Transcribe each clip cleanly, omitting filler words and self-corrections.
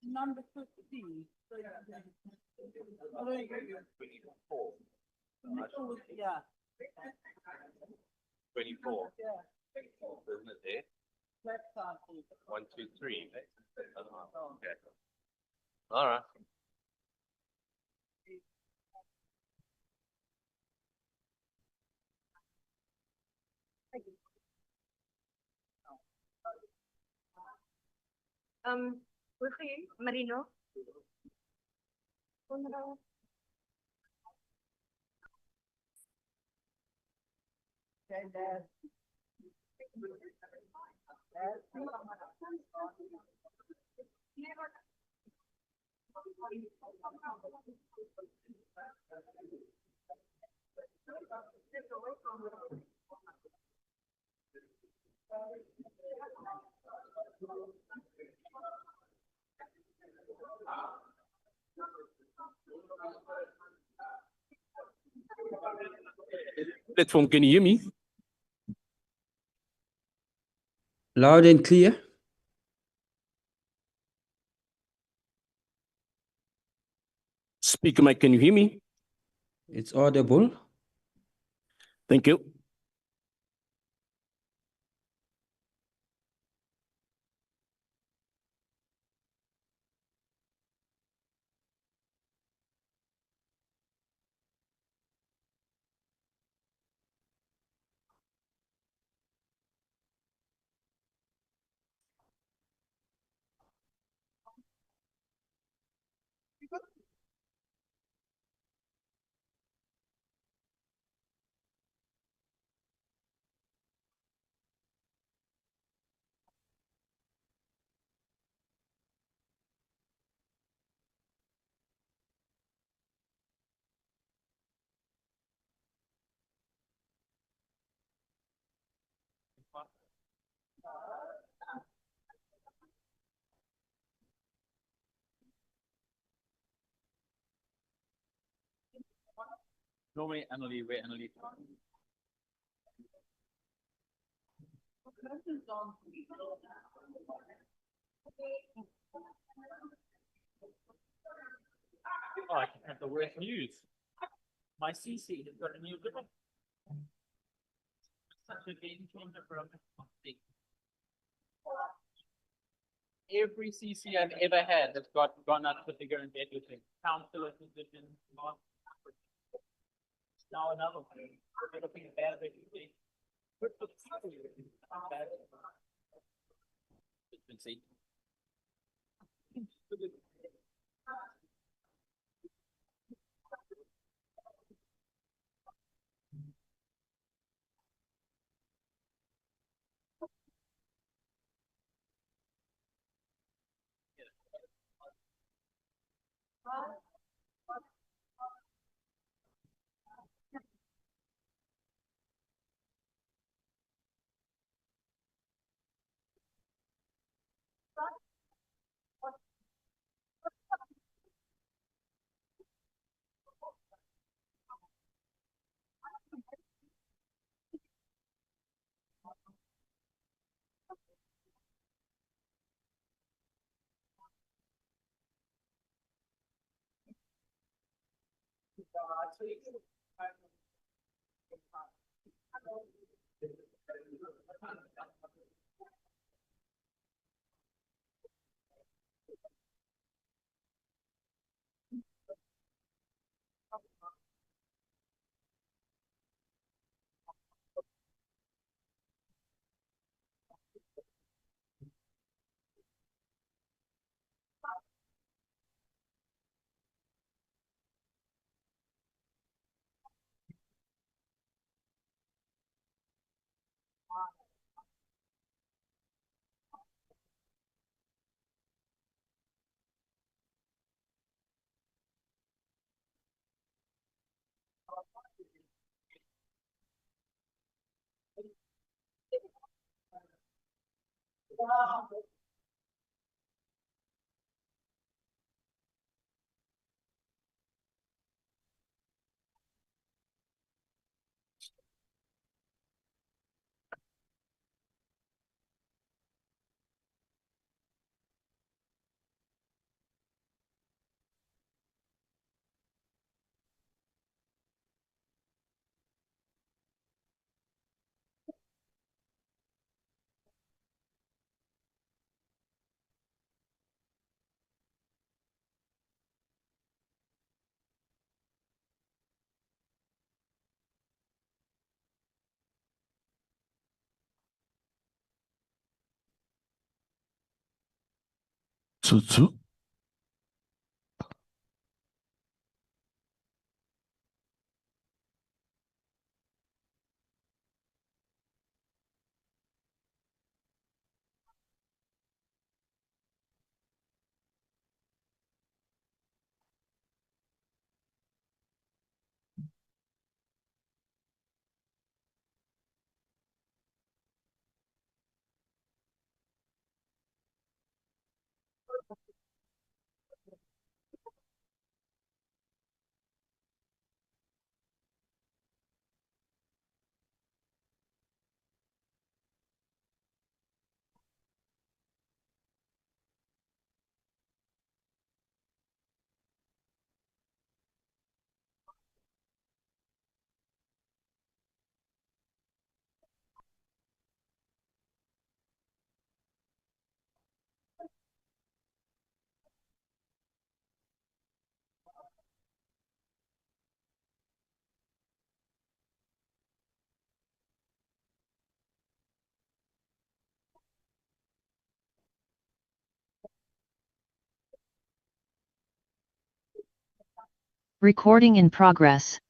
Number 15. Yeah. 24. Yeah. Isn't it there? Left side. 1, 2, 3. Okay. All right. Hoe gaan jullie? Marino? Okay, there. Platform, can you hear me? Loud and clear. Speaker mic, can you hear me? It's audible. Thank you. Normally, Annalie, where Annalie? Oh, I can have the worst news. My CC has got a new ribbon. Such a game changer for a thing. Every CC I've ever had has gone up to figure and bed with it. Counselor position, now another one. We're looking at bad reputation. Good for the people. Bad. It's been seen. Tutsu. Recording in progress.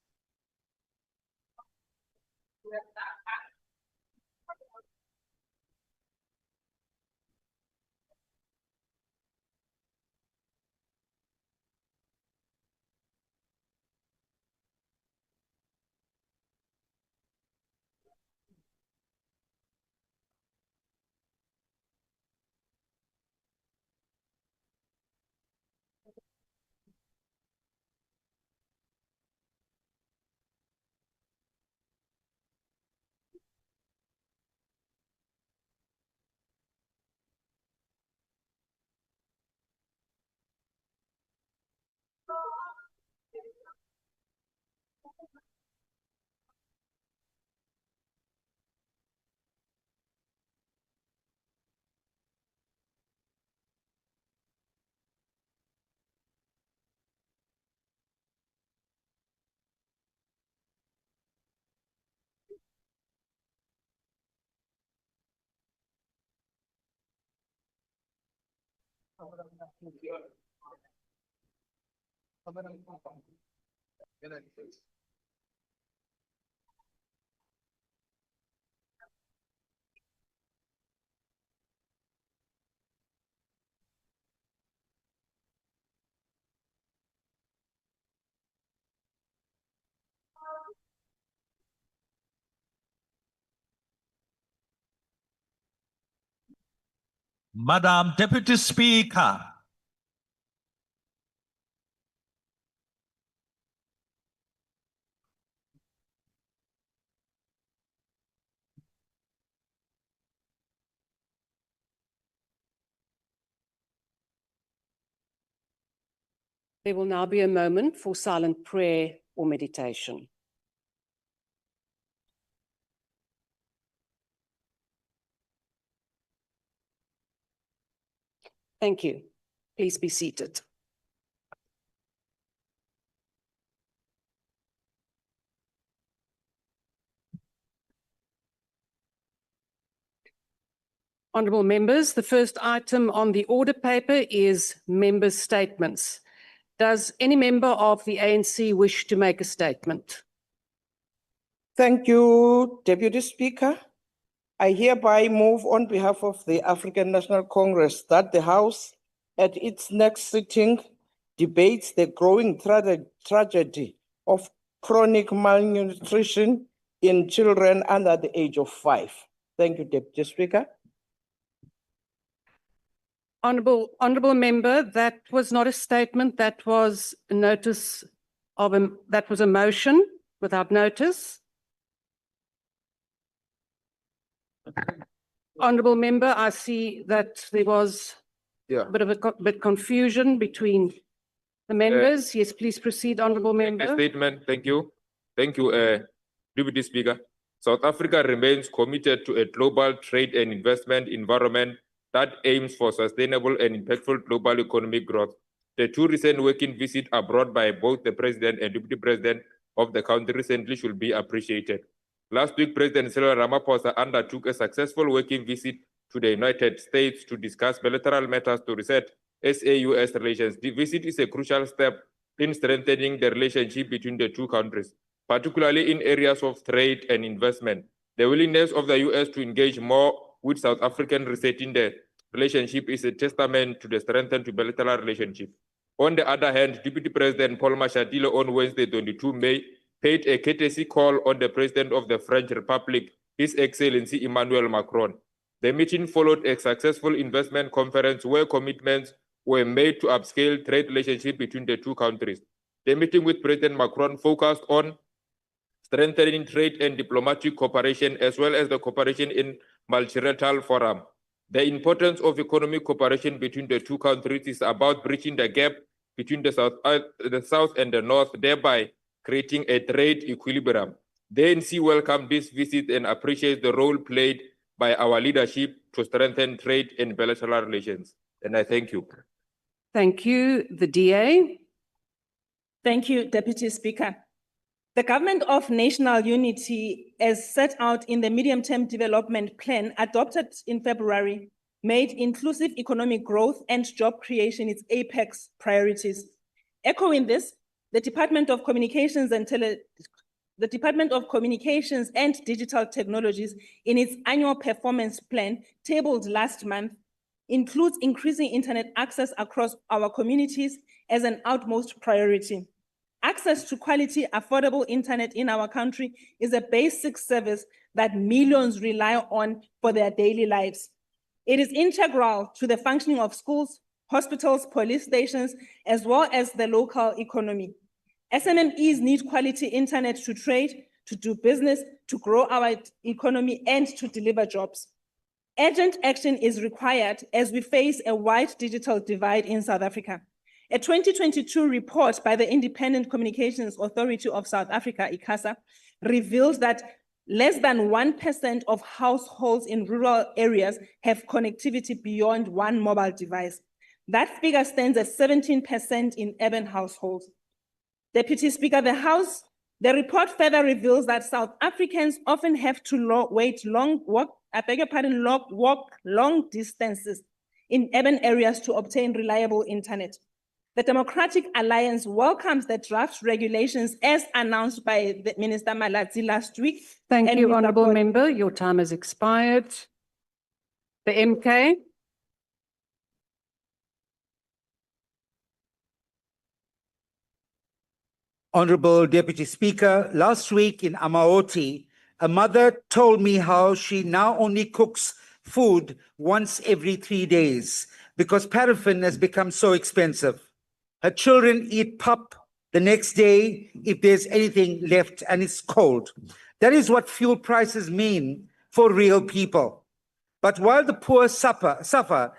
Madam Deputy Speaker, There will now be a moment for silent prayer or meditation. Thank you. Please be seated. Honourable members, the first item on the order paper is member statements. Does any member of the ANC wish to make a statement? Thank you, Deputy Speaker. I hereby move on behalf of the African National Congress that the House, at its next sitting, debates the growing tragedy of chronic malnutrition in children under the age of 5. Thank you, Deputy Speaker. Honourable member, that was not a statement, that was a notice of that was a motion without notice. Honourable member, I see that there was a bit of confusion between the members. Yes, please proceed, honourable member. A statement, thank you. Thank you, Deputy Speaker. South Africa remains committed to a global trade and investment environment that aims for sustainable and impactful global economic growth. The two recent working visits abroad by both the President and Deputy President of the country recently should be appreciated. Last week, President Cyril Ramaphosa undertook a successful working visit to the United States to discuss bilateral matters to reset SA-US relations. The visit is a crucial step in strengthening the relationship between the two countries, particularly in areas of trade and investment. The willingness of the US to engage more with South African resetting the relationship is a testament to the strengthened bilateral relationship. On the other hand, Deputy President Paul Mashatile on Wednesday, 22 May, paid a courtesy call on the President of the French Republic, His Excellency Emmanuel Macron. The meeting followed a successful investment conference where commitments were made to upscale trade relationship between the two countries. The meeting with President Macron focused on strengthening trade and diplomatic cooperation, as well as the cooperation in multilateral forum. The importance of economic cooperation between the two countries is about bridging the gap between the South and the North, thereby creating a trade equilibrium. The ANC welcomed this visit and appreciates the role played by our leadership to strengthen trade and bilateral relations. And I thank you. Thank you. The DA. Thank you, Deputy Speaker. The Government of National Unity, as set out in the Medium-Term Development Plan adopted in February, made inclusive economic growth and job creation its apex priorities. Echoing this, the Department of Communications and Digital Technologies, in its annual performance plan tabled last month, includes increasing internet access across our communities as an utmost priority. Access to quality, affordable internet in our country is a basic service that millions rely on for their daily lives. It is integral to the functioning of schools, hospitals, police stations, as well as the local economy. SMMEs need quality internet to trade, to do business, to grow our economy, and to deliver jobs. Urgent action is required as we face a wide digital divide in South Africa. A 2022 report by the Independent Communications Authority of South Africa, ICASA, reveals that less than 1% of households in rural areas have connectivity beyond one mobile device. That figure stands at 17% in urban households. Deputy Speaker, the report further reveals that South Africans often have to walk long distances in urban areas to obtain reliable internet. The Democratic Alliance welcomes the draft regulations as announced by the Minister Malatsi last week. Thank you, Honourable Member. Your time has expired. The MK. Honourable Deputy Speaker, last week in Amaoti, a mother told me how she now only cooks food once every 3 days because paraffin has become so expensive. Her children eat pap the next day if there's anything left and it's cold. That is what fuel prices mean for real people. But while the poor suffer, Mr.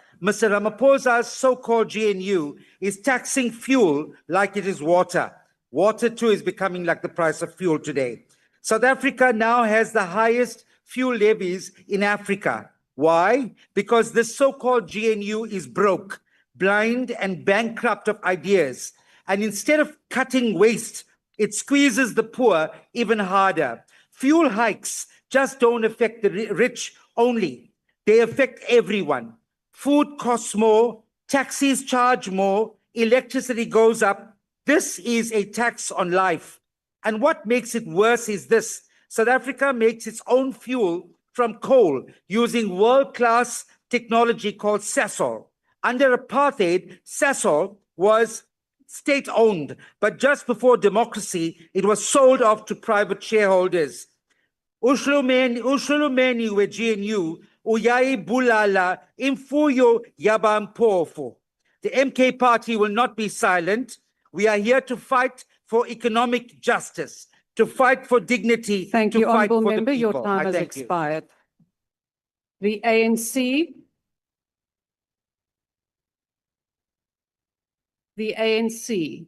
Ramaphosa's so-called GNU is taxing fuel like it is water. Water too is becoming like the price of fuel today. South Africa now has the highest fuel levies in Africa. Why? Because this so-called GNU is broke, blind and bankrupt of ideas. And instead of cutting waste, it squeezes the poor even harder. Fuel hikes just don't affect the rich only. They affect everyone. Food costs more, taxis charge more, electricity goes up. This is a tax on life. And what makes it worse is this. South Africa makes its own fuel from coal using world-class technology called Sasol. Under apartheid, Sasol was state-owned, but just before democracy, it was sold off to private shareholders. Ushulumeni we GNU uyayi bulala imfuyo yabampofu. The MK party will not be silent. We are here to fight for economic justice, to fight for dignity. Thank to you, fight Honourable for the Member. Your people. time I has thank you. expired. The ANC. The ANC.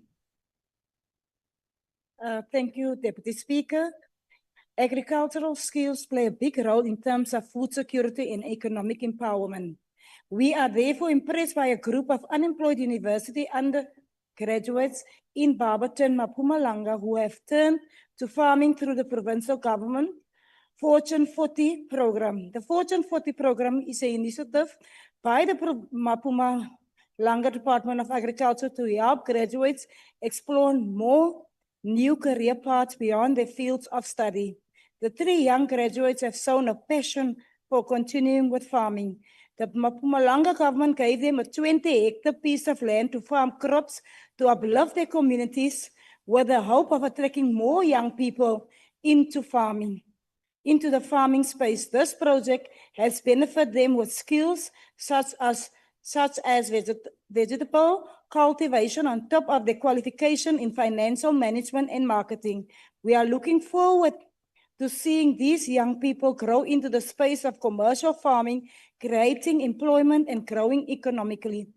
Thank you, Deputy Speaker. Agricultural skills play a big role in terms of food security and economic empowerment. We are therefore impressed by a group of unemployed university undergraduates in Barberton, Mpumalanga, who have turned to farming through the provincial government Fortune 40 program. The Fortune 40 program is an initiative by the Mpumalanga Department of Agriculture to help graduates explore more new career paths beyond their fields of study. The 3 young graduates have shown a passion for continuing with farming. The Mpumalanga government gave them a 20-hectare piece of land to farm crops to uplift their communities with the hope of attracting more young people into farming, into the farming space. This project has benefited them with skills such as vegetable cultivation on top of their qualification in financial management and marketing. We are looking forward to seeing these young people grow into the space of commercial farming, creating employment and growing economically.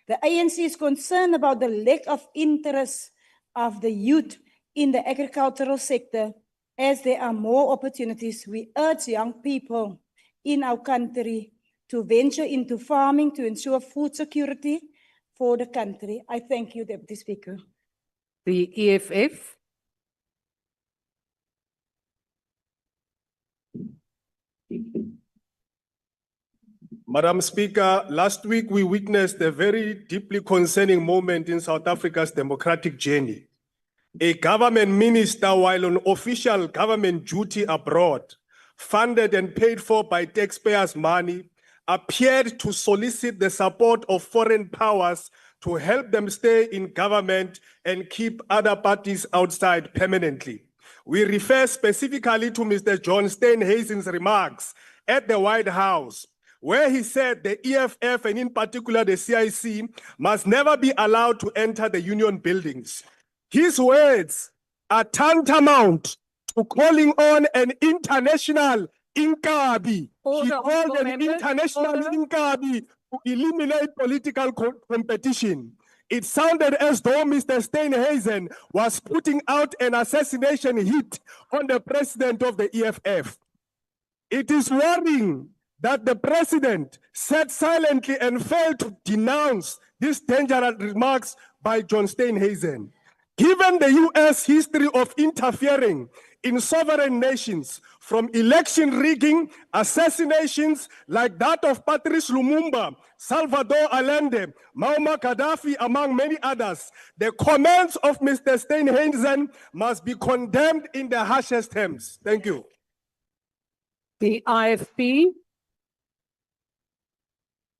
The ANC is concerned about the lack of interest of the youth in the agricultural sector. As there are more opportunities, we urge young people in our country to venture into farming to ensure food security for the country. I thank you, Deputy Speaker. The EFF. Madam Speaker, last week we witnessed a very deeply concerning moment in South Africa's democratic journey. A government minister, while on official government duty abroad, funded and paid for by taxpayers' money, appeared to solicit the support of foreign powers to help them stay in government and keep other parties outside permanently. We refer specifically to Mr. John Steenhuisen's remarks at the White House, where he said the EFF and in particular the CIC must never be allowed to enter the union buildings. His words are tantamount to calling on an international inkabi. He called an international inkabi to eliminate political competition. It sounded as though Mr. Steenhuisen was putting out an assassination hit on the president of the EFF. It is worrying that the president sat silently and failed to denounce these dangerous remarks by John Steenhuisen. Given the US history of interfering in sovereign nations, from election rigging, assassinations like that of Patrice Lumumba, Salvador Allende, Muammar Gaddafi, among many others, the comments of Mr. Steenhuisen must be condemned in the harshest terms. Thank you. The IFP.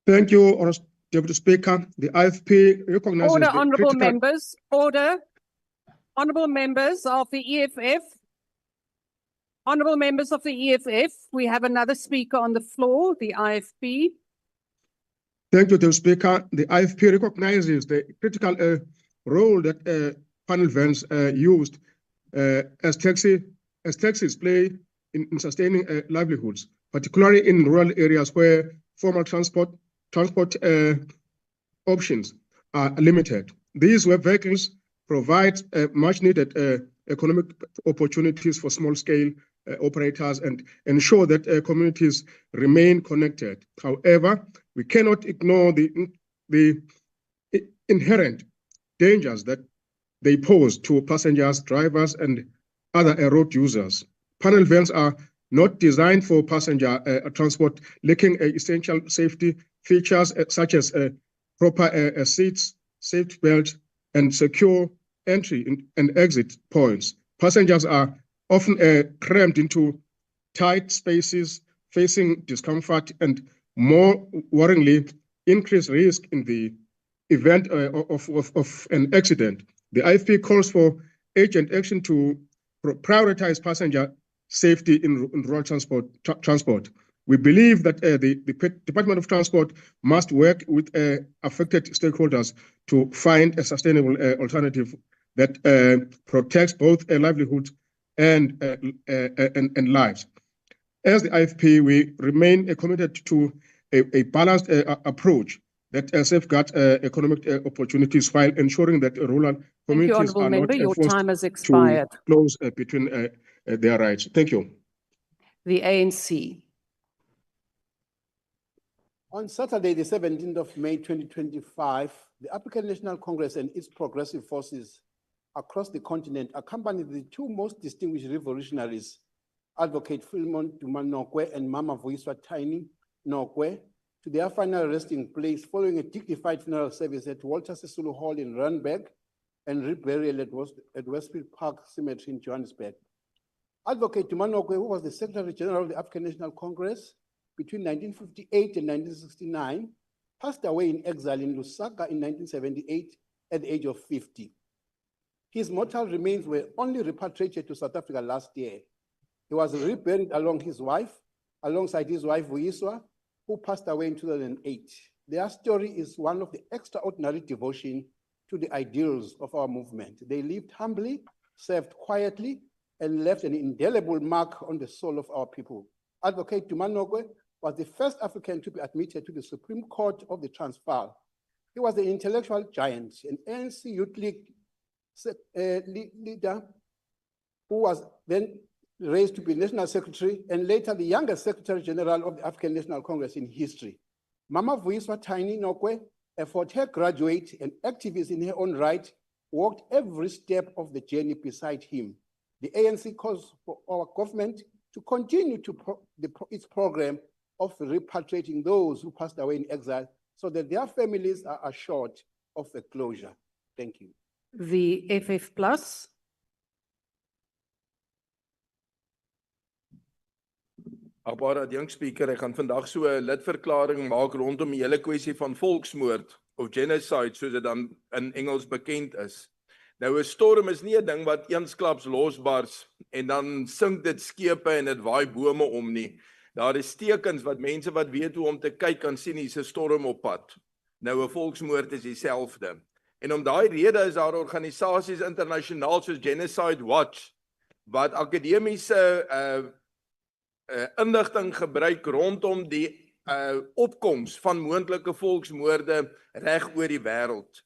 Thank you, Deputy Speaker. The IFP recognizes Order, the honourable critical... members. Order. Honourable members of the EFF. Honourable members of the EFF, we have another speaker on the floor, the IFP. Thank you, Deputy Speaker. The IFP recognizes the critical role that panel vans used as taxis play in sustaining livelihoods, particularly in rural areas where formal transport options are limited. These were vehicles provide much needed economic opportunities for small scale operators and ensure that communities remain connected. However, we cannot ignore the inherent dangers that they pose to passengers, drivers, and other road users. Panel vans are not designed for passenger transport, lacking essential safety features such as proper seats, safety belts, and secure entry and exit points. Passengers are often crammed into tight spaces, facing discomfort and, more worryingly, increased risk in the event of an accident. The IFP calls for urgent action to prioritize passenger safety in rural transport. We believe that the Department of Transport must work with affected stakeholders to find a sustainable alternative that protects both livelihoods and lives. As the IFP, we remain committed to a balanced approach that safeguards economic opportunities while ensuring that rural communities Honourable are Member. not Your forced time has to expired. close between their rights. Thank you. The ANC. On Saturday, the 17th of May, 2025, the African National Congress and its progressive forces across the continent accompanied the two most distinguished revolutionaries, Advocate Philemon Duma Nokwe and Mama Vuyiswa Tiny Nokwe, to their final resting place following a dignified funeral service at Walter Sisulu Hall in Randburg and reburial at Westfield Park Cemetery in Johannesburg. Advocate Duma Nokwe, who was the Secretary General of the African National Congress between 1958 and 1969, passed away in exile in Lusaka in 1978 at the age of 50. His mortal remains were only repatriated to South Africa last year. He was reburied alongside his wife Vuyiswa, who passed away in 2008. Their story is one of the extraordinary devotion to the ideals of our movement. They lived humbly, served quietly, and left an indelible mark on the soul of our people. Advocate Duma Nokwe was the first African to be admitted to the Supreme Court of the Transvaal. He was the intellectual giant, an ANC Youth League leader who was then raised to be National Secretary and later the youngest Secretary General of the African National Congress in history. Mama Vuyiswa Tiny Nokwe, a Fort-Hare graduate and activist in her own right, walked every step of the journey beside him. The ANC calls for our government to continue its program of repatriating those who passed away in exile so that their families are assured of a closure. Thank you. The FF Plus. Agbare Young Speaker, ek gaan vandag so 'n lidverklaring maak rondom die hele kwessie van volksmoord of genocide soos dit dan in Engels bekend is. Nou 'n storm is nie 'n ding wat eensklaps losbars en dan sink dit skepe en dit waai bome om nie. Daar is tekens wat mense wat weet hoe om te kyk kan sien hier's 'n storm op pad. Nou 'n volksmoord is dieselfde. En om daai rede is daar organisasies internasionaal soos Genocide Watch wat akademiese inligting gebruik rondom die opkoms van moontlike volksmoorde reg oor die wêreld.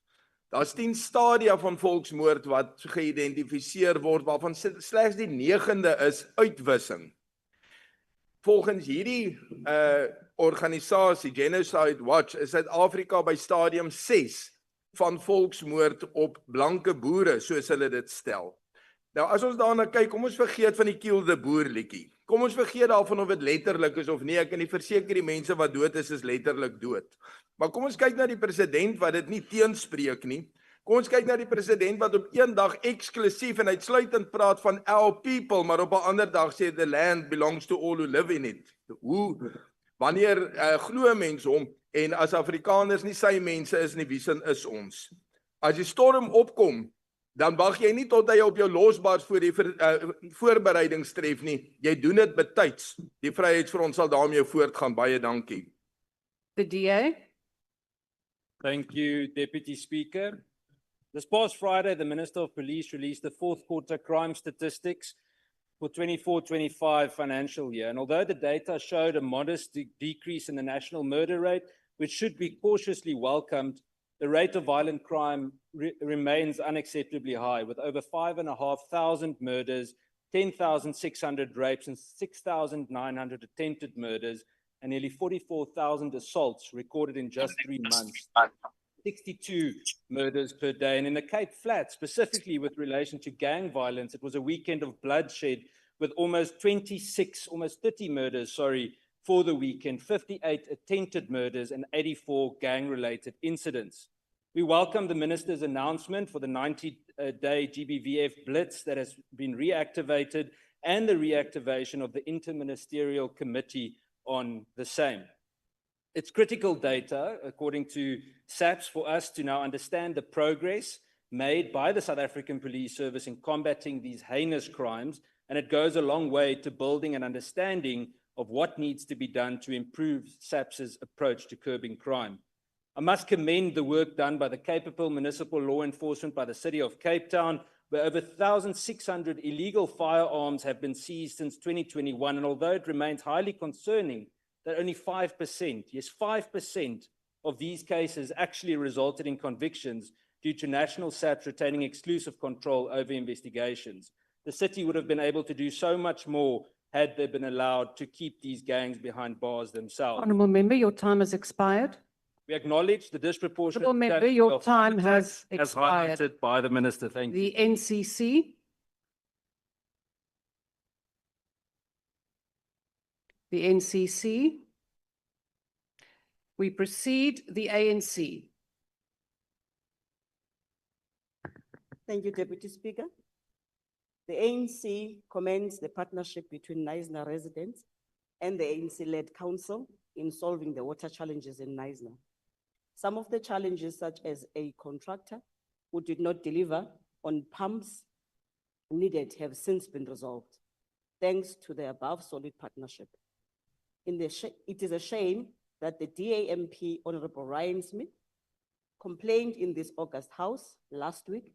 Daar's 10 stadia van volksmoord wat geïdentifiseer word waarvan slegs die 9de is uitwissing. Volgens hierdie organisasie Genocide Watch is Suid-Afrika by stadium 6 van volksmoord op blanke boere soos hulle dit stel. Nou as ons daarna kyk, kom ons vergeet van die Kiel de Boer liedjie. Kom ons vergeet daarvan of dit letterlik is of nie. Ek kan nie verseker die mense wat dood is letterlik dood. Maar kom ons kyk na die president wat dit nie teenspreek nie. Kom ons kyk na die president wat op een dag eksklusief en uitsluitend praat van our people, maar op 'n ander dag sê the land belongs to all who live in it. Wanneer glo mense hom en as Afrikaners nie sy mense is nie, wie sin is ons? As die storm opkom, dan wag jy nie tot hy op jou losbars voor die voorbereidings tref nie. Jy doen dit betyds. Die Vryheidsfront sal daarmee voortgaan. Baie dankie. The DA. Thank you, Deputy Speaker. This past Friday, the Minister of Police released the fourth quarter crime statistics for 24-25 financial year. And although the data showed a modest decrease in the national murder rate, which should be cautiously welcomed, the rate of violent crime remains unacceptably high, with over 5,500 murders, 10,600 rapes, and 6,900 attempted murders, and nearly 44,000 assaults recorded in just 3 months. 62 murders per day. And in the Cape Flats, specifically with relation to gang violence, it was a weekend of bloodshed with almost 30 murders, for the weekend, 58 attempted murders and 84 gang-related incidents. We welcome the Minister's announcement for the 90-day GBVF blitz that has been reactivated and the reactivation of the Interministerial Committee on the same. It's critical data, according to SAPS, for us to now understand the progress made by the South African Police Service in combating these heinous crimes, and it goes a long way to building an understanding of what needs to be done to improve SAPS's approach to curbing crime. I must commend the work done by the capable municipal law enforcement by the City of Cape Town, where over 1,600 illegal firearms have been seized since 2021, and although it remains highly concerning that only 5%, yes, 5% of these cases actually resulted in convictions due to national SAPS retaining exclusive control over investigations. The city would have been able to do so much more had they been allowed to keep these gangs behind bars themselves. Honourable Member, your time has expired. We acknowledge the disproportionate Honourable Member, tragedy your of time attacks has as expired. highlighted by the Minister. Thank you. The NCC. The NCC. We proceed, the ANC. Thank you, Deputy Speaker. The ANC commends the partnership between Knysna residents and the ANC-led council in solving the water challenges in Knysna. Some of the challenges, such as a contractor who did not deliver on pumps needed, have since been resolved, thanks to the above solid partnership. It is a shame that the DAMP, Honorable Ryan Smith, complained in this August House last week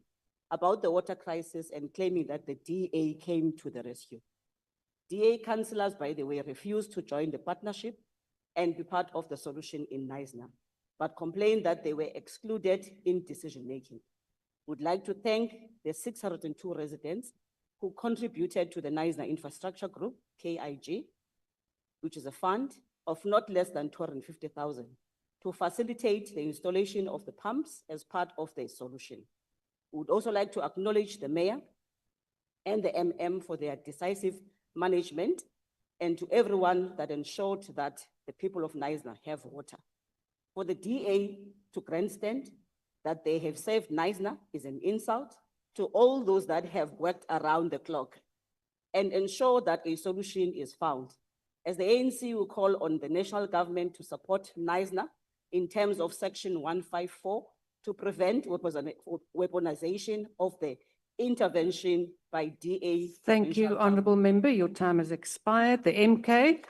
about the water crisis and claiming that the DA came to the rescue. DA councillors, by the way, refused to join the partnership and be part of the solution in Knysna, but complained that they were excluded in decision-making. Would like to thank the 602 residents who contributed to the Knysna Infrastructure Group, KIG, which is a fund of not less than 250,000, to facilitate the installation of the pumps as part of the solution. We would also like to acknowledge the mayor and the MM for their decisive management, and to everyone that ensured that the people of Knysna have water. For the DA to grandstand that they have saved Knysna is an insult to all those that have worked around the clock and ensure that a solution is found. As the ANC will call on the national government to support Knysna in terms of Section 154 to prevent weaponization of the intervention by DA. Thank you, Honourable Member. Your time has expired. The MK.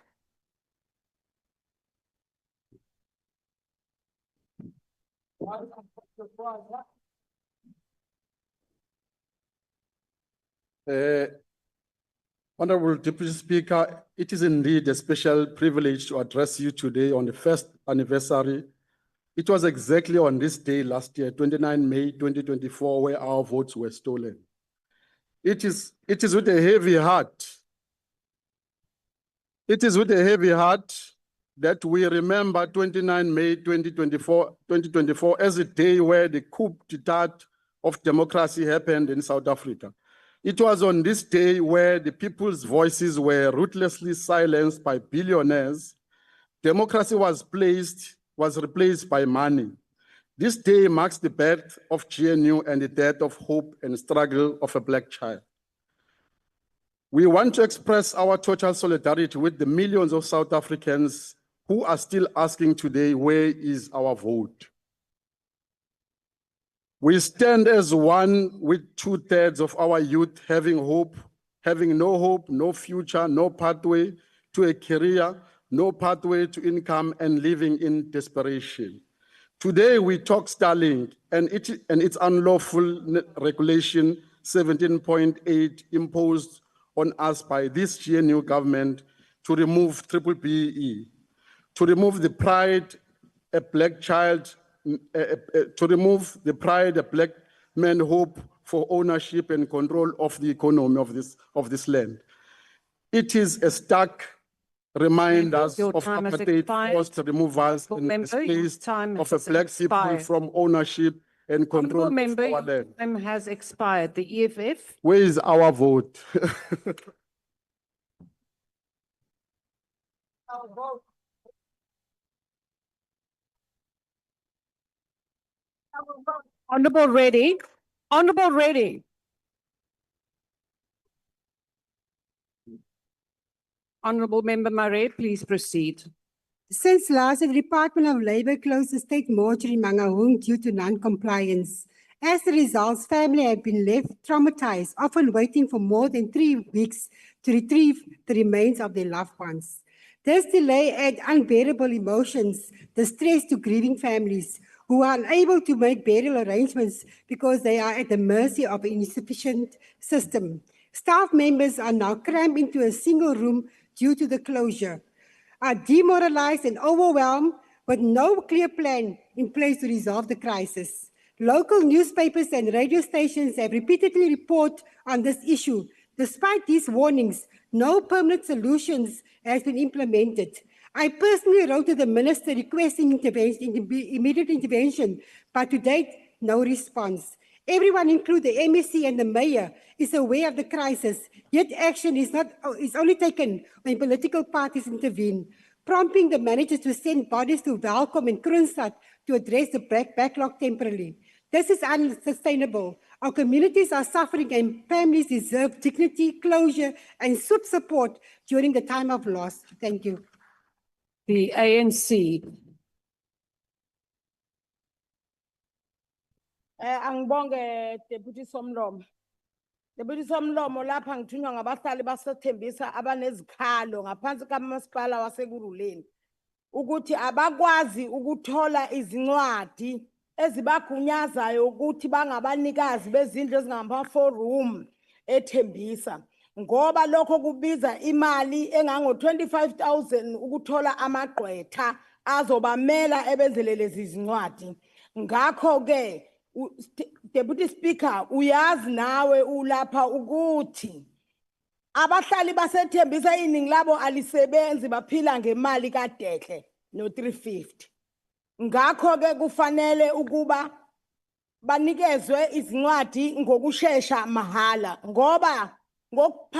Honourable Deputy Speaker, it is indeed a special privilege to address you today on the first anniversary. It was exactly on this day last year, 29 May 2024, where our votes were stolen. It is with a heavy heart. It is with a heavy heart that we remember 29 May 2024 as a day where the coup d'etat of democracy happened in South Africa. It was on this day where the people's voices were ruthlessly silenced by billionaires. Democracy was replaced by money. This day marks the birth of GNU and the death of hope and struggle of a Black child. We want to express our total solidarity with the millions of South Africans who are still asking today, where is our vote? We stand as one with 2/3 of our youth having hope, having no hope, no future, no pathway to a career, no pathway to income, and living in desperation. Today we talk Starlink and its unlawful regulation 17.8 imposed on us by this GNU government to remove BBBE, to remove the pride a Black child to remove the pride a black men hope for ownership and control of the economy of this land. It is a stark reminder of Your time has apartheid expired. forced removals Honourable and member, your displaced time of a has black people expired. from ownership and control Honourable of member, our your land. time has expired. The EFF. Where is our vote? Honourable Reddy. Honourable Reddy. Honourable Member Murray, please proceed. Since last, the Department of Labour closed the state mortuary in Mangaung due to non-compliance. As a result, families have been left traumatized, often waiting for more than 3 weeks to retrieve the remains of their loved ones. This delay adds unbearable emotions, distress to grieving families who are unable to make burial arrangements because they are at the mercy of an insufficient system. Staff members are now crammed into a single room due to the closure, are demoralized and overwhelmed with no clear plan in place to resolve the crisis. Local newspapers and radio stations have repeatedly reported on this issue. Despite these warnings, no permanent solutions has been implemented. I personally wrote to the minister requesting immediate intervention, but to date, no response. Everyone, including the MEC and the mayor, is aware of the crisis, yet action is only taken when political parties intervene, prompting the managers to send bodies to Welkom and Kroonstad to address the backlog temporarily. This is unsustainable. Our communities are suffering and families deserve dignity, closure, and swift support during the time of loss. Thank you. The ANC. Angibonge Deputy Somlomo. Deputy Somlomo lapha ngithunywa ngabahlali basethembisa abanezikhalo ngaphansi kamasipala waseKuruleni ukuthi abakwazi ukuthola izincwadi ezibagunyazayo ukuthi bangabanikazi bezindlu ezingama-4 room ethembisa ngoba lokho kubiza imali engango-25,000 ukuthola amagqwetha azobamela ebenzele lezi zincwadi. Ngakho-ke Deputy Speaker, uyazi nawe ulapha ukuthi abahlali basethembisa iningi labo alisebenzi baphila ngemali kaDehle no 350. Ngakho-ke kufanele ukuba banikezwe izincwadi ngokushesha mahala ngoba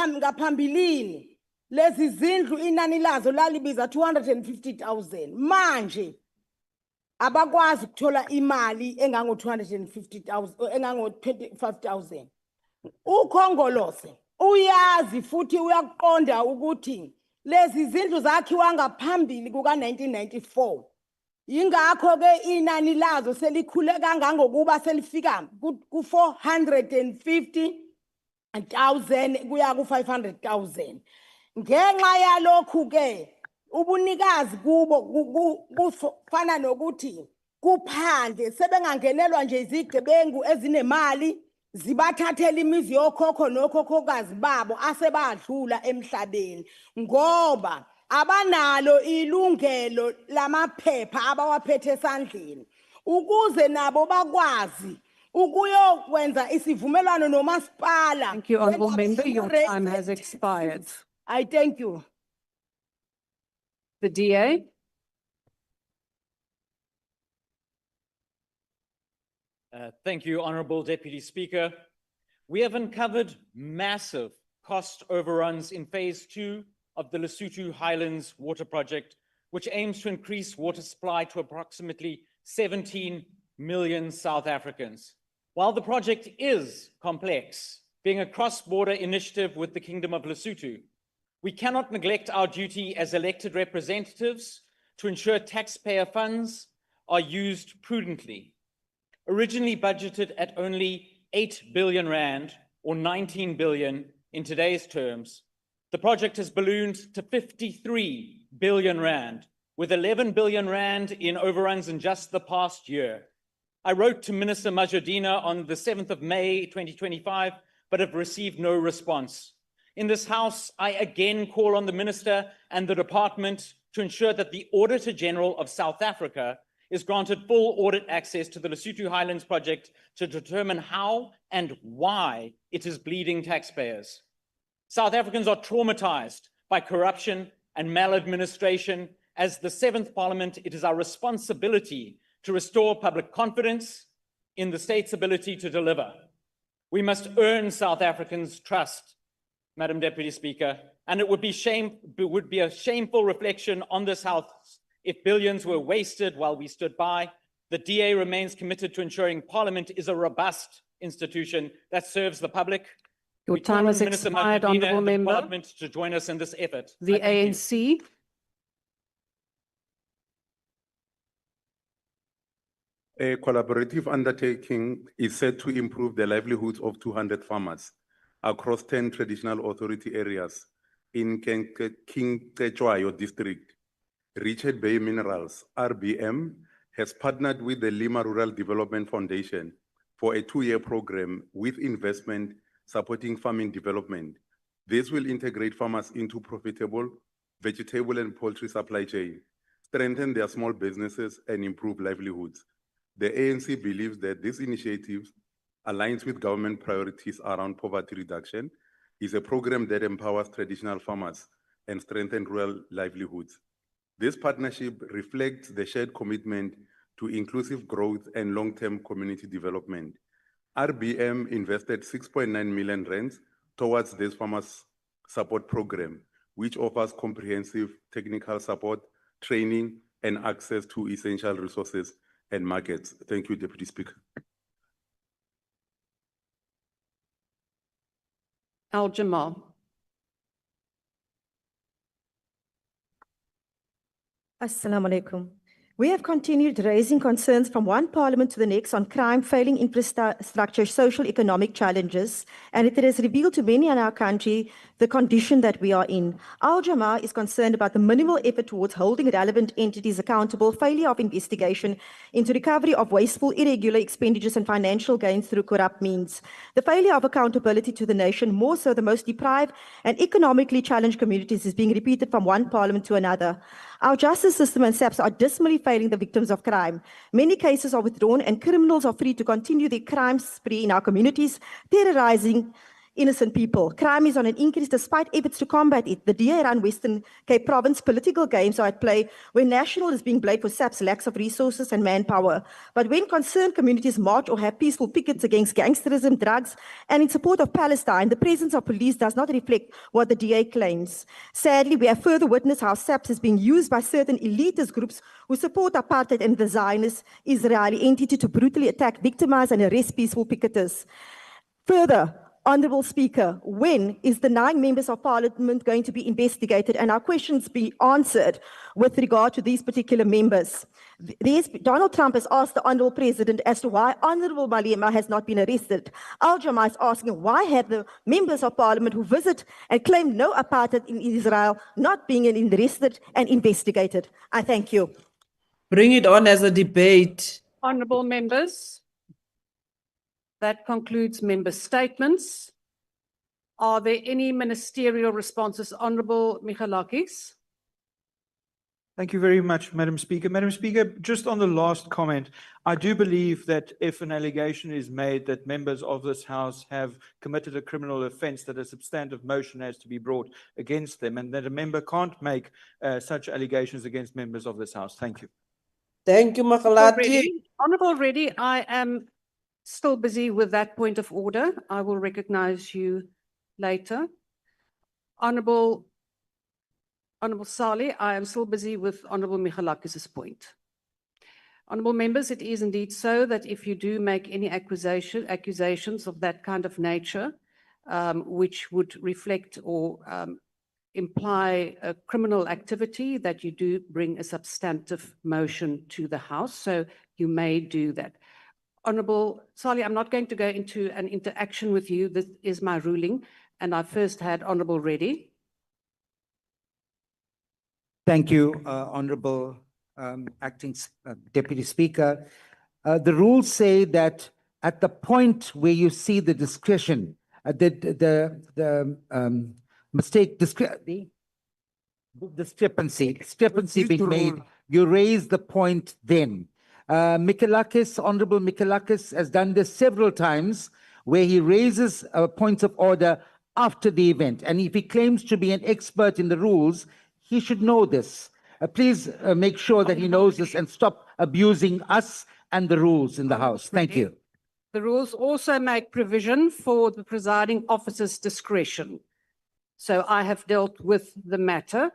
ngaphambilini lezi zindlu inani lazo lalibiza 250,000 manje abakwazi ukuthola imali engango-250,000 engango-25,000. uKhongolose uyazi futhi uyakuqonda ukuthi lezi zindlu zakhiwa ngaphambili kuka-1994 yingakho-ke inani lazo selikhule kangangokuba selifika ku-450,000 kuya ku-500,000. Ngenxa yalokhu-ke ubunikazi kubo kufana nokuthi kuphandle sebengangenelwa nje izigebengu ezinemali zibathathela imizi yokhokho nokhokhokazi babo asebadlula emhlabeni ngoba abanalo ilungelo lamaphepha abawaphethe esandleni ukuze nabo bakwazi ukuyokwenza isivumelwano nomasipala. Thank you, Honourable Member. Your time has expired. I thank you. The DA. Thank you, Honourable Deputy Speaker. We have uncovered massive cost overruns in phase 2 of the Lesotho Highlands Water Project, which aims to increase water supply to approximately 17 million South Africans. While the project is complex, being a cross-border initiative with the Kingdom of Lesotho, we cannot neglect our duty as elected representatives to ensure taxpayer funds are used prudently. Originally budgeted at only 8 billion rand, or 19 billion in today's terms, the project has ballooned to 53 billion rand, with 11 billion rand in overruns in just the past year. I wrote to Minister Majordina on the 7th of May, 2025, but have received no response. In this House, I again call on the Minister and the Department to ensure that the Auditor General of South Africa is granted full audit access to the Lesotho Highlands project to determine how and why it is bleeding taxpayers. South Africans are traumatized by corruption and maladministration. As the 7th Parliament, it is our responsibility to restore public confidence in the state's ability to deliver. We must earn South Africans' trust, Madam Deputy Speaker, and it would be a shameful reflection on this House if billions were wasted while we stood by. The DA remains committed to ensuring Parliament is a robust institution that serves the public. Your We call time on has Minister expired, Madikizela honourable and the member. Parliament to join us in this effort. The I thank you. ANC. A collaborative undertaking is set to improve the livelihoods of 200 farmers across 10 traditional authority areas in King Cetshwayo district. Richard Bay Minerals, RBM, has partnered with the Lima Rural Development Foundation for a 2-year program with investment supporting farming development. This will integrate farmers into profitable vegetable and poultry supply chain, strengthen their small businesses, and improve livelihoods. The ANC believes that this initiative aligns with government priorities around poverty reduction, is a program that empowers traditional farmers and strengthens rural livelihoods. This partnership reflects the shared commitment to inclusive growth and long-term community development. RBM invested 6.9 million rands towards this farmers support program, which offers comprehensive technical support, training, and access to essential resources and markets. Thank you, Deputy Speaker. Al-Jamal. Assalamu alaikum. We have continued raising concerns from one parliament to the next on crime, failing infrastructure, social economic challenges, and it has revealed to many in our country the condition that we are in. Al-Jamaa is concerned about the minimal effort towards holding relevant entities accountable, failure of investigation into recovery of wasteful, irregular expenditures and financial gains through corrupt means. The failure of accountability to the nation, more so the most deprived and economically challenged communities, is being repeated from one parliament to another. Our justice system and SAPS are dismally failing the victims of crime. Many cases are withdrawn and criminals are free to continue their crime spree in our communities, terrorizing innocent people. Crime is on an increase despite efforts to combat it. The DA-run Western Cape Province political games are at play where national is being blamed for SAP's lacks of resources and manpower. But when concerned communities march or have peaceful pickets against gangsterism, drugs, and in support of Palestine, the presence of police does not reflect what the DA claims. Sadly, we have further witnessed how SAPS is being used by certain elitist groups who support apartheid and the Zionist Israeli entity to brutally attack, victimize, and arrest peaceful picketers. Further, Honourable Speaker, when is the 9 members of Parliament going to be investigated and our questions be answered with regard to these particular members? Donald Trump has asked the Honourable President as to why Honourable Malema has not been arrested. Al-Jamaa is asking why have the members of Parliament who visit and claim no apartheid in Israel not being arrested and investigated? I thank you. Bring it on as a debate. Honourable members. That concludes member statements. Are there any ministerial responses? Honourable Michalakis. Thank you very much, Madam Speaker. Madam Speaker, just on the last comment, I do believe that if an allegation is made that members of this House have committed a criminal offence, that a substantive motion has to be brought against them, and that a member can't make such allegations against members of this House. Thank you. Thank you, Michalakis. Honourable Reddy, I am still busy with that point of order. I will recognize you later. Honourable Saleh, I am still busy with Honourable Michalakis' point. Honourable members, it is indeed so that if you do make any accusations of that kind of nature, which would reflect or imply a criminal activity, that you do bring a substantive motion to the House. So you may do that. Honourable Saleh, I'm not going to go into an interaction with you. This is my ruling. And I first had Honourable Reddy. Thank you, Honourable Acting Deputy Speaker. The rules say that at the point where you see the discretion, the discrepancy being made, you raise the point then. Honorable Mikalakis has done this several times where he raises points of order after the event. And if he claims to be an expert in the rules, he should know this. Please make sure that he knows this and stop abusing us and the rules in the House. Thank you. The rules also make provision for the presiding officer's discretion. So I have dealt with the matter.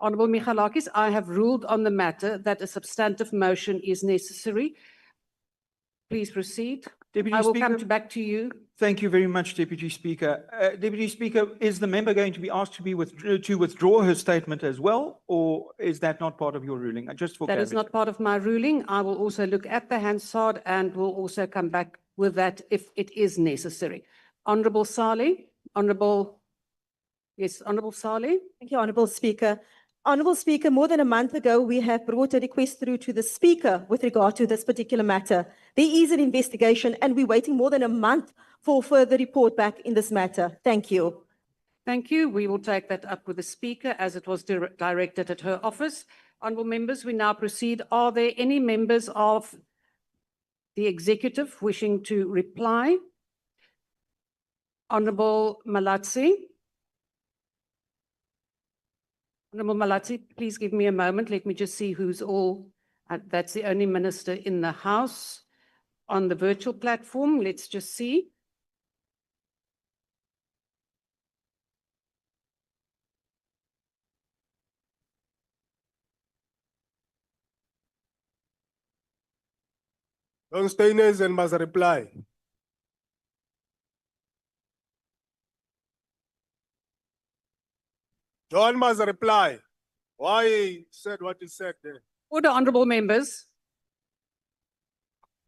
Honorable Michalakis, I have ruled on the matter that a substantive motion is necessary. Please proceed. Deputy I will come Speaker. back to you. Thank you very much, Deputy Speaker. Deputy Speaker, is the member going to be asked to withdraw her statement as well, or is that not part of your ruling? Just for That is clarity. not part of my ruling. I will also look at the Hansard and will also come back with that if it is necessary. Honorable Saleh, Honorable Saleh. Thank you, Honourable Speaker. Honourable Speaker, more than a month ago, we have brought a request through to the Speaker with regard to this particular matter. There is an investigation and we're waiting more than a month for further report back in this matter. Thank you. Thank you. We will take that up with the Speaker as it was directed at her office. Honourable members, we now proceed. Are there any members of the Executive wishing to reply? Honourable Malatsi. Honourable Malatsi, please give me a moment. Let me just see who's all. That's the only minister in the House on the virtual platform. Let's just see. Don't stay and must reply. John must reply. Why he said what he said there? Order, honourable members.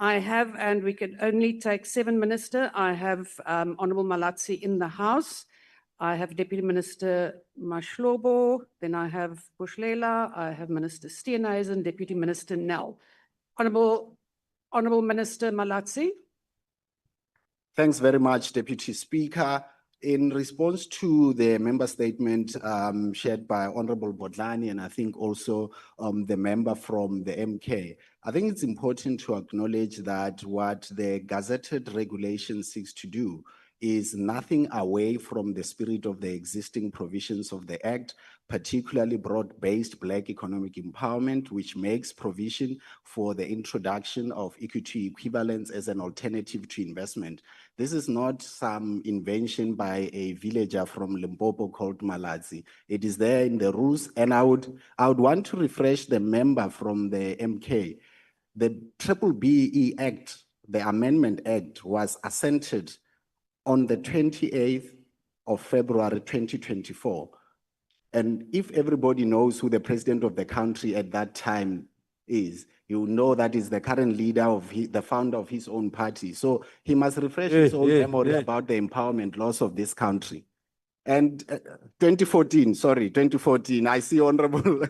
I have, and we can only take 7 minister. I have Honourable Malatsi in the House. I have Deputy Minister Mashlobo. Then I have Bushlela. I have Minister Steenhuisen, Deputy Minister Nel. Honourable Minister Malatsi. Thanks very much, Deputy Speaker. In response to the member statement shared by Honorable Bodlani and I think also the member from the MK, I think it's important to acknowledge that what the gazetted regulation seeks to do is nothing away from the spirit of the existing provisions of the Act, particularly broad-based Black economic empowerment, which makes provision for the introduction of equity equivalence as an alternative to investment. This is not some invention by a villager from Limpopo called Malatsi. It is there in the rules, and I would want to refresh the member from the MK. The BBBE Act, the Amendment Act, was assented on the 28th of February 2024. And if everybody knows who the president of the country at that time is, you know that is the current leader of the founder of his own party. So he must refresh his own memory about the empowerment laws of this country. And 2014, I see Honorable,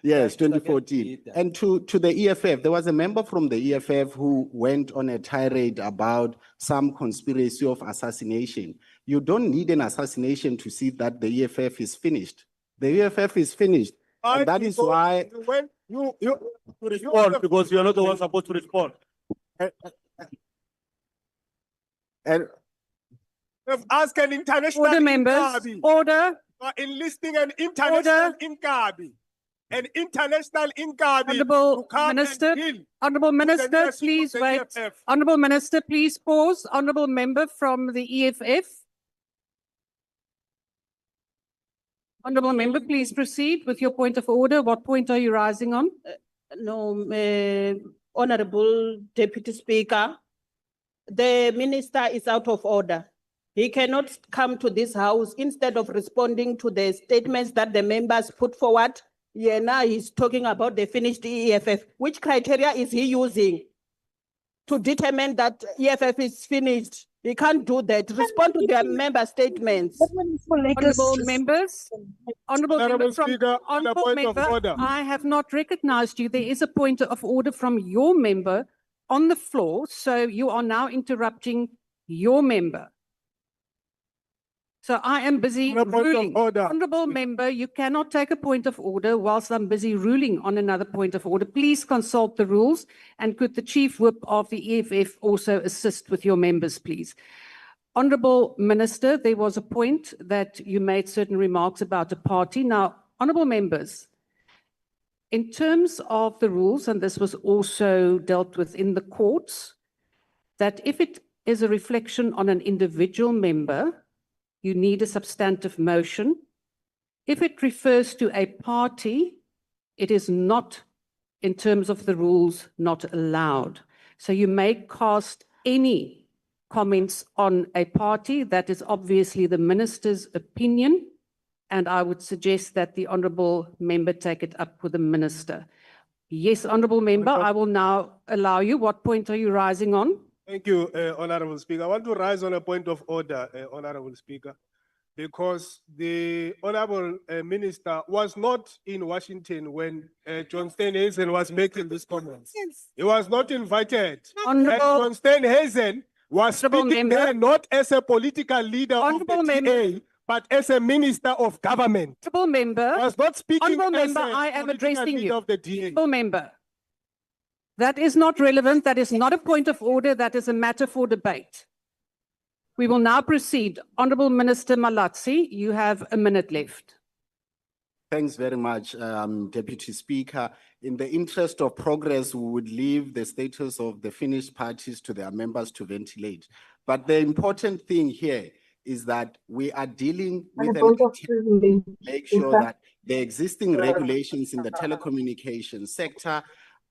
yes, 2014. And to the EFF, there was a member from the EFF who went on a tirade about some conspiracy of assassination. You don't need an assassination to see that the EFF is finished. The EFF is finished. And that is why You respond because you are not the one supposed to respond. And ask an international Order, members. Inkabi. Order. Enlisting an international Inkabi. An international Inkabi. Honourable Minister, Honourable Minister, please wait. Honourable Minister, please pause. Honourable member from the EFF. Honourable member, please proceed with your point of order. What point are you rising on? Honourable Deputy Speaker, the minister is out of order. He cannot come to this house instead of responding to the statements that the members put forward. Yeah, now he's talking about the finished EFF. Which criteria is he using to determine that EFF is finished? He can't do that. Respond to their member statements. Honourable members, honourable member from Speaker, honourable point of member, order. I have not recognized you. There is a point of order from your member on the floor, so you are now interrupting your member. So I am busy On a point of ruling. order. Honourable member, you cannot take a point of order whilst I'm busy ruling on another point of order. Please consult the rules, and could the chief whip of the EFF also assist with your members, please? Honourable Minister, there was a point that you made certain remarks about a party. Now, honourable members, in terms of the rules, and this was also dealt with in the courts, that if it is a reflection on an individual member, you need a substantive motion. If it refers to a party, it is not, in terms of the rules, not allowed. So you may cast any comments on a party. That is obviously the minister's opinion, and I would suggest that the honourable member take it up with the minister. Yes, honourable member, I will now allow you. What point are you rising on? Thank you, Honorable Speaker. I want to rise on a point of order, Honorable Speaker, because the Honorable Minister was not in Washington when John Steenhuisen was making this comment. He was not invited. And John Steenhuisen was speaking there not as a political leader of the TA, but as a minister of government. Honourable member, was not speaking as I am addressing you. of the TA. Honourable member, that is not relevant. That is not a point of order. That is a matter for debate. We will now proceed. Honourable Minister Malatsi, you have a minute left. Thanks very much, Deputy Speaker. In the interest of progress, we would leave the status of the finished parties to their members to ventilate. But the important thing here is that we are dealing with make sure that the existing regulations in the telecommunications sector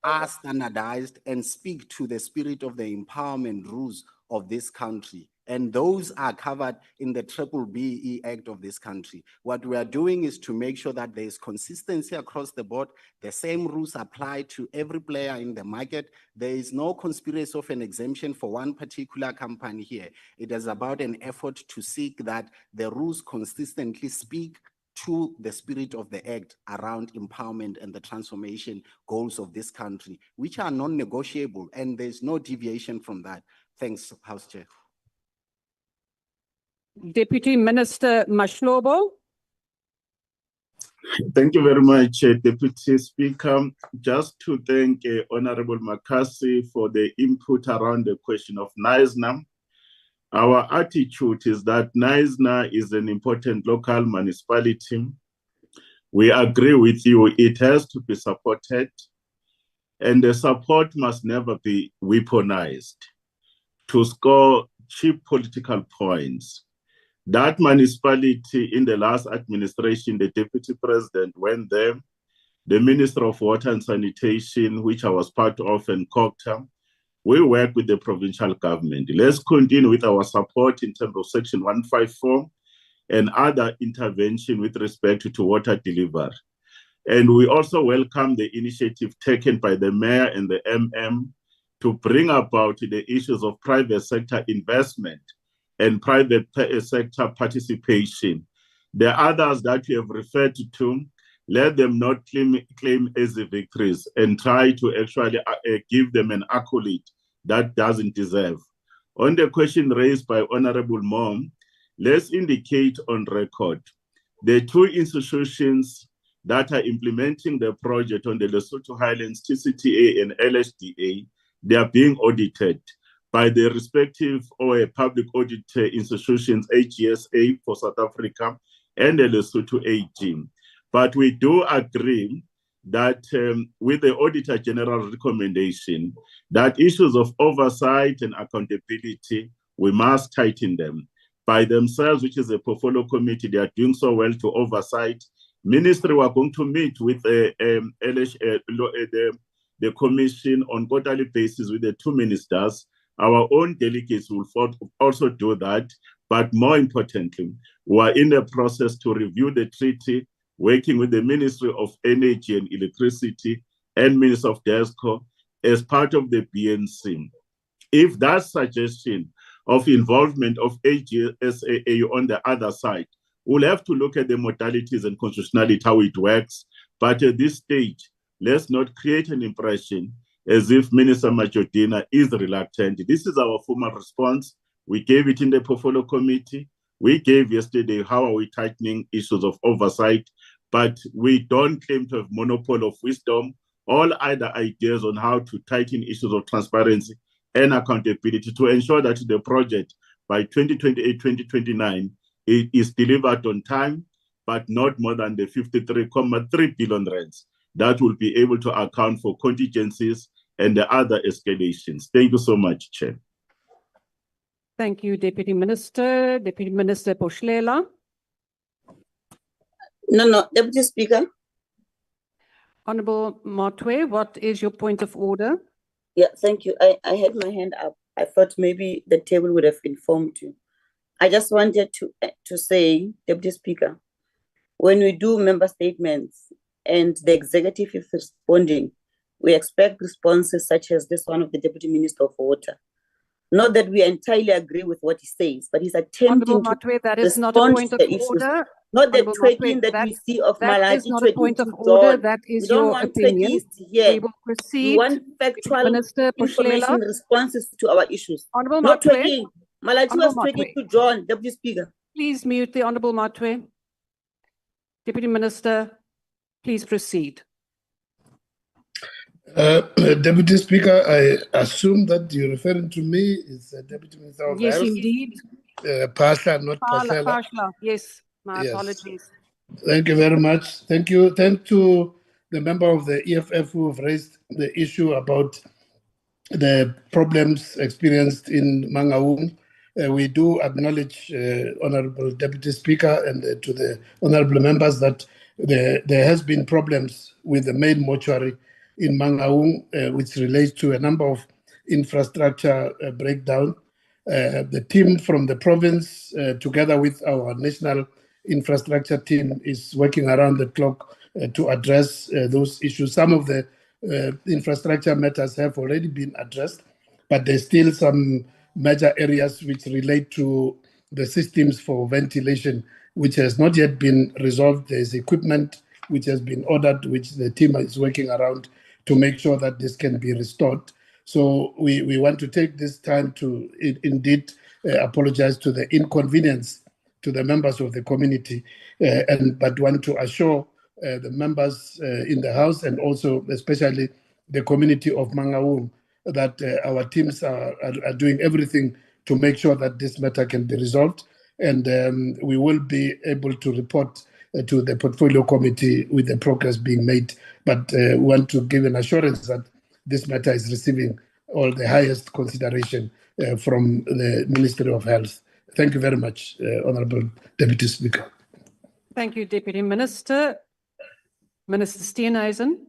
are standardized and speak to the spirit of the empowerment rules of this country. And those are covered in the BBBE Act of this country. What we are doing is to make sure that there is consistency across the board. The same rules apply to every player in the market. There is no conspiracy of an exemption for one particular company here. It is about an effort to seek that the rules consistently speak to the spirit of the act around empowerment and the transformation goals of this country, which are non-negotiable, and there's no deviation from that. Thanks, House Chair. Deputy Minister Mashlobo. Thank you very much, Deputy Speaker. Just to thank Honorable Makasi for the input around the question of NISNA. Our attitude is that NISNA is an important local municipality. We agree with you, it has to be supported, and the support must never be weaponized to score cheap political points. That municipality, in the last administration, the Deputy President went there, the Minister of Water and Sanitation, which I was part of, and COGTA. We work with the provincial government. Let's continue with our support in terms of Section 154 and other intervention with respect to water delivery. And we also welcome the initiative taken by the Mayor and the MM to bring about the issues of private sector investment and private sector participation. The others that you have referred to, let them not claim as victories and try to actually give them an accolade that doesn't deserve. On the question raised by Honorable Mom, let's indicate on record the two institutions that are implementing the project on the Lesotho Highlands, TCTA and LHDA, they are being audited by the respective or public audit institutions, HGSA for South Africa and the Lesotho AG. But we do agree that with the Auditor General recommendation, that issues of oversight and accountability, we must tighten them. By themselves, which is a portfolio committee, they are doing so well to oversight. Ministry, we are going to meet with the commission on quarterly basis with the two ministers. Our own delegates will also do that. But more importantly, we are in the process to review the treaty, working with the Ministry of Energy and Electricity and Minister of DESCO as part of the BNC. If that suggestion of involvement of HGSAA on the other side, we'll have to look at the modalities and constitutionality, how it works. But at this stage, let's not create an impression as if Minister Majodina is reluctant. This is our formal response. We gave it in the portfolio committee. We gave yesterday how are we tightening issues of oversight, but we don't claim to have monopoly of wisdom. All other ideas on how to tighten issues of transparency and accountability to ensure that the project by 2028-2029 it is delivered on time, but not more than the 53.3 billion rands. That will be able to account for contingencies and the other escalations. Thank you so much, Chair. Thank you, Deputy Minister. Deputy Minister Poshlela. No, Deputy Speaker. Honorable Matwe, what is your point of order? Yeah, thank you. I had my hand up. I thought maybe the table would have informed you. I just wanted to say, Deputy Speaker, when we do member statements and the executive is responding, we expect responses such as this one of the Deputy Minister of Water. Not that we entirely agree with what he says, but he's attempting to Matwe, that is not a respond point to of the issues. order. Not the Honorable tracking Matwe, that we see of that Malawi is not a tracking point to of order. John. That We is don't your want opinion. trackists here. We will We proceed. want factual Minister information Poshlela. responses to our issues. Honorable Not Matwe. tracking. Malawi was Honorable tracking Matwe. to John, Deputy Speaker. Please mute the Honorable Matwe. Deputy Minister, please proceed. Deputy Speaker, I assume that you're referring to me as Deputy Minister of Yes, Health. indeed. Pasha, not Pasela. Pasha, yes, my Yes. apologies. Thank you very much. Thank you. Thank to the member of the EFF who have raised the issue about the problems experienced in Mangaung. We do acknowledge, Honorable Deputy Speaker, and to the honorable members that there has been problems with the main mortuary in Mangaung, which relates to a number of infrastructure breakdown. The team from the province, together with our national infrastructure team, is working around the clock to address those issues. Some of the infrastructure matters have already been addressed, but there's still some major areas which relate to the systems for ventilation, which has not yet been resolved. There's equipment which has been ordered, which the team is working around to make sure that this can be restored. So we want to take this time to indeed apologize to the inconvenience to the members of the community, but want to assure the members in the House and also especially the community of Mangaung that our teams are doing everything to make sure that this matter can be resolved. And we will be able to report to the portfolio committee with the progress being made. But we want to give an assurance that this matter is receiving all the highest consideration from the Ministry of Health. Thank you very much, Honorable Deputy Speaker. Thank you, Deputy Minister. Minister Steenhuisen.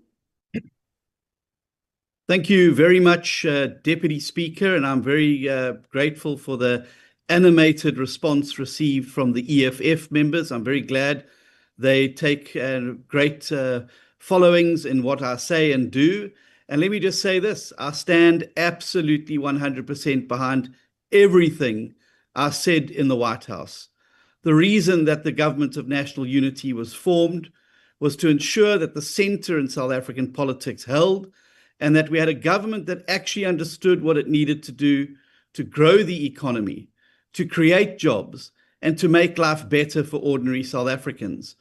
Thank you very much, Deputy Speaker, and I'm very grateful for the animated response received from the EFF members. I'm very glad they take great followings in what I say and do. And let me just say this, I stand absolutely 100% behind everything I said in the White House. The reason that the Government of National Unity was formed was to ensure that the center in South African politics held, and that we had a government that actually understood what it needed to do to grow the economy, to create jobs, and to make life better for ordinary South Africans.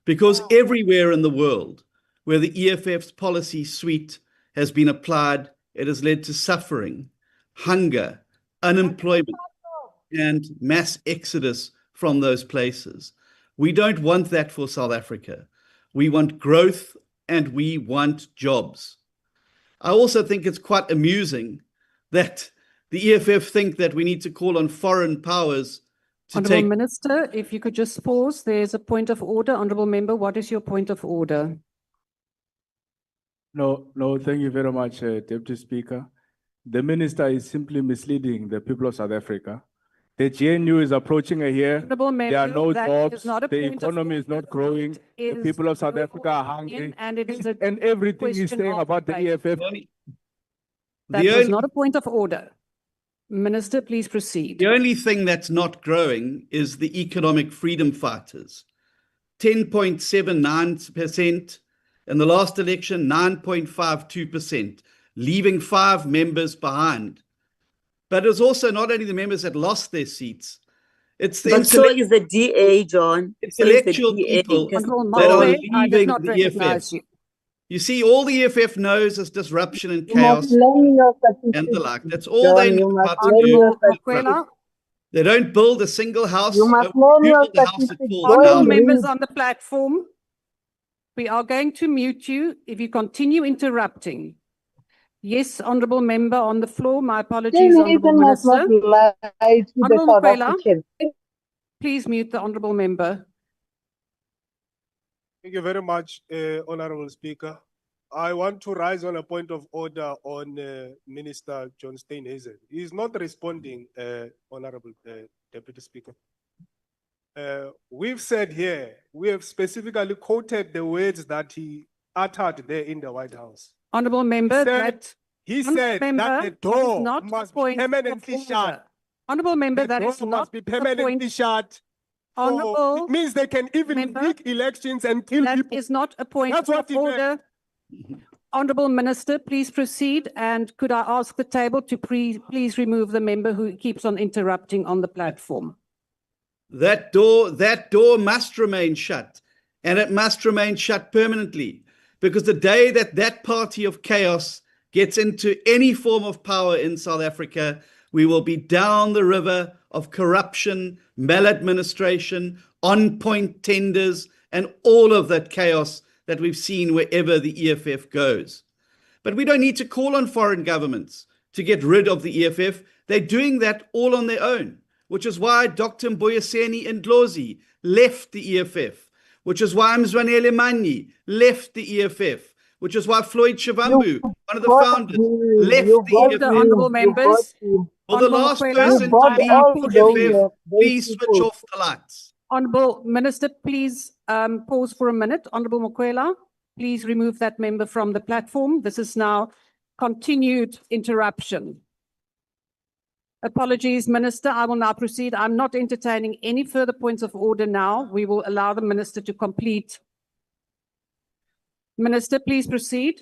Because everywhere in the world where the EFF's policy suite has been applied, it has led to suffering, hunger, unemployment, and mass exodus from those places. We don't want that for South Africa. We want growth and we want jobs. I also think it's quite amusing that the EFF think that we need to call on foreign powers to Honourable take... Minister, if you could just pause, there's a point of order. Honourable Member, what is your point of order? No, thank you very much, Deputy Speaker. The Minister is simply misleading the people of South Africa. The GNU is approaching a year. There are no jobs. The economy is not growing. The people of South Africa are hungry. And everything he's saying about the EFF. That was not a point of order. Minister, please proceed. The only thing that's not growing is the economic freedom fighters. 10.79%. In the last election, 9.52%, leaving 5 members behind. But it was also not only the members that lost their seats, It's the But so is the DA, John. It's So is the electoral DA, people because that are I did leaving not the recognize EFF. you. You see, all the EFF knows is disruption and You must chaos learn your and the statistics, like. That's all they John. know You must how to learn do. your Honorable statistics. Mokwela, They don't build a single house. You must learn your Google the house that statistics. falls Go honorable and down. members read. on the platform, we are going to mute you if you continue interrupting. Yes, honorable member on the floor. My apologies, honorable Nathan must not minister. lie to the Honorable South Mokwela, Africans. please mute the honorable member. Thank you very much, Honorable Speaker. I want to rise on a point of order on Minister John Steenhuisen. He is not responding, Honorable Deputy Speaker. We've said here, we have specifically quoted the words that he uttered there in the White House. Honorable member, He said that the door must be permanently shut. Honorable member, The that door is not must be permanently point. shut. Honorable It means they can even rig elections and kill people. That is not a point That's what of he meant. order. Honorable Minister, please proceed. And could I ask the table to please remove the member who keeps on interrupting on the platform? That door must remain shut, and it must remain shut permanently, because the day that that party of chaos gets into any form of power in South Africa, we will be down the river of corruption, maladministration, on-point tenders, and all of that chaos that we've seen wherever the EFF goes. But we don't need to call on foreign governments to get rid of the EFF. They're doing that all on their own, which is why Dr. Mboyeseni Ndlozi left the EFF, which is why Mzwanele Manyi left the EFF, which is why Floyd Shivambu, one of the founders, left the EFF. Honorable members. Will the last Honorable person Mokwela, to leave I'm the EFF please switch off the lights? Honorable Minister, please pause for a minute. Honorable Mokwela, please remove that member from the platform. This is now continued interruption. Apologies, Minister. I will now proceed. I'm not entertaining any further points of order now. We will allow the Minister to complete. Minister, please proceed.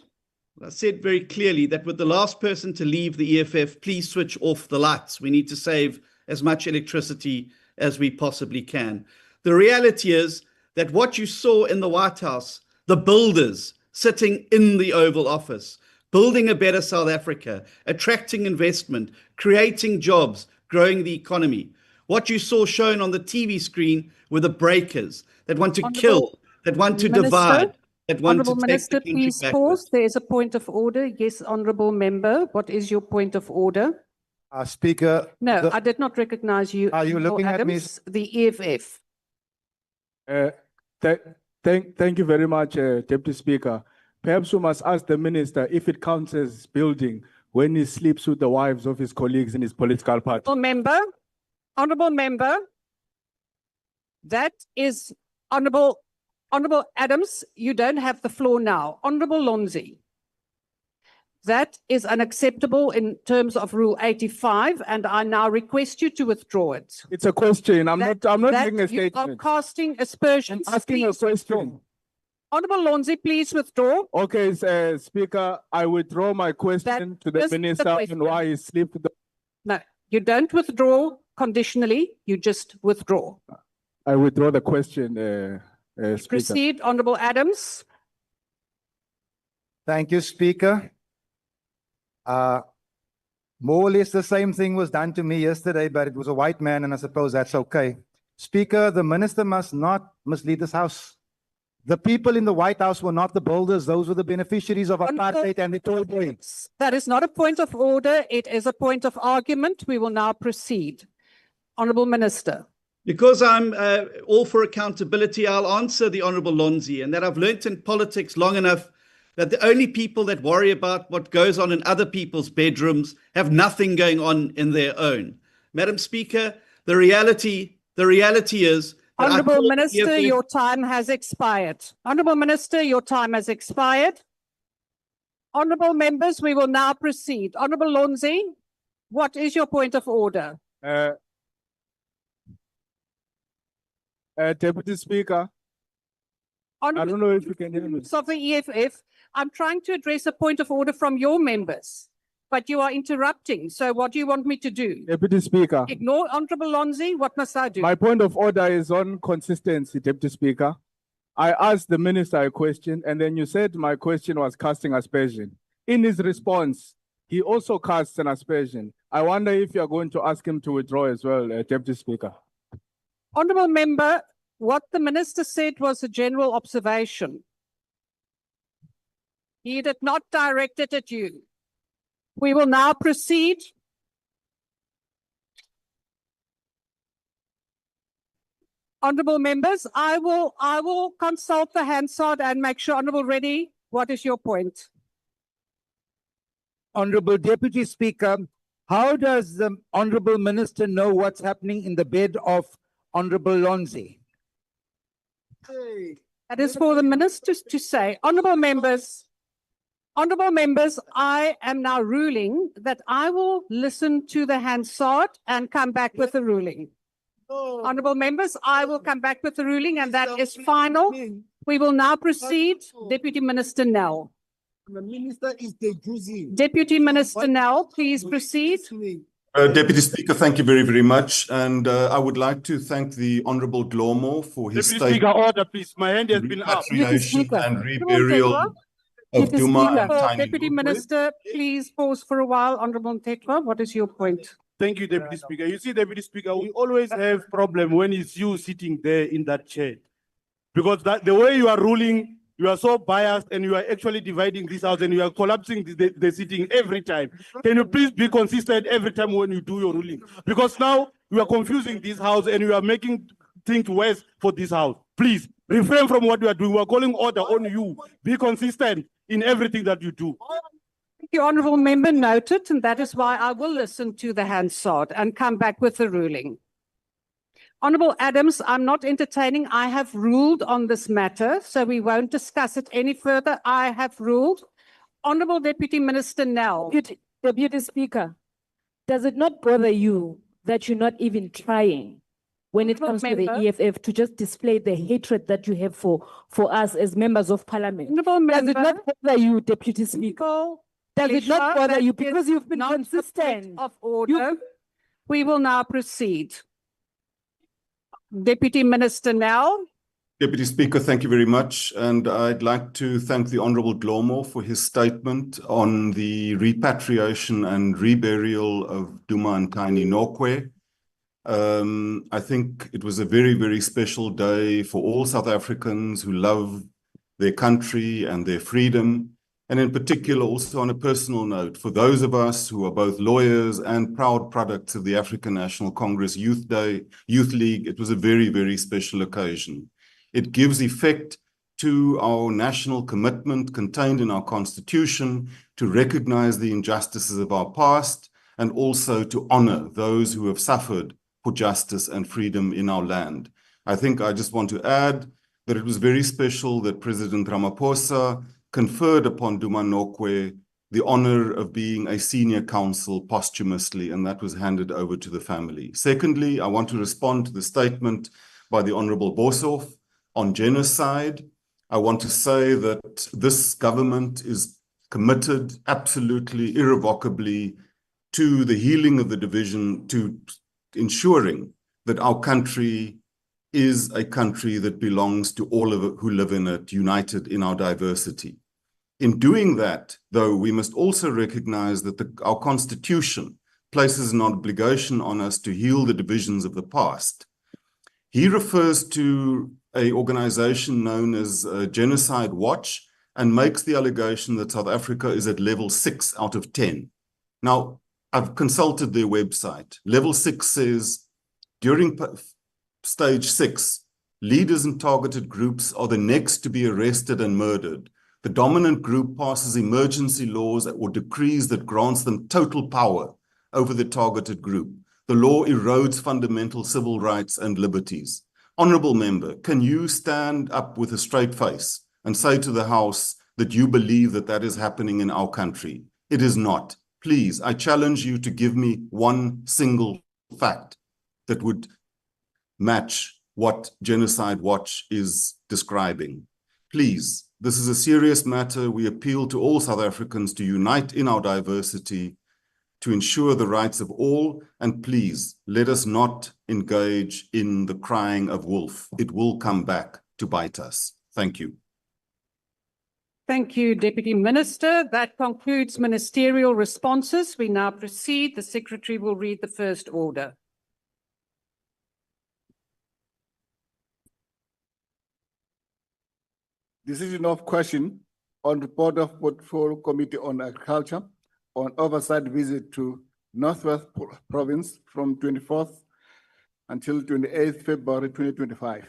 I said very clearly that with the last person to leave the EFF, please switch off the lights. We need to save as much electricity as we possibly can. The reality is that what you saw in the White House, the builders sitting in the Oval Office, building a better South Africa, attracting investment, creating jobs, growing the economy. What you saw shown on the TV screen were the breakers that want to kill, that want to divide, that want to take the country please backwards. pause. There is a point of order. Yes, honorable member. What is your point of order? Speaker. No, I did not recognize you. Are you looking at me? Adams, the EFF. Thank you very much, Deputy Speaker. Perhaps we must ask the minister if it counts as building when he sleeps with the wives of his colleagues in his political party. Honorable member, that is Honorable Adams, you don't have the floor now. Honorable Lonzi, that is unacceptable in terms of Rule 85, and I now request you to withdraw it. It's a question. I'm not making a You are statement. casting aspersions. I'm asking a question. Honorable Lonzi, please withdraw. Okay, Speaker, I withdraw my question to the is the minister on question. why he slept with the... No, you don't withdraw conditionally, you just withdraw. I withdraw the question, Speaker. Proceed, Honorable Adams. Thank you, Speaker. More or less the same thing was done to me yesterday, but it was a white man, and I suppose that's okay. Speaker, the minister must not mislead this House. The people in the White House were not the builders. Those were the beneficiaries of apartheid and the toy boys. That is not a point of order. It is a point of argument. We will now proceed. Honorable Minister. Because I'm all for accountability, I'll answer the Honorable Lonzi, and that I've learnt in politics long enough that the only people that worry about what goes on in other people's bedrooms have nothing going on in their own. Madam Speaker, the reality is that Honorable Minister, your time has expired. Honorable Minister, your time has expired. Honorable members, we will now proceed. Honorable Lonzi, what is your point of order? Deputy Speaker, I don't know if you can hear me. Of the EFF, I'm trying to address a point of order from your members. But you are interrupting. So what do you want me to do? Deputy Speaker, Ignore Honorable Lonzi? What must I do? my point of order is on consistency, Deputy Speaker. I asked the minister a question, and then you said my question was casting aspersion. In his response, he also casts an aspersion. I wonder if you're going to ask him to withdraw as well, Deputy Speaker. Honorable Member, what the minister said was a general observation. He did not direct it at you. We will now proceed. Honorable members, I will consult the Hansard and make sure, Honorable Reddy, what is your point? Honorable Deputy Speaker, how does the Honorable Minister know what's happening in the bed of Honorable Lonzi? That is for the ministers to say. Honorable members, I am now ruling that I will listen to the Hansard and come back with a ruling. Honorable members, I will come back with a ruling and that is final. We will now proceed. Deputy Minister Nell. The minister is the Deputy Minister Nell, please proceed. Deputy Speaker, thank you very, very much. And I would like to thank the Honorable Glomo for his Deputy Speaker, order, please. My hand has been up. repatriation and reburial of Duma and Tiny Deputy Minister, please pause for a while. Honorable Ntetwa, what is your point? Thank you, Deputy Speaker. You see, Deputy Speaker, we always have problem when it's you sitting there in that chair. Because the way you are ruling, you are so biased and you are actually dividing this house and you are collapsing the sitting every time. Can you please be consistent every time when you do your ruling? Because now you are confusing this house and you are making things worse for this house. Please refrain from what you are doing. We are calling order on you. Be consistent in everything that you do. Thank you, Honourable Member, noted, and that is why I will listen to the Hansard and come back with a ruling. Honourable Adams, I'm not entertaining. I have ruled on this matter, so we won't discuss it any further. I have ruled. Honourable Deputy Minister Nell. Deputy Speaker, does it not bother you that you're not even trying when it comes to the EFF to just display the hatred that you have for us as members of parliament? Does it not bother you, Deputy Speaker? Does it not bother you because you've been consistent? Of order. We will now proceed. Deputy Minister Nell. Deputy Speaker, thank you very much. And I'd like to thank the Honorable Glomo for his statement on the repatriation and reburial of Duma and Tiny Nokwe. I think it was a very, very special day for all South Africans who love their country and their freedom. And in particular, also on a personal note, for those of us who are both lawyers and proud products of the African National Congress Youth League, it was a very, very special occasion. It gives effect to our national commitment contained in our Constitution to recognize the injustices of our past and also to honor those who have suffered for justice and freedom in our land. I think I just want to add that it was very special that President Ramaphosa conferred upon Duma Nokwe the honor of being a senior counsel posthumously, and that was handed over to the family. Secondly, I want to respond to the statement by the Honorable Boshoff on genocide. I want to say that this government is committed absolutely, irrevocably to the healing of the division, to ensuring that our country is a country that belongs to all of it who live in it, united in our diversity. In doing that, though, we must also recognize that our Constitution places an obligation on us to heal the divisions of the past. He refers to an organization known as Genocide Watch and makes the allegation that South Africa is at level 6 out of 10. Now, I've consulted their website. Level 6 says, during stage 6, leaders and targeted groups are the next to be arrested and murdered. The dominant group passes emergency laws or decrees that grants them total power over the targeted group. The law erodes fundamental civil rights and liberties. Honorable member, can you stand up with a straight face and say to the House that you believe that that is happening in our country? It is not. Please, I challenge you to give me one single fact that would match what Genocide Watch is describing. Please. This is a serious matter. We appeal to all South Africans to unite in our diversity, to ensure the rights of all, and please let us not engage in the crying of wolf. It will come back to bite us. Thank you. Thank you, Deputy Minister. That concludes ministerial responses. We now proceed. The Secretary will read the first order. Decision of question on report of Portfolio Committee on Agriculture on oversight visit to Northwest Province from 24th until 28th February 2025.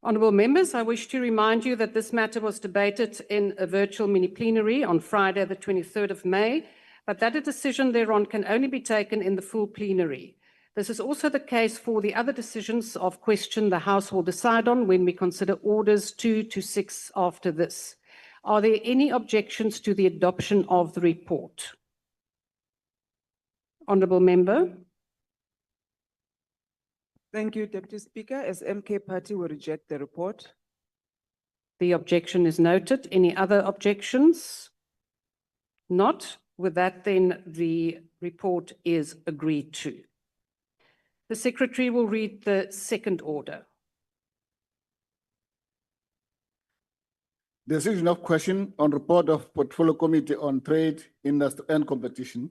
Honourable members, I wish to remind you that this matter was debated in a virtual mini-plenary on Friday, the 23rd of May, but that a decision thereon can only be taken in the full plenary. This is also the case for the other decisions of question the House will decide on when we consider orders 2 to 6 after this. Are there any objections to the adoption of the report? Honourable member. Thank you, Deputy Speaker. As MK Party will reject the report. The objection is noted. Any other objections? Not. With that, then the report is agreed to. The Secretary will read the second order. Decision of question on report of Portfolio Committee on Trade, Industry and Competition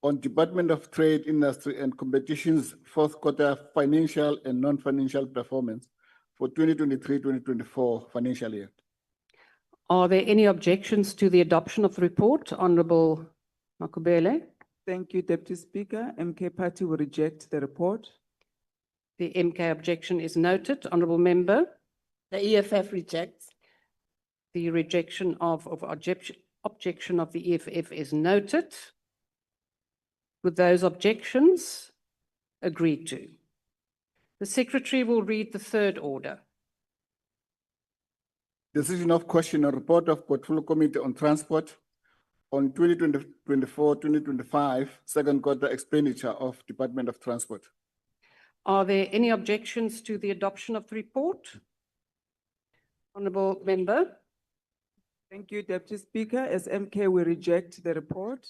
on Department of Trade, Industry and Competition's fourth quarter financial and non-financial performance for 2023-2024 financial year. Are there any objections to the adoption of the report? Honourable Makubele. Thank you, Deputy Speaker. MK Party will reject the report. The MK objection is noted. Honourable member. The EFF rejects. The rejection of objection of the EFF is noted. With those objections, agreed to. The Secretary will read the third order. Decision of question on report of Portfolio Committee on Transport on 2024-2025 second quarter expenditure of Department of Transport. Are there any objections to the adoption of the report? Honourable member. Thank you, Deputy Speaker. As MK will reject the report.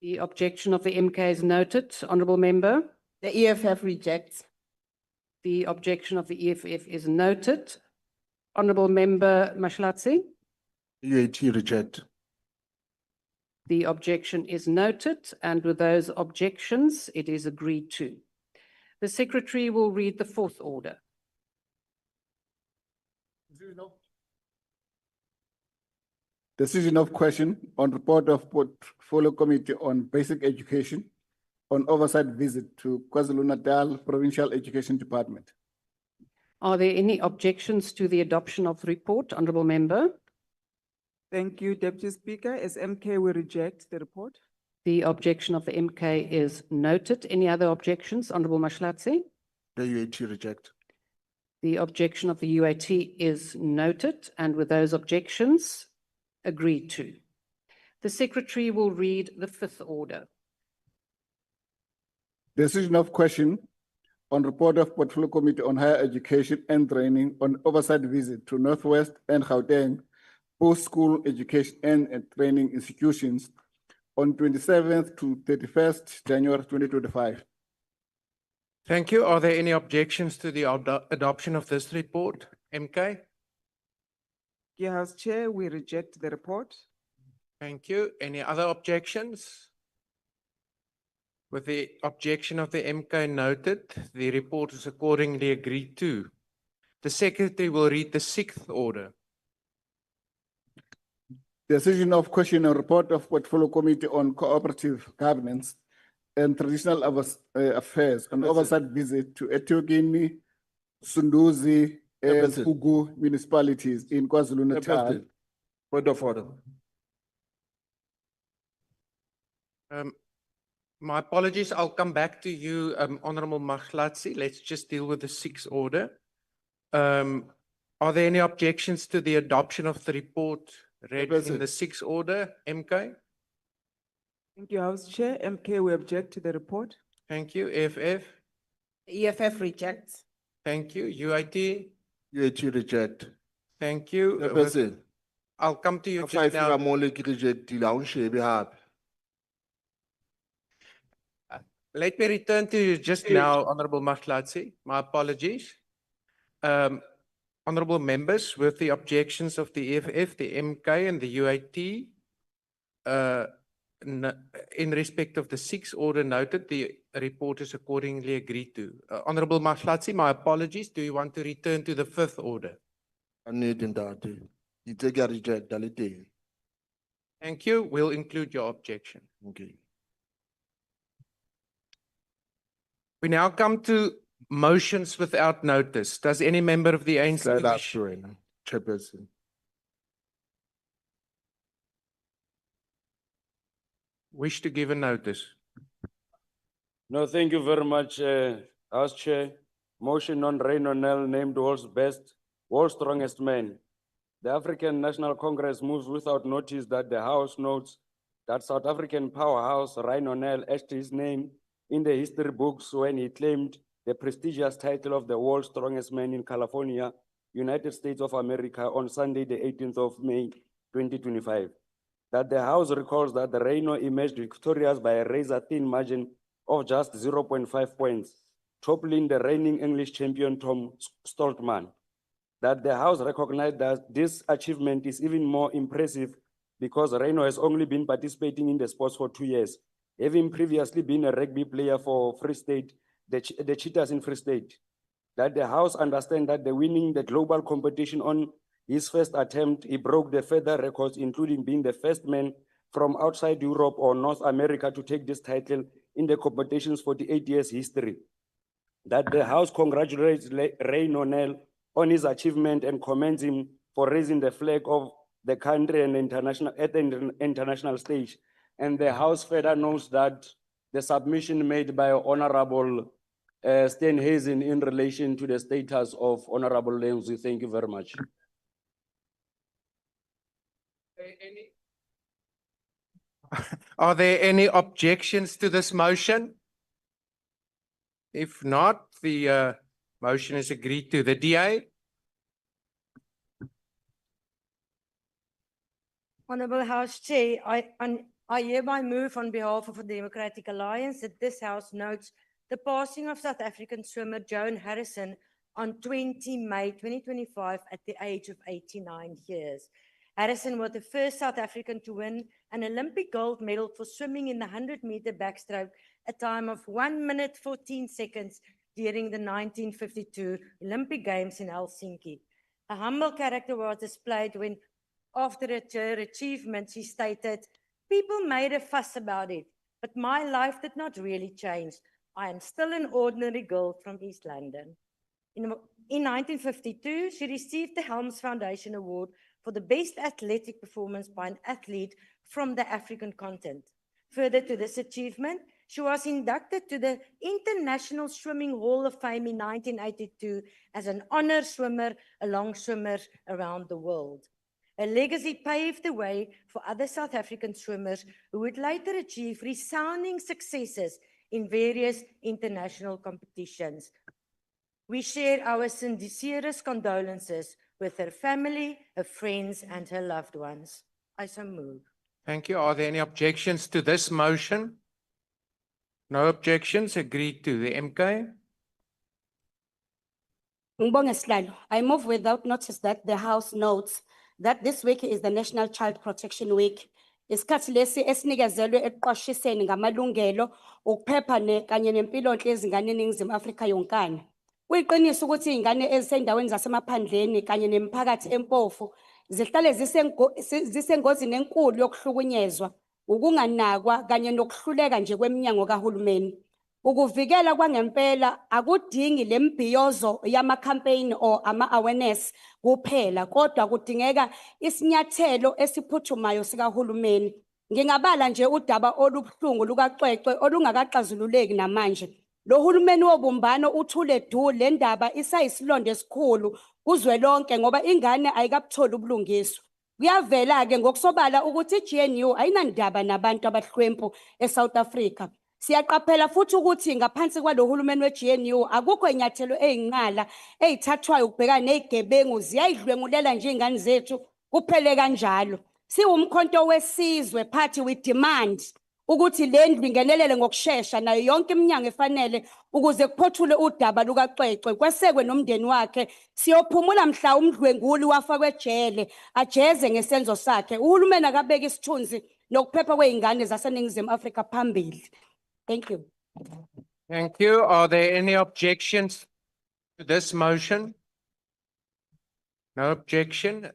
The objection of the MK is noted. Honourable member. The EFF rejects. The objection of the EFF is noted. Honourable member Mashlatsi. UAT reject. The objection is noted, and with those objections, it is agreed to. The Secretary will read the fourth order. Decision of question on report of Portfolio Committee on Basic Education on oversight visit to KwaZulu-Natal Provincial Education Department. Are there any objections to the adoption of the report? Honourable member. Thank you, Deputy Speaker. As MK will reject the report. The objection of the MK is noted. Any other objections? Honourable Mashlatsi. The UAT reject. The objection of the UAT is noted, and with those objections, agreed to. The Secretary will read the fifth order. Decision of question on report of Portfolio Committee on Higher Education and Training on oversight visit to Northwest and Gauteng post-school education and training institutions on 27th to 31st January 2025. Thank you. Are there any objections to the adoption of this report? MK? Yeah, House Chair, we reject the report. Thank you. Any other objections? With the objection of the MK noted, the report is accordingly agreed to. The Secretary will read the sixth order. Decision of question on report of Portfolio Committee on Cooperative Governance and Traditional Affairs on oversight visit to Etiogini, Sunduzi, and Fugu municipalities in KwaZulu-Natal. Point of order. My apologies. I'll come back to you, Honourable Mashlatsi. Let's just deal with the sixth order. Are there any objections to the adoption of the report read in the sixth order? MK? Thank you, House Chair. MK, we object to the report. Thank you. EFF? The EFF rejects. Thank you. UIT? UAT reject. Thank you. Chairperson. I'll come to you After just I now. feel more like reject the lounge happy. Let me return to you just now, Honorable Mahlatsi. My apologies. Honorable members, with the objections of the EFF, the MK and the UAT, in respect of the 6th order noted, the report is accordingly agreed to. Honorable Mahlatsi, my apologies. Do you want to return to the 5th order? I need that. You take a reject the Thank you. We'll include your objection. Okay. We now come to motions without notice. Does any member of the ANC That's right, Chairperson. wish to give a notice? No, thank you very much, House Chair. Motion on Rain O'Neill named world's strongest man. The African National Congress moves without notice that the House notes that South African powerhouse Rain O'Neill etched his name in the history books when he claimed the prestigious title of the world's strongest man in California, United States of America on Sunday, the 18th of May, 2025. That the House recalls that the Reino emerged victorious by a razor-thin margin of just 0.5 points, toppling the reigning English champion Tom Stoltman. That the House recognized that this achievement is even more impressive because Reino has only been participating in the sports for 2 years, having previously been a rugby player for Free State, the Cheetahs in Free State. That the House understands that winning the global competition on his first attempt, he broke the further records, including being the first man from outside Europe or North America to take this title in the competition's 48 years history. That the House congratulates Ray O'Neill on his achievement and commends him for raising the flag of the country and at the international stage. And the House further notes that the submission made by Honorable Steenhuisen in relation to the status of Honorable Lenzi. Thank you very much. Are there any objections to this motion? If not, the motion is agreed to. The DA? Honourable House Chair, I hereby move on behalf of the Democratic Alliance that this House notes the passing of South African swimmer Joan Harrison on 20 May 2025 at the age of 89 years. Harrison was the first South African to win an Olympic gold medal for swimming in the 100-meter backstroke, a time of 1 minute 14 seconds during the 1952 Olympic Games in Helsinki. A humble character was displayed when, after her achievement, she stated, "People made a fuss about it, but my life did not really change. I am still an ordinary girl from East London." In 1952, she received the Helms Foundation Award for the best athletic performance by an athlete from the African continent. Further to this achievement, she was inducted to the International Swimming Hall of Fame in 1982 as an honor swimmer along swimmers around the world. Her legacy paved the way for other South African swimmers who would later achieve resounding successes in various international competitions. We share our sincerest condolences with her family, her friends, and her loved ones. I so move. Thank you. Are there any objections to this motion? No objections. Agreed to. The MK? I move without notice that the House notes that this week is the National Child Protection Week. Isikhathi lesi esinikezelwe ekuqwashiseni ngamalungelo, ukuphepha kanye nempilonhle yezingane eNingizimu Afrika yonkana. Kuyiqiniso ukuthi izingane ezisendaweni zasemaphandleni kanye nemiphakathi empofu zihlale zisengozini enkulu yokuhlukunyezwa, ukunganakwa kanye nokuhluleka nje kweminyango kahulumeni. Ukuvikela kwangempela akudingi lembhiyozo yama-campaign or ama-awareness kuphela, kodwa kudingeka isinyathelo esiphuthumayo sikahulumeni. Ngingabala nje udaba olubuhlungu lukacwecwe olungakaxazululeki namanje. Lo hulumeni wobumbano uthule du le ndaba isayisilonde esikhulu kuzwelonke ngoba ingane ayikabutholi ubulungiswa. Kuyavela ke ngokusobala ukuthi iGNU ayinandaba nabantu abahlwempu eSouth Africa. Siyaqaphela futhi ukuthi ngaphansi kwalo hulumeni we-GNU akukho inyathelo eyinqala eyithathwayo ukubhekana nezigebengu ziyayidlwengulela nje ingane zethu kuphele kanjalo. Siwumkhonto wesizwe party we demand ukuthi le ndlu ingenelele ngokusheshsha nayo yonke iminyango efanele ukuze kuphothule udaba lukacwecwe kwesekwe nomndeni wakhe. Siyophumula mhla umdlwenguli wafakwe ejele ajeze ngesenzo sakhe. Uhulumeni akabeka isithunzi nokuphepha kwezingane zaseNingizimu Afrika phambili. Thank you. Thank you. Are there any objections to this motion? No objection.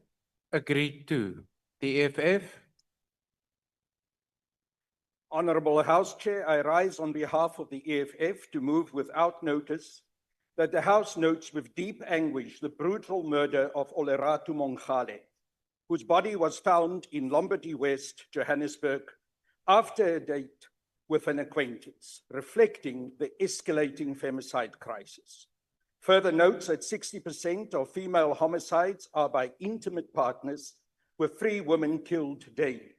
Agreed to. The EFF. Honorable House Chair, I rise on behalf of the EFF to move without notice that the House notes with deep anguish the brutal murder of Olerato Mongale, whose body was found in Lombardy West, Johannesburg, after a date with an acquaintance, reflecting the escalating femicide crisis. Further notes that 60% of female homicides are by intimate partners, with 3 women killed daily.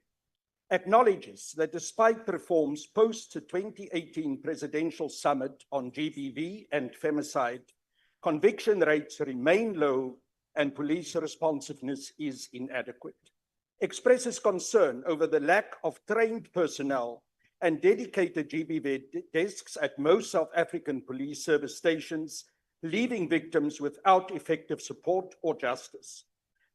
Acknowledges that despite reforms post the 2018 presidential summit on GBV and femicide, conviction rates remain low and police responsiveness is inadequate. Expresses concern over the lack of trained personnel and dedicated GBV desks at most South African police service stations, leaving victims without effective support or justice.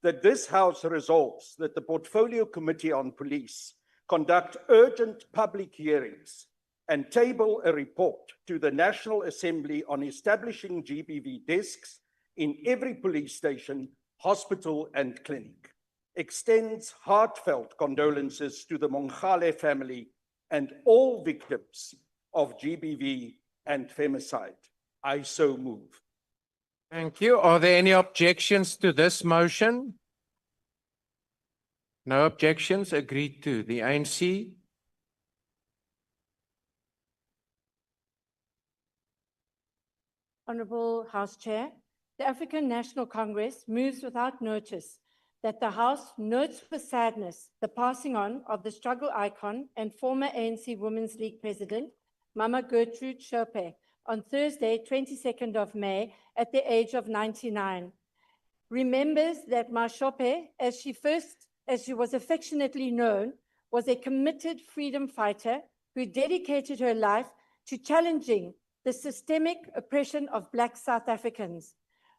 That this House resolves that the Portfolio Committee on Police conduct urgent public hearings and table a report to the National Assembly on establishing GBV desks in every police station, hospital, and clinic. Extends heartfelt condolences to the Mongale family and all victims of GBV and femicide. I so move. Thank you. Are there any objections to this motion? No objections. Agreed to. The ANC. Honorable House Chair, the African National Congress moves without notice that the House notes with sadness the passing on of the struggle icon and former ANC Women's League President, Mama Gertrude Shope, on Thursday, 22nd of May, at the age of 99. Remembers that Ma Shope, as she was affectionately known, was a committed freedom fighter who dedicated her life to challenging the systemic oppression of Black South Africans.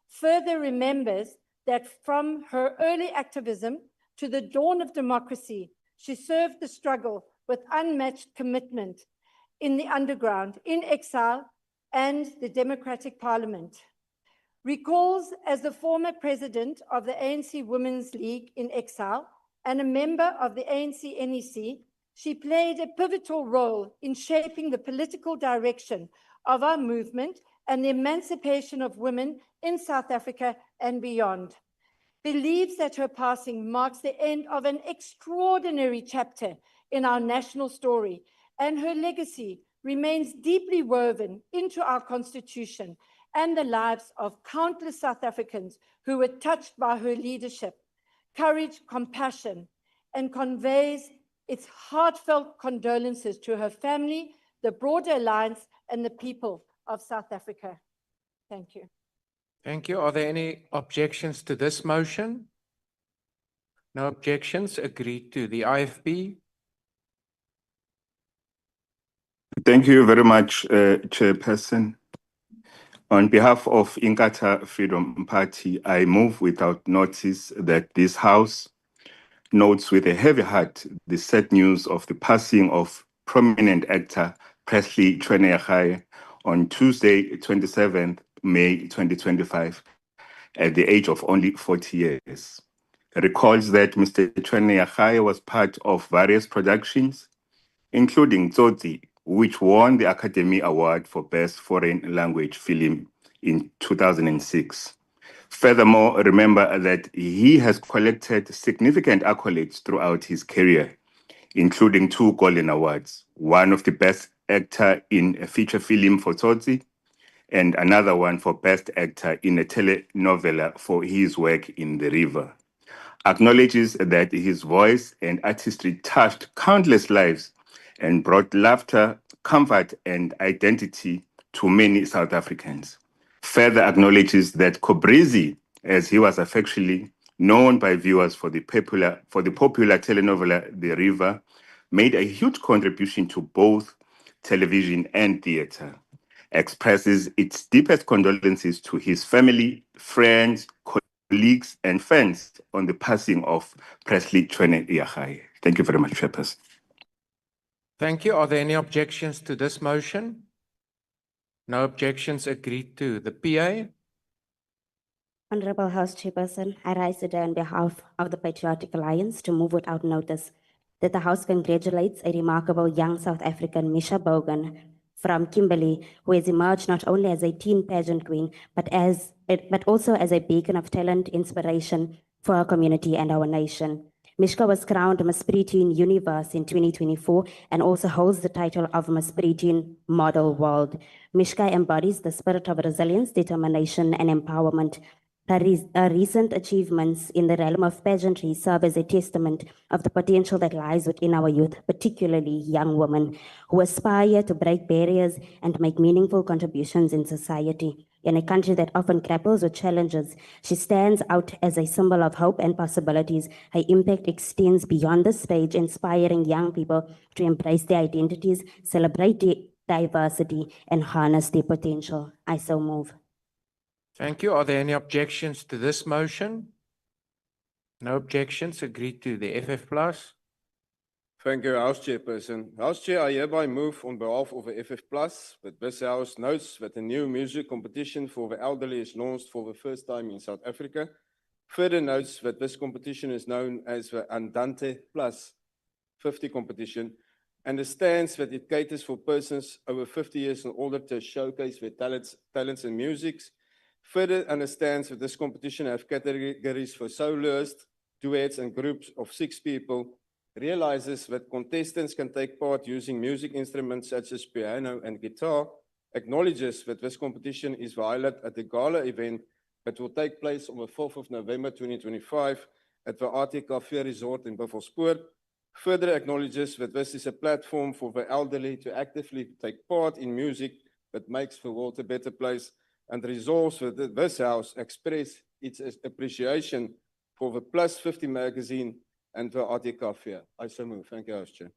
Further remembers that from her early activism to the dawn of democracy, she served the struggle with unmatched commitment in the underground, in exile, and the Democratic Parliament. Recalls as the former president of the ANC Women's League in exile and a member of the ANC NEC, she played a pivotal role in shaping the political direction of our movement and the emancipation of women in South Africa and beyond. Believes that her passing marks the end of an extraordinary chapter in our national story, and her legacy remains deeply woven into our Constitution and the lives of countless South Africans who were touched by her leadership, courage, compassion, and conveys its heartfelt condolences to her family, the broader alliance, and the people of South Africa. Thank you. Thank you. Are there any objections to this motion? No objections. Agreed to. The IFB. Thank you very much, Chairperson. On behalf of Inkatha Freedom Party, I move without notice that this House notes with a heavy heart the sad news of the passing of prominent actor Presley Tshweneyagae on Tuesday, 27th May 2025, at the age of only 40 years. Recalls that Mr. Tshweneyagae was part of various productions, including Tsotsi, which won the Academy Award for Best Foreign Language Film in 2006. Furthermore, remember that he has collected significant accolades throughout his career, including 2 Golden Awards, one of the Best Actor in a Feature Film for Tsotsi, and another one for Best Actor in a Telenovela for his work in The River. Acknowledges that his voice and artistry touched countless lives and brought laughter, comfort and identity to many South Africans. Further acknowledges that Kobrizi, as he was affectionately known by viewers for the popular telenovela The River, made a huge contribution to both television and theatre. Expresses its deepest condolences to his family, friends, colleagues, and fans on the passing of Presley Tshwane Iyagai. Thank you very much, Chairperson. Thank you. Are there any objections to this motion? No objections, agreed to. The PA? Honorable House Chairperson, I rise today on behalf of the Patriotic Alliance to move without notice that the House congratulates a remarkable young South African, Misha Bogan, from Kimberley, who has emerged not only as a teen pageant queen, but also as a beacon of talent, inspiration for our community and our nation. Mishka was crowned Miss Preteen Universe in 2024 and also holds the title of Miss Preteen Model World. Mishka embodies the spirit of resilience, determination, and empowerment. Her recent achievements in the realm of pageantry serve as a testament of the potential that lies within our youth, particularly young women, who aspire to break barriers and make meaningful contributions in society. In a country that often grapples with challenges, she stands out as a symbol of hope and possibilities. Her impact extends beyond the stage, inspiring young people to embrace their identities, celebrate diversity, and harness their potential. I so move. Thank you. Are there any objections to this motion? No objections, agreed to. The FF Plus? Thank you, House Chairperson. House Chair, I hereby move on behalf of the FF Plus that this House notes that a new music competition for the elderly is launched for the first time in South Africa. Further notes that this competition is known as the Andante Plus 50 competition, understands that it caters for persons over 50 years and older to showcase their talents in music. Further understands that this competition has categories for soloists, duets, and groups of 6 people. Realizes that contestants can take part using music instruments such as piano and guitar. Acknowledges that this competition is valid at the gala event that will take place on the 4th of November 2025 at the RT Cafe Resort in Buffelspoort. Further acknowledges that this is a platform for the elderly to actively take part in music that makes the world a better place, and resolves that this House express its appreciation for the Plus 50 magazine and the RT Cafe. I so move. Thank you, House Chair.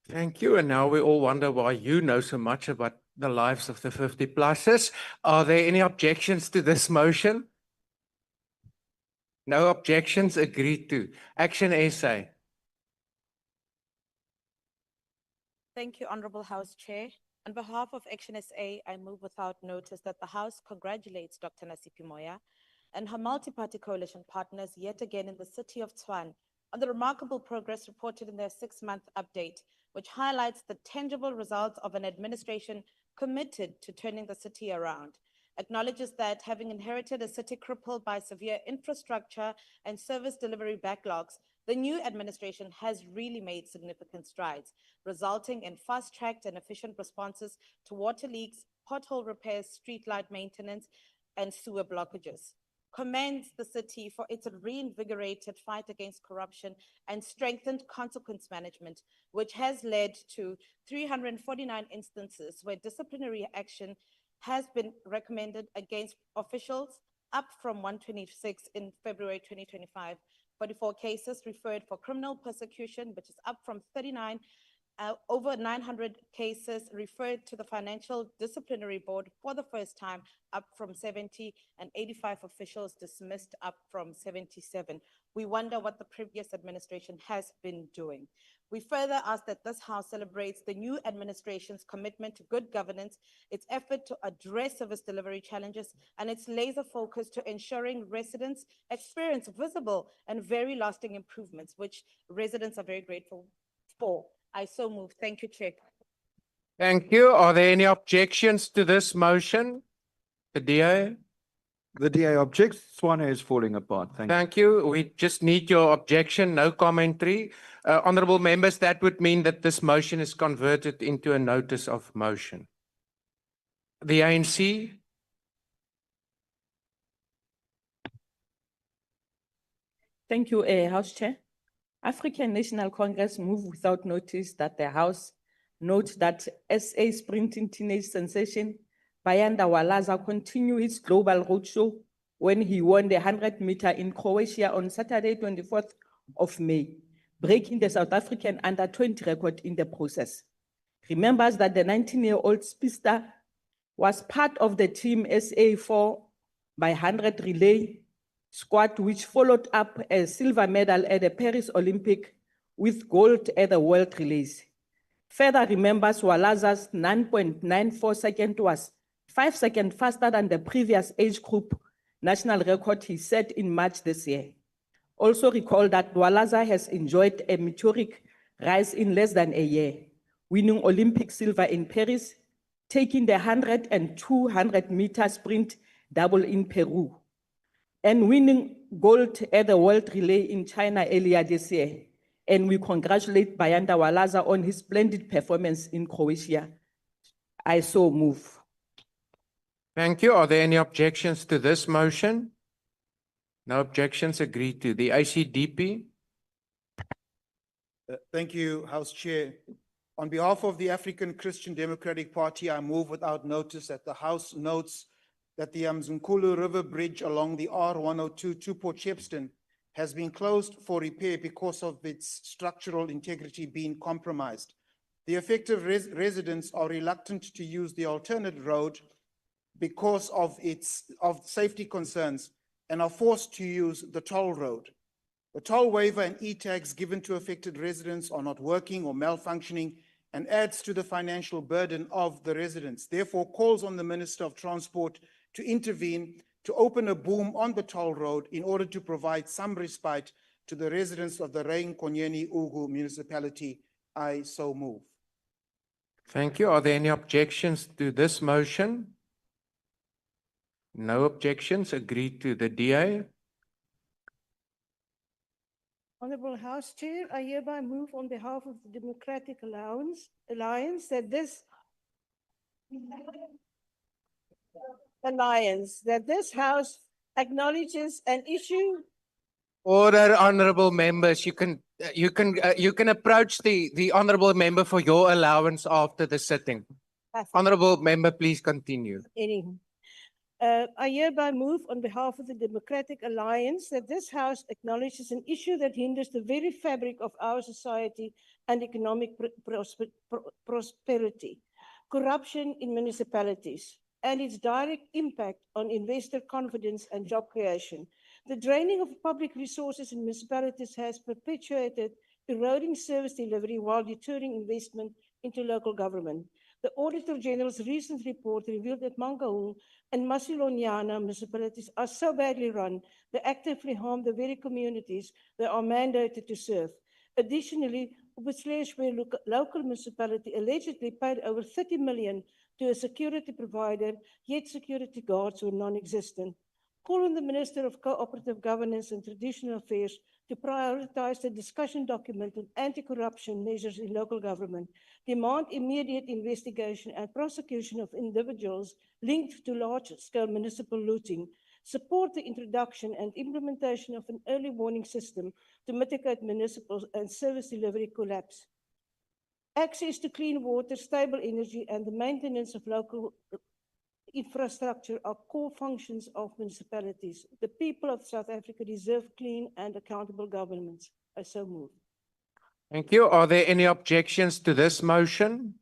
Thank you. And now we all wonder why you know so much about the lives of the 50 pluses. Are there any objections to this motion? No objections, agreed to. Action SA. Thank you, Honorable House Chair. On behalf of Action SA, I move without notice that the House congratulates Dr. Nasipi Moya and her multi-party coalition partners yet again in the city of Tshwane on the remarkable progress reported in their 6-month update, which highlights the tangible results of an administration committed to turning the city around. Acknowledges that having inherited a city crippled by severe infrastructure and service delivery backlogs, the new administration has really made significant strides, resulting in fast-tracked and efficient responses to water leaks, pothole repairs, streetlight maintenance, and sewer blockages. Commends the city for its reinvigorated fight against corruption and strengthened consequence management, which has led to 349 instances where disciplinary action has been recommended against officials, up from 126 in February 2025. 44 cases referred for criminal persecution, which is up from 39. Over 900 cases referred to the Financial Disciplinary Board for the first time, up from 70, and 85 officials dismissed, up from 77. We wonder what the previous administration has been doing. We further ask that this House celebrates the new administration's commitment to good governance, its effort to address service delivery challenges, and its laser focus to ensuring residents experience visible and very lasting improvements, which residents are very grateful for. I so move. Thank you, Chair. Thank you. Are there any objections to this motion? The DA? The DA objects. Tshwane is falling apart. Thank you. We just need your objection, no commentary. Honorable members, that would mean that this motion is converted into a notice of motion. The ANC? Thank you, House Chair. African National Congress move without notice that the House note that SA sprinting teenage sensation Bayanda Walaza continue his global roadshow when he won the 100-meter in Croatia on Saturday, 24th of May, breaking the South African under-20 record in the process. Remembers that the 19-year-old speedster was part of the Team SA 4x100 relay squad, which followed up a silver medal at the Paris Olympic with gold at the World Relays. Further remembers Walaza's 9.94 second was 5 seconds faster than the previous age group national record he set in March this year. Also recall that Walaza has enjoyed a meteoric rise in less than a year, winning Olympic silver in Paris, taking the 100 and 200-meter sprint double in Peru, and winning gold at the World Relay in China earlier this year. And we congratulate Bayanda Walaza on his splendid performance in Croatia. I so move. Thank you. Are there any objections to this motion? No objections. Agreed to. The ICDP. Thank you, House Chair. On behalf of the African Christian Democratic Party, I move without notice that the House notes that the Mzimkhulu River Bridge along the R102 to Port Shepstone has been closed for repair because of its structural integrity being compromised. The affected residents are reluctant to use the alternate road because of safety concerns and are forced to use the toll road. The toll waiver and e-tags given to affected residents are not working or malfunctioning and adds to the financial burden of the residents. Therefore, calls on the Minister of Transport to intervene to open a boom on the toll road in order to provide some respite to the residents of the Rein Konyeni Ugu municipality. I so move. Thank you. Are there any objections to this motion? No objections. Agreed to. The DA. Honorable House Chair, I hereby move on behalf of the Democratic Alliance that this House acknowledges an issue. Order, honorable members. You can approach the honorable member for your allowance after the sitting. Honorable member, please continue. I hereby move on behalf of the Democratic Alliance that this House acknowledges an issue that hinders the very fabric of our society and economic prosperity, corruption in municipalities, and its direct impact on investor confidence and job creation. The draining of public resources in municipalities has perpetuated eroding service delivery while deterring investment into local government. The Auditor General's recent report revealed that Mangaung and Masilonyana municipalities are so badly run, they actively harm the very communities they are mandated to serve. Additionally, Ubutsleshwe local municipality allegedly paid over 30 million to a security provider, yet security guards were non-existent. Call on the Minister of Cooperative Governance and Traditional Affairs to prioritize the discussion document on anti-corruption measures in local government, demand immediate investigation and prosecution of individuals linked to large-scale municipal looting, support the introduction and implementation of an early warning system to mitigate municipal and service delivery collapse. Access to clean water, stable energy, and the maintenance of local infrastructure are core functions of municipalities. The people of South Africa deserve clean and accountable governments. I so move. Thank you. Are there any objections to this motion?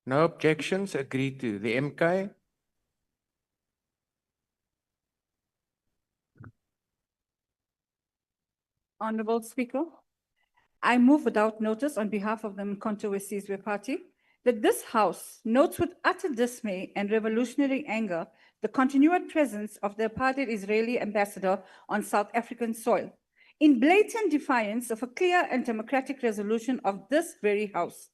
No objections. Agreed to. The MK. Honorable Speaker, I move without notice on behalf of the Mkhonto Wesizwe Party that this House notes with utter dismay and revolutionary anger the continued presence of the apartheid Israeli ambassador on South African soil, in blatant defiance of a clear and democratic resolution of this very House,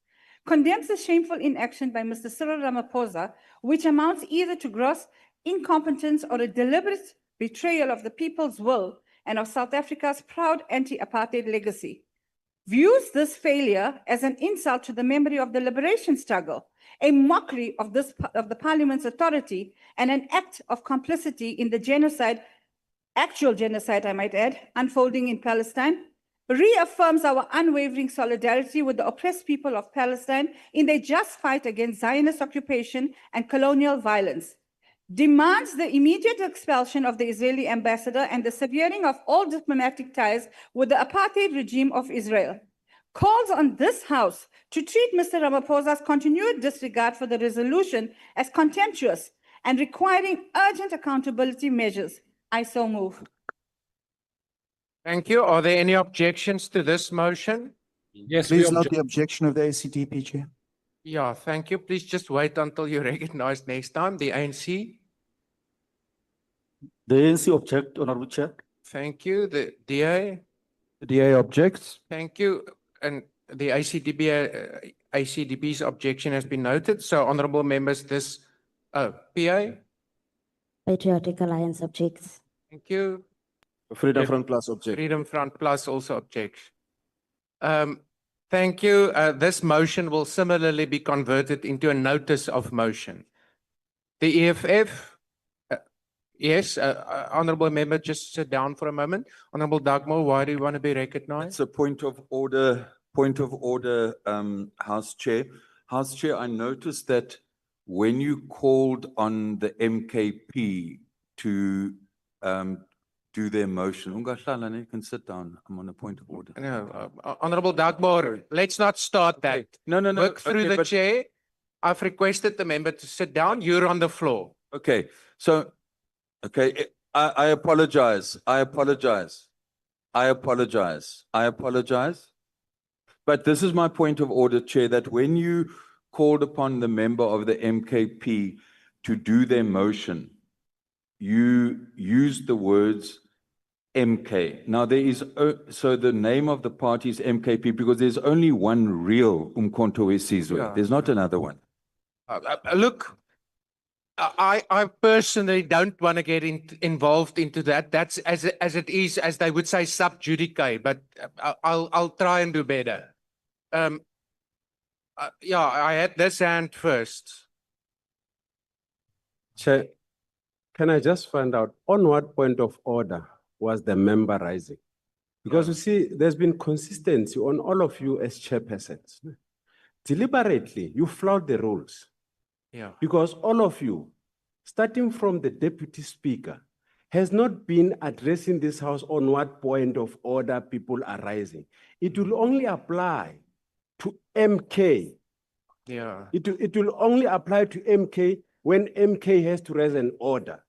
condemns the shameful inaction by Mr. Cyril Ramaphosa, which amounts either to gross incompetence or a deliberate betrayal of the people's will and of South Africa's proud anti-apartheid legacy, views this failure as an insult to the memory of the liberation struggle, a mockery of the Parliament's authority, and an act of complicity in the genocide, actual genocide, I might add, unfolding in Palestine, reaffirms our unwavering solidarity with the oppressed people of Palestine in their just fight against Zionist occupation and colonial violence, demands the immediate expulsion of the Israeli ambassador and the severing of all diplomatic ties with the apartheid regime of Israel, calls on this House to treat Mr. Ramaphosa's continued disregard for the resolution as contemptuous and requiring urgent accountability measures. I so move. Thank you. Are there any objections to this motion? Yes, Please note the objection of the ACDP, Chair. Yeah, thank you. Please just wait until you're recognized next time. The ANC. The ANC object, Honorable Chair. Thank you. The DA. The DA objects. Thank you. And the ACDP's objection has been noted. So, honorable members, this PA. Patriotic Alliance objects. Thank you. Freedom Front Plus object. Freedom Front Plus also objects. Thank you. This motion will similarly be converted into a notice of motion. The EFF, yes, honorable member, just sit down for a moment. Honorable Dagmore, why do you want to be recognized? It's a point of order, House Chair. House Chair, I noticed that when you called on the MKP to do their motion. Ungahlala, you can sit down. I'm on a point of order. No, Honorable Dagmore, let's not start that. Okay. No. Work through Okay, the chair. I've requested the member to sit down. You're on the floor. Okay, so, okay, I apologize. I apologize. But this is my point of order, Chair, that when you called upon the member of the MKP to do their motion, you used the words MK. Now there is, so the name of the party is MKP because there's only one real Umkhonto weSizwe. Yeah. There's not another one. Look, I personally don't want to get involved into that. That's as it is, as they would say, sub judice, but I'll try and do better. Yeah, I had this hand first. Chair, can I just find out on what point of order was the member rising? Because you see, there's been consistency on all of you as chairpersons. Deliberately, you flout the rules. Yeah. Because all of you, starting from the deputy speaker, has not been addressing this house on what point of order people are rising. It will only apply to MK. Yeah. It will only apply to MK when MK has to raise an order.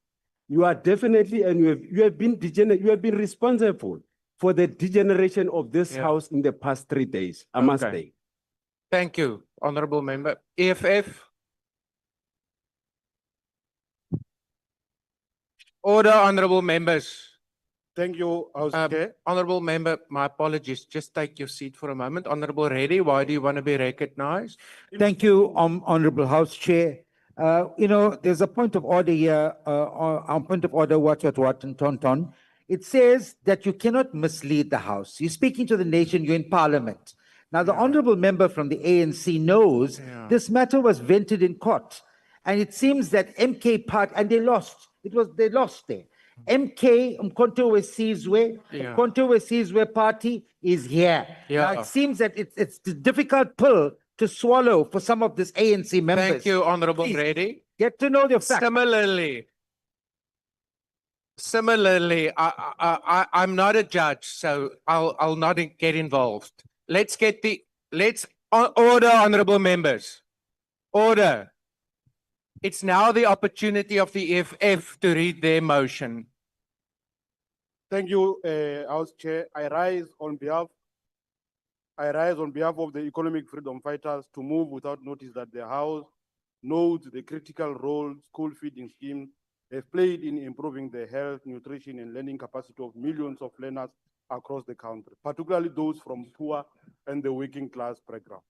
You are definitely, and you have been responsible for the degeneration of this house in the past 3 days. I must say. Thank you, honorable member. EFF. Order, honorable members. Thank you, House Chair. Honorable member, my apologies. Just take your seat for a moment. Honorable Reddy, why do you want to be recognized? Thank you, Honorable House Chair. There's a point of order here, on point of order, what, and ton. It says that you cannot mislead the House. You're speaking to the nation, you're in Parliament. Now, the honorable member from the ANC knows this matter was vented in court. And it seems that MK part, and they lost. They lost there. MK, Umkhonto weSizwe, Umkhonto weSizwe party is here. Now, it seems that it's the difficult pill to swallow for some of this ANC members. Thank you, Honorable Please, Reddy. Get to know the facts. Similarly, I'm not a judge, so I'll not get involved. Let's order, honorable members. Order. It's now the opportunity of the EFF to read their motion. Thank you, House Chair. I rise on behalf of the economic freedom fighters to move without notice that the House notes the critical role school feeding schemes have played in improving the health, nutrition, and learning capacity of millions of learners across the country, particularly those from poor and the working class background.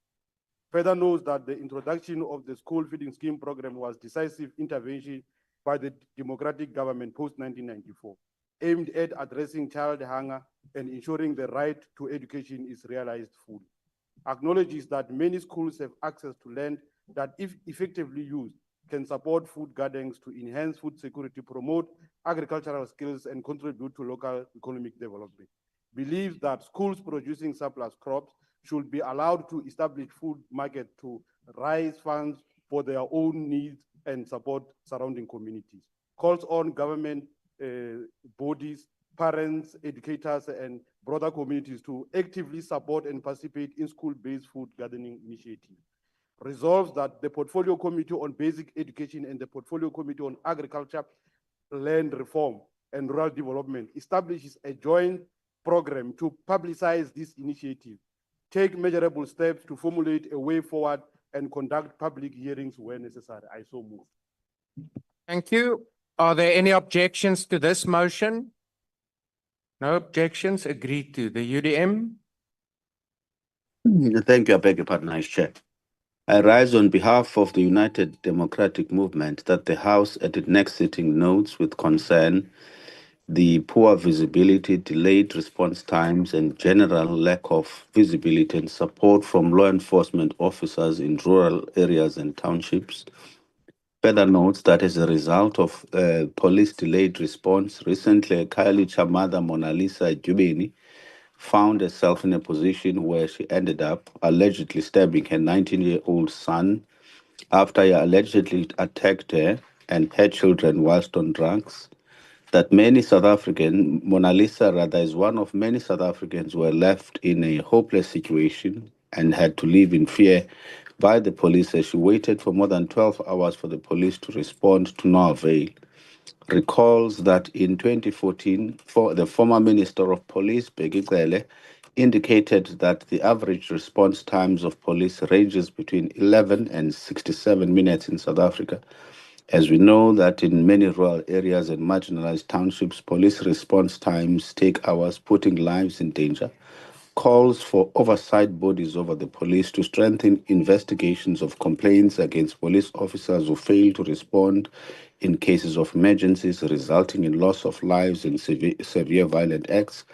Further notes that the introduction of the school feeding scheme program was decisive intervention by the democratic government post-1994, aimed at addressing child hunger and ensuring the right to education is realized fully. Acknowledges that many schools have access to land that, if effectively used, can support food gardens to enhance food security, promote agricultural skills, and contribute to local economic development. believes that schools producing surplus crops should be allowed to establish food market to raise funds for their own needs and support surrounding communities. Calls on government bodies, parents, educators, and broader communities to actively support and participate in school-based food gardening initiatives. Resolves that the Portfolio Committee on Basic Education and the Portfolio Committee on Agriculture, Land Reform, and Rural Development establishes a joint program to publicize this initiative, take measurable steps to formulate a way forward, and conduct public hearings where necessary. I so move. Thank you. Are there any objections to this motion? No objections. Agreed to. The UDM. Thank you, I beg your pardon, Vice Chair. I rise on behalf of the United Democratic Movement that the House at its next sitting notes with concern the poor visibility, delayed response times, and general lack of visibility and support from law enforcement officers in rural areas and townships. Further notes that as a result of police delayed response, recently Kylie mother Mona Lisa Jubeni found herself in a position where she ended up allegedly stabbing her 19-year-old son after he allegedly attacked her and her children whilst on drugs. That many South African, Mona Lisa rather, is one of many South Africans who were left in a hopeless situation and had to live in fear by the police as she waited for more than 12 hours for the police to respond to no avail. Recalls that in 2014, the former Minister of Police, Bheki Cele, indicated that the average response times of police ranges between 11 and 67 minutes in South Africa. As we know that in many rural areas and marginalized townships, police response times take hours, putting lives in danger. Calls for oversight bodies over the police to strengthen investigations of complaints against police officers who fail to respond in cases of emergencies resulting in loss of lives and severe violent acts,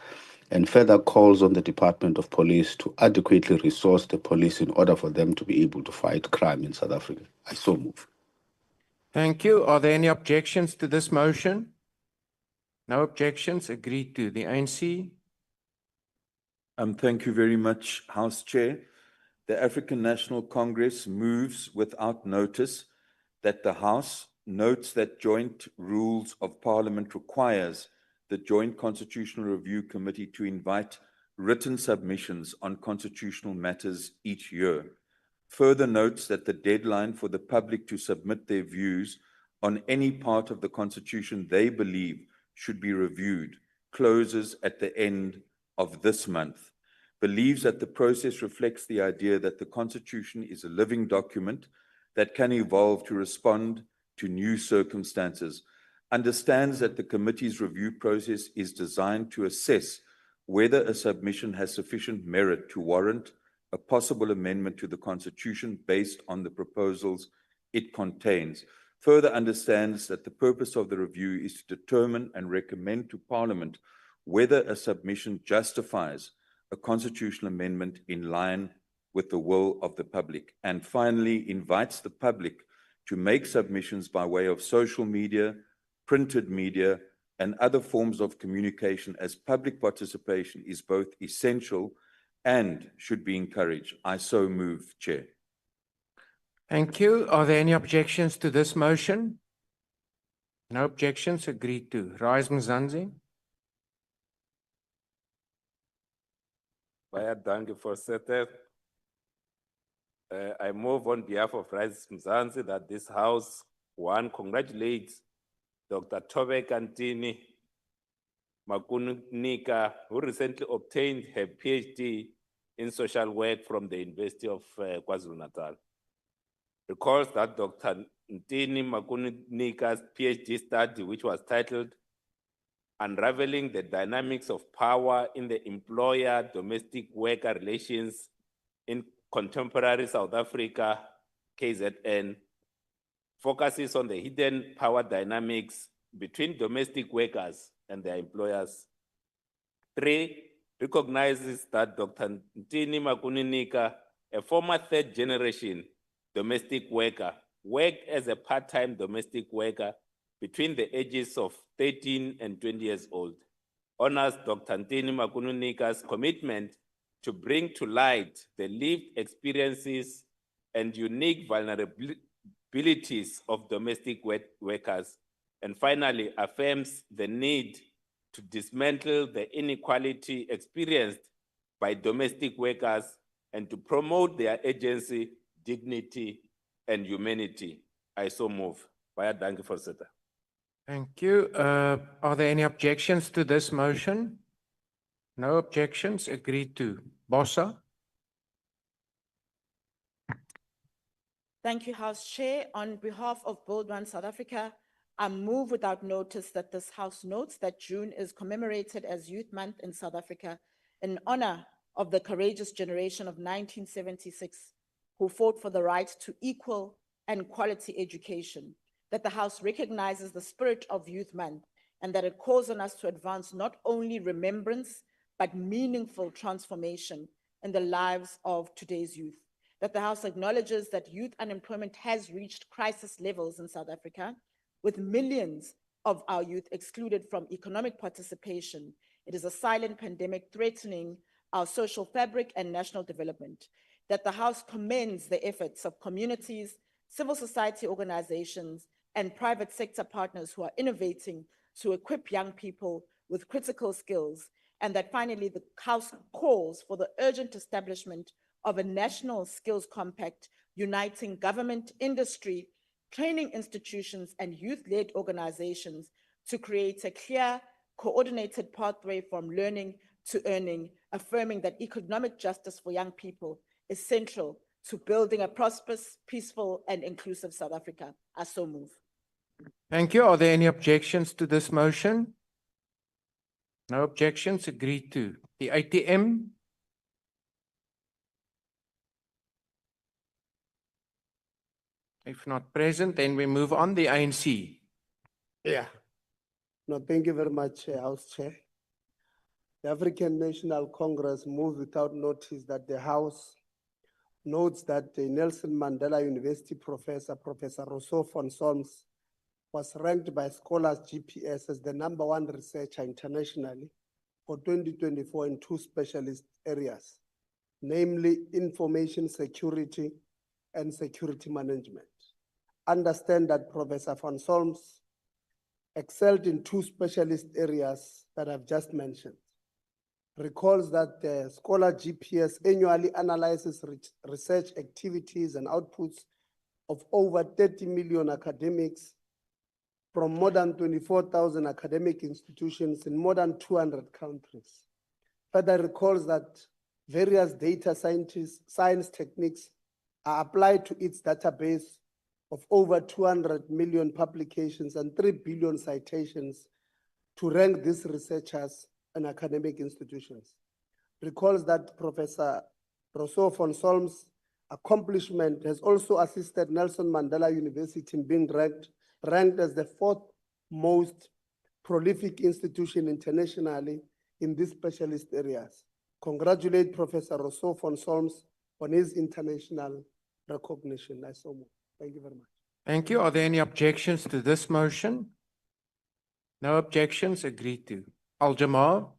and further calls on the Department of Police to adequately resource the police in order for them to be able to fight crime in South Africa. I so move. Thank you. Are there any objections to this motion? No objections. Agreed to. The ANC. Thank you very much, House Chair. The African National Congress moves without notice that the House notes that joint rules of Parliament requires the Joint Constitutional Review Committee to invite written submissions on constitutional matters each year. Further notes that the deadline for the public to submit their views on any part of the Constitution they believe should be reviewed closes at the end of this month. Believes that the process reflects the idea that the Constitution is a living document that can evolve to respond to new circumstances. Understands that the committee's review process is designed to assess whether a submission has sufficient merit to warrant a possible amendment to the Constitution based on the proposals it contains. Further understands that the purpose of the review is to determine and recommend to Parliament whether a submission justifies a constitutional amendment in line with the will of the public. And finally, invites the public to make submissions by way of social media, printed media, and other forms of communication, as public participation is both essential and should be encouraged. I so move, Chair. Thank you. Are there any objections to this motion? No objections. Agreed to. Rise Mzansi. Baie dankie, Voorsitter. I move on behalf of Rise Mzansi that this House, one, congratulates Dr. Tobe Kantini Makunika, who recently obtained her PhD in social work from the University of KwaZulu-Natal. Recalls that Dr. Ntini Makunika's PhD study, which was titled Unraveling the Dynamics of Power in the Employer-Domestic Worker Relations in Contemporary South Africa, KZN, focuses on the hidden power dynamics between domestic workers and their employers. 3, recognizes that Dr. Ntini Makunika, a former third-generation domestic worker, worked as a part-time domestic worker between the ages of 13 and 20 years old. honors Dr. Ntini Makununika's commitment to bring to light the lived experiences and unique vulnerabilities of domestic workers, and finally affirms the need to dismantle the inequality experienced by domestic workers and to promote their agency, dignity, and humanity. I so move. Baie dankie, voorsitter. Thank you. Are there any objections to this motion? No objections. Agreed to. Bossa? Thank you, House Chair. On behalf of Build One South Africa, I move without notice that this House notes that June is commemorated as Youth Month in South Africa in honor of the courageous generation of 1976 who fought for the right to equal and quality education, that the House recognizes the spirit of Youth Month and that it calls on us to advance not only remembrance, but meaningful transformation in the lives of today's youth. That the House acknowledges that youth unemployment has reached crisis levels in South Africa, with millions of our youth excluded from economic participation. It is a silent pandemic threatening our social fabric and national development. That the House commends the efforts of communities, civil society organizations, and private sector partners who are innovating to equip young people with critical skills, and that finally the House calls for the urgent establishment of a national skills compact uniting government, industry, training institutions, and youth-led organizations to create a clear, coordinated pathway from learning to earning, affirming that economic justice for young people is central to building a prosperous, peaceful, and inclusive South Africa. I so move. Thank you. Are there any objections to this motion? No objections. Agreed to. The ATM? If not present, then we move on. The ANC. Yeah. No, thank you very much, House Chair. The African National Congress moved without notice that the House notes that the Nelson Mandela University professor, Professor Rousseau von Solms, was ranked by Scholars GPS as the #1 researcher internationally for 2024 in 2 specialist areas, namely information security and security management. Understand that Professor von Solms excelled in 2 specialist areas that I've just mentioned. Recalls that the Scholar GPS annually analyzes research activities and outputs of over 30 million academics from more than 24,000 academic institutions in more than 200 countries. Further recalls that various data science techniques are applied to its database of over 200 million publications and 3 billion citations to rank these researchers and academic institutions. Recalls that Professor Rousseau von Solms' accomplishment has also assisted Nelson Mandela University in being ranked as the 4th most prolific institution internationally in these specialist areas. Congratulate Professor Rousseau von Solms on his international recognition. I so move. Thank you very much. Thank you. Are there any objections to this motion? No objections. Agreed to. Al-Jamaa.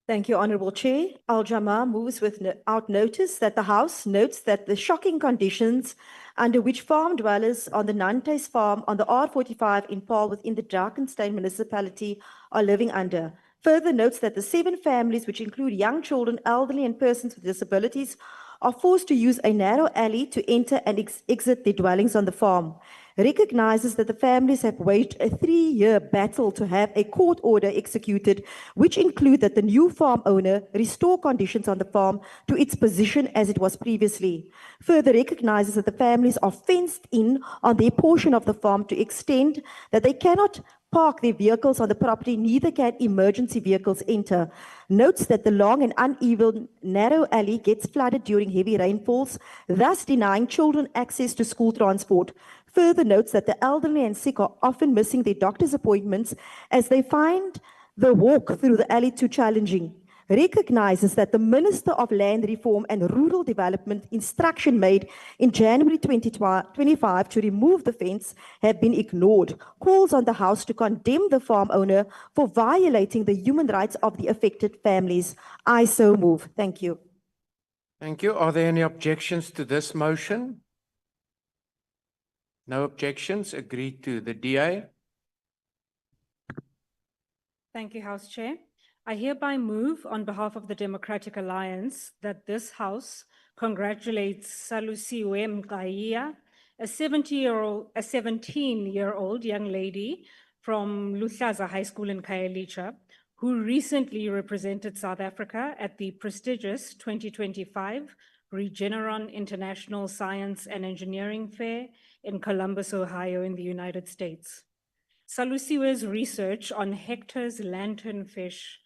Thank you, Honourable Chair. Al-Jamaa moves without notice that the House notes that the shocking conditions under which farm dwellers on the Nantes farm on the R45 in Paarl within the Drakensberg municipality are living under. Further notes that the 7 families, which include young children, elderly, and persons with disabilities, are forced to use a narrow alley to enter and exit their dwellings on the farm. Recognizes that the families have waged a 3-year battle to have a court order executed, which include that the new farm owner restore conditions on the farm to its position as it was previously. Further recognizes that the families are fenced in on their portion of the farm to extend that they cannot park their vehicles on the property, neither can emergency vehicles enter. Notes that the long and uneven narrow alley gets flooded during heavy rainfalls, thus denying children access to school transport. Further notes that the elderly and sick are often missing their doctor's appointments as they find the walk through the alley too challenging. recognizes that the Minister of Land Reform and Rural Development instruction made in January 2025 to remove the fence have been ignored, calls on the House to condemn the farm owner for violating the human rights of the affected families. I so move. Thank you. Thank you. Are there any objections to this motion? No objections. Agreed to. The DA. Thank you, House Chair. I hereby move on behalf of the Democratic Alliance that this House congratulates Salusiwe Mqaiya, a 17-year-old young lady from Luhlaza High School in Khayelitsha, who recently represented South Africa at the prestigious 2025 Regeneron International Science and Engineering Fair in Columbus, Ohio, in the United States. Salusiwe's research on Hector's lanternfish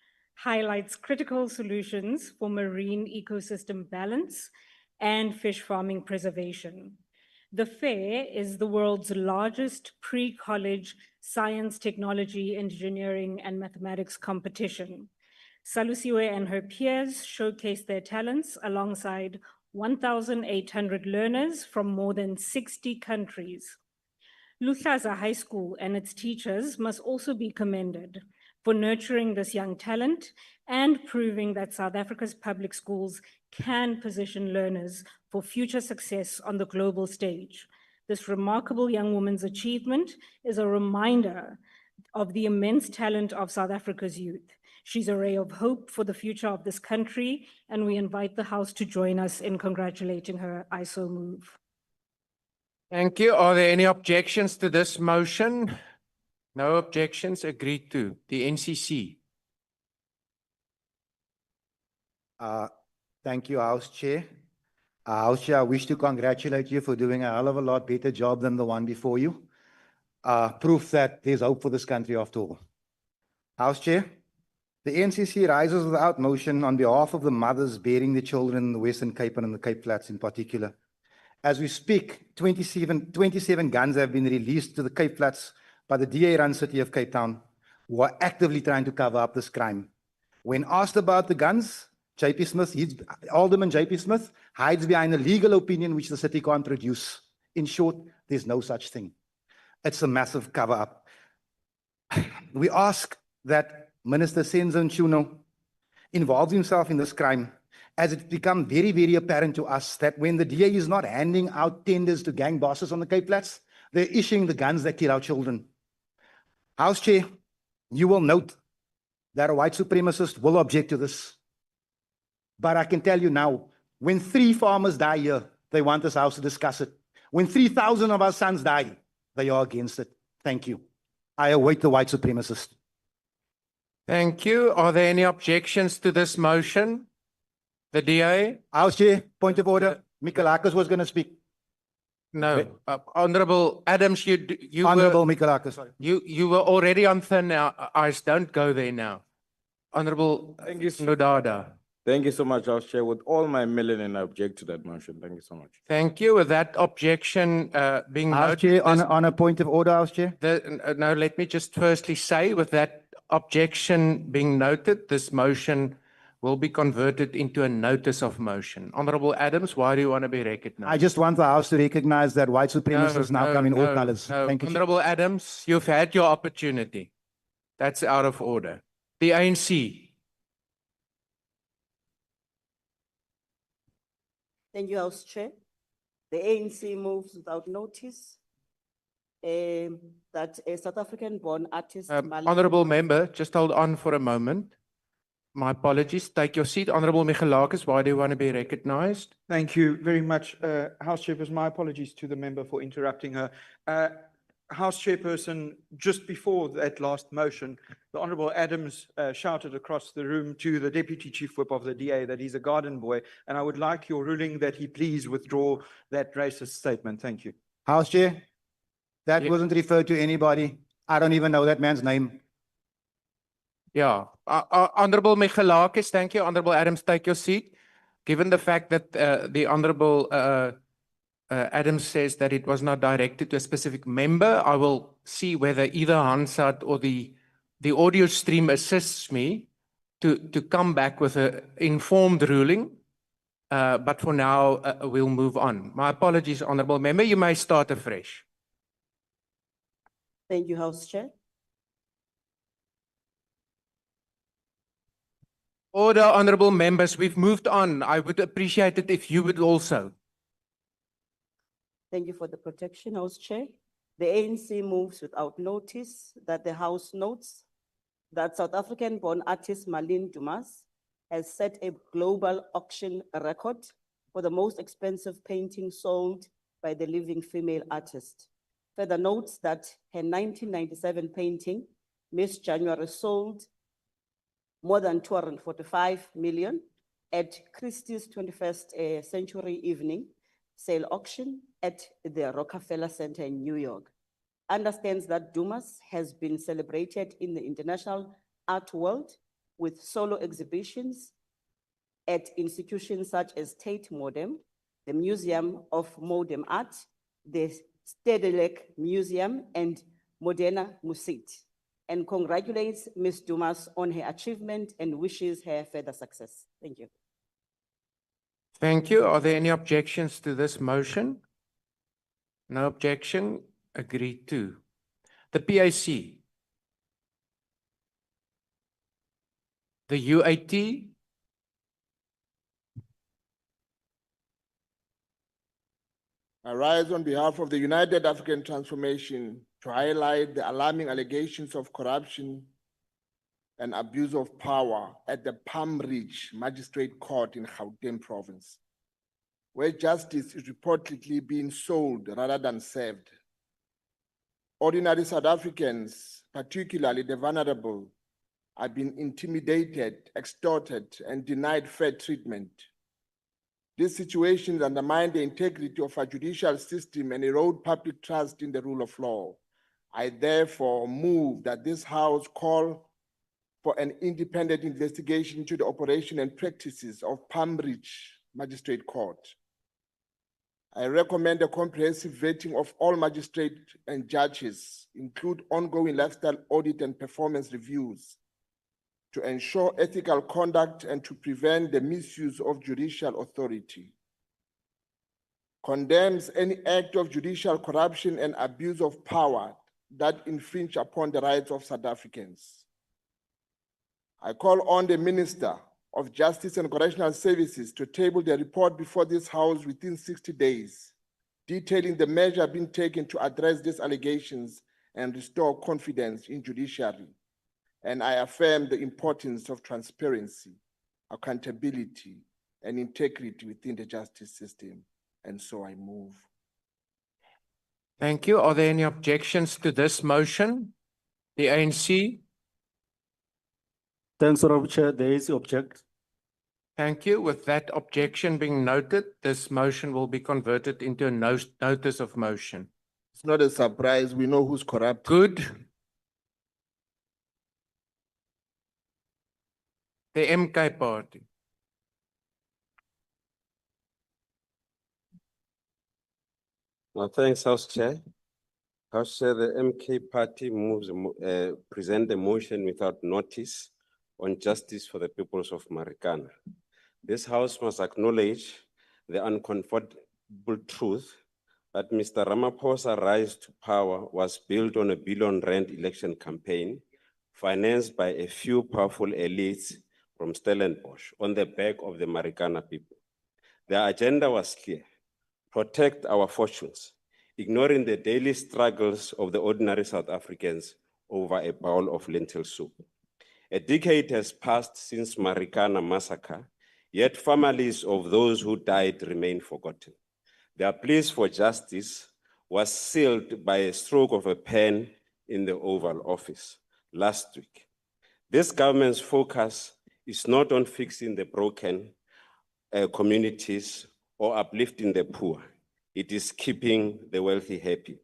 highlights critical solutions for marine ecosystem balance and fish farming preservation. The fair is the world's largest pre-college science, technology, engineering, and mathematics competition. Salusiwe and her peers showcase their talents alongside 1,800 learners from more than 60 countries. Luhlaza High School and its teachers must also be commended for nurturing this young talent and proving that South Africa's public schools can position learners for future success on the global stage. This remarkable young woman's achievement is a reminder of the immense talent of South Africa's youth. She's a ray of hope for the future of this country, and we invite the House to join us in congratulating her. I so move. Thank you. Are there any objections to this motion? No objections. Agreed to. The NCC. Thank you, House Chair. House Chair, I wish to congratulate you for doing a hell of a lot better job than the one before you. Proof that there's hope for this country after all. House Chair, the NCC rises without motion on behalf of the mothers bearing the children in the Western Cape and in the Cape Flats in particular. As we speak, 27 guns have been released to the Cape Flats by the DA-run city of Cape Town, who are actively trying to cover up this crime. When asked about the guns, Alderman JP Smith hides behind a legal opinion which the city can't produce. In short, there's no such thing. It's a massive cover-up. We ask that Minister Senzo Nchuno involves himself in this crime, as it's become very, very apparent to us that when the DA is not handing out tenders to gang bosses on the Cape Flats, they're issuing the guns that kill our children. House Chair, you will note that a white supremacist will object to this. But I can tell you now, when 3 farmers die here, they want this House to discuss it. When 3,000 of our sons die, they are against it. Thank you. I await the white supremacist. Thank you. Are there any objections to this motion? The DA? House Chair, point of order. Mikalakis was going to speak. No. Honorable Adams, Honorable Mikalakis, sorry. You were already on thin ice. Don't go there now. Honorable Nodada. Thank you so much, House Chair. With all my melanin, I object to that motion. Thank you so much. Thank you. With that objection being House noted, Chair, on a point of order, House Chair. No, let me just firstly say, with that objection being noted, this motion will be converted into a notice of motion. Honorable Adams, why do you want to be recognized? I just want the House to recognize that white supremacists now come in all colors. Thank you. Honorable Adams, you've had your opportunity. That's out of order. The ANC. Thank you, House Chair. The ANC moves without notice that a South African-born artist... Honorable Member, just hold on for a moment. My apologies. Take your seat. Honorable Michalakis, why do you want to be recognized? Thank you very much, House Chairperson. My apologies to the member for interrupting her. House Chairperson, just before that last motion, the Honorable Adams shouted across the room to the Deputy Chief Whip of the DA that he's a garden boy, and I would like your ruling that he please withdraw that racist statement. Thank you. House Chair, that wasn't referred to anybody. I don't even know that man's name. Yeah. Honorable Michalakis, thank you. Honorable Adams, take your seat. Given the fact that the Honorable Adams says that it was not directed to a specific member, I will see whether either Hansard or the audio stream assists me to come back with an informed ruling. But for now, we'll move on. My apologies, Honourable Member. You may start afresh. Thank you, House Chair. Order, Honourable Members. We've moved on. I would appreciate it if you would also. Thank you for the protection, House Chair. The ANC moves without notice that the House notes that South African-born artist Marlene Dumas has set a global auction record for the most expensive painting sold by the living female artist. Further notes that her 1997 painting, Miss January, sold more than 245 million at Christie's 21st Century Evening Sale Auction at the Rockefeller Center in New York. Understands that Dumas has been celebrated in the international art world with solo exhibitions at institutions such as Tate Modern, the Museum of Modern Art, the Stedelijk Museum, and Modena Museet, and congratulates Ms. Dumas on her achievement and wishes her further success. Thank you. Thank you. Are there any objections to this motion? No objection. Agreed to. The PAC. The UAT. I rise on behalf of the United African Transformation to highlight the alarming allegations of corruption and abuse of power at the Palm Ridge Magistrate Court in Gauteng Province, where justice is reportedly being sold rather than served. Ordinary South Africans, particularly the vulnerable, are being intimidated, extorted, and denied fair treatment. These situations undermine the integrity of our judicial system and erode public trust in the rule of law. I therefore move that this House call for an independent investigation into the operation and practices of Palm Ridge Magistrate Court. I recommend a comprehensive vetting of all magistrates and judges, include ongoing lifestyle audit and performance reviews, to ensure ethical conduct and to prevent the misuse of judicial authority. Condemns any act of judicial corruption and abuse of power that infringe upon the rights of South Africans. I call on the Minister of Justice and Correctional Services to table the report before this House within 60 days, detailing the measure being taken to address these allegations and restore confidence in judiciary. And I affirm the importance of transparency, accountability, and integrity within the justice system. And so I move. Thank you. Are there any objections to this motion? The ANC? Thanks, Honourable Chair. The ANC objects. Thank you. With that objection being noted, this motion will be converted into a notice of motion. It's not a surprise. We know who's corrupt. Good. The MK party. Thanks, House Chair. House Chair, the MK party moves, present the motion without notice on justice for the peoples of Marikana. This House must acknowledge the uncomfortable truth that Mr. Ramaphosa's rise to power was built on a R1 billion election campaign financed by a few powerful elites from Stellenbosch on the back of the Marikana people. Their agenda was clear: protect our fortunes, ignoring the daily struggles of the ordinary South Africans over a bowl of lentil soup. A decade has passed since Marikana massacre, yet families of those who died remain forgotten. Their pleas for justice was sealed by a stroke of a pen in the Oval Office last week. This government's focus is not on fixing the broken communities or uplifting the poor. It is keeping the wealthy happy.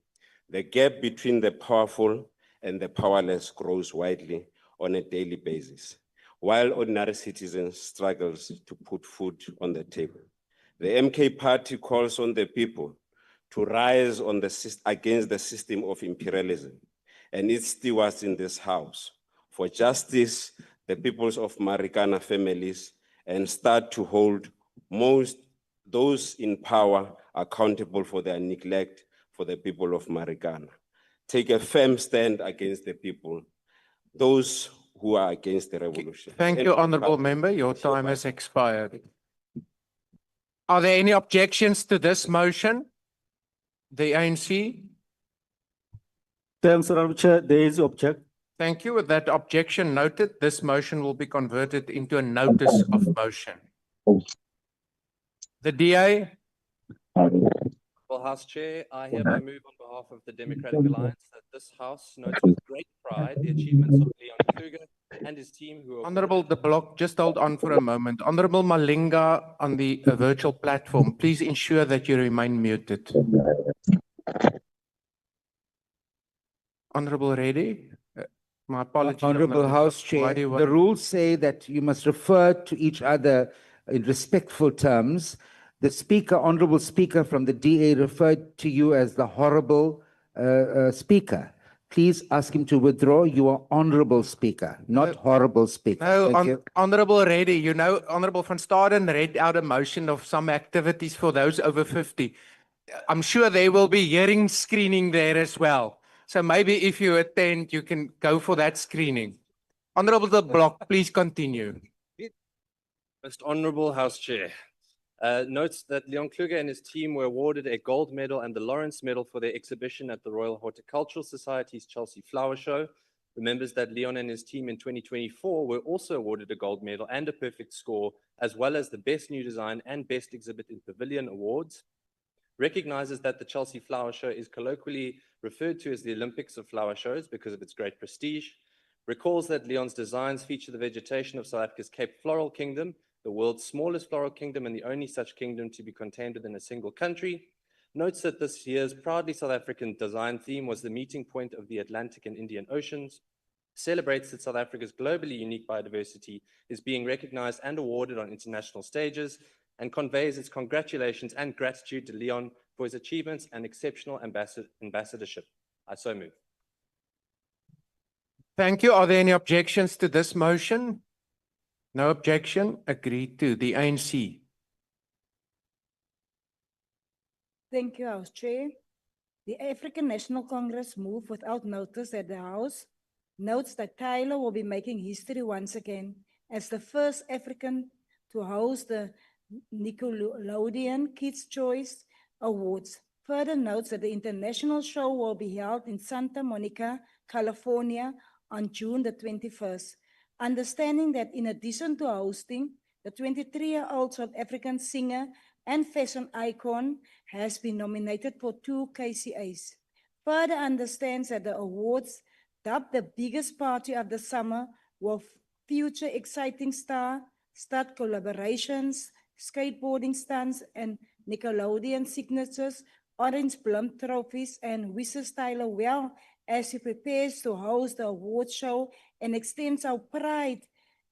The gap between the powerful and the powerless grows widely on a daily basis, while ordinary citizens struggle to put food on the table. The MK party calls on the people to rise on against the system of imperialism and its stewards in this House for justice the peoples of Marikana families, and start to hold those in power accountable for their neglect for the people of Marikana. Take a firm stand against the people, those who are against the revolution. Thank you, Honourable Member. Your time has expired. Are there any objections to this motion? The ANC? Thanks, Honorable Chair. There is object. Thank you. With that objection noted, this motion will be converted into a notice of motion. The DA? Well, House Chair, I hereby move on behalf of the Democratic Alliance that this House notes with great pride the achievements of Leon Kluge and his team who are... Honourable De Block, just hold on for a moment. Honourable Malinga on the virtual platform, please ensure that you remain muted. Honourable Reddy, my apologies. Honourable House Chair, the rules say that you must refer to each other in respectful terms. The Speaker, Honourable Speaker from the DA referred to you as the horrible Speaker. Please ask him to withdraw. You are Honourable Speaker, not horrible Speaker. No, Thank you. Honourable Reddy, you know, Honourable van Staden read out a motion of some activities for those over 50. I'm sure there will be hearing screening there as well. So maybe if you attend, you can go for that screening. Honourable De Block, please continue. Most Honourable House Chair, notes that Leon Kluge and his team were awarded a gold medal and the Lawrence Medal for their exhibition at the Royal Horticultural Society's Chelsea Flower Show. Remembers that Leon and his team in 2024 were also awarded a gold medal and a perfect score, as well as the Best New Design and Best Exhibit in Pavilion awards. Recognizes that the Chelsea Flower Show is colloquially referred to as the Olympics of flower shows because of its great prestige. Recalls that Leon's designs feature the vegetation of South Africa's Cape Floral Kingdom, the world's smallest floral kingdom and the only such kingdom to be contained within a single country. Notes that this year's proudly South African design theme was the meeting point of the Atlantic and Indian Oceans. Celebrates that South Africa's globally unique biodiversity is being recognized and awarded on international stages, and conveys its congratulations and gratitude to Leon for his achievements and exceptional ambassadorship. I so move. Thank you. Are there any objections to this motion? No objection. Agreed to. The ANC. Thank you, House Chair. The African National Congress move without notice that the House notes that Tyler will be making history once again as the first African to host the Nickelodeon Kids' Choice Awards. Further notes that the international show will be held in Santa Monica, California on June the 21st. Understanding that in addition to hosting, the 23-year-old South African singer and fashion icon has been nominated for 2 KCAs. Further understands that the awards, dubbed the biggest party of the summer, will feature exciting stud collaborations, skateboarding stunts, and Nickelodeon signatures, orange blimp trophies, and wishes Tyler well as he prepares to host the award show and extends our pride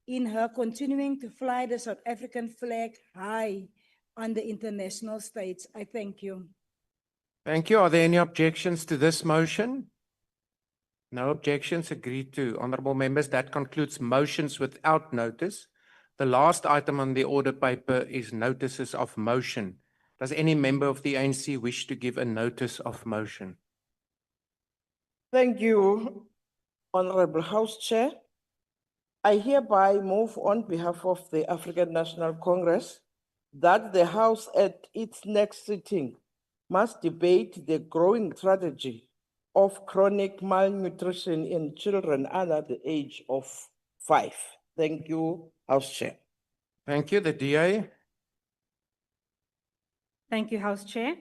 in her continuing to fly the South African flag high on the international stage. I thank you. Thank you. Are there any objections to this motion? No objections. Agreed to. Honourable members, that concludes motions without notice. The last item on the order paper is notices of motion. Does any member of the ANC wish to give a notice of motion? Thank you, Honourable House Chair. I hereby move on behalf of the African National Congress that the House at its next sitting must debate the growing tragedy of chronic malnutrition in children under the age of 5. Thank you, House Chair. Thank you. The DA. Thank you, House Chair.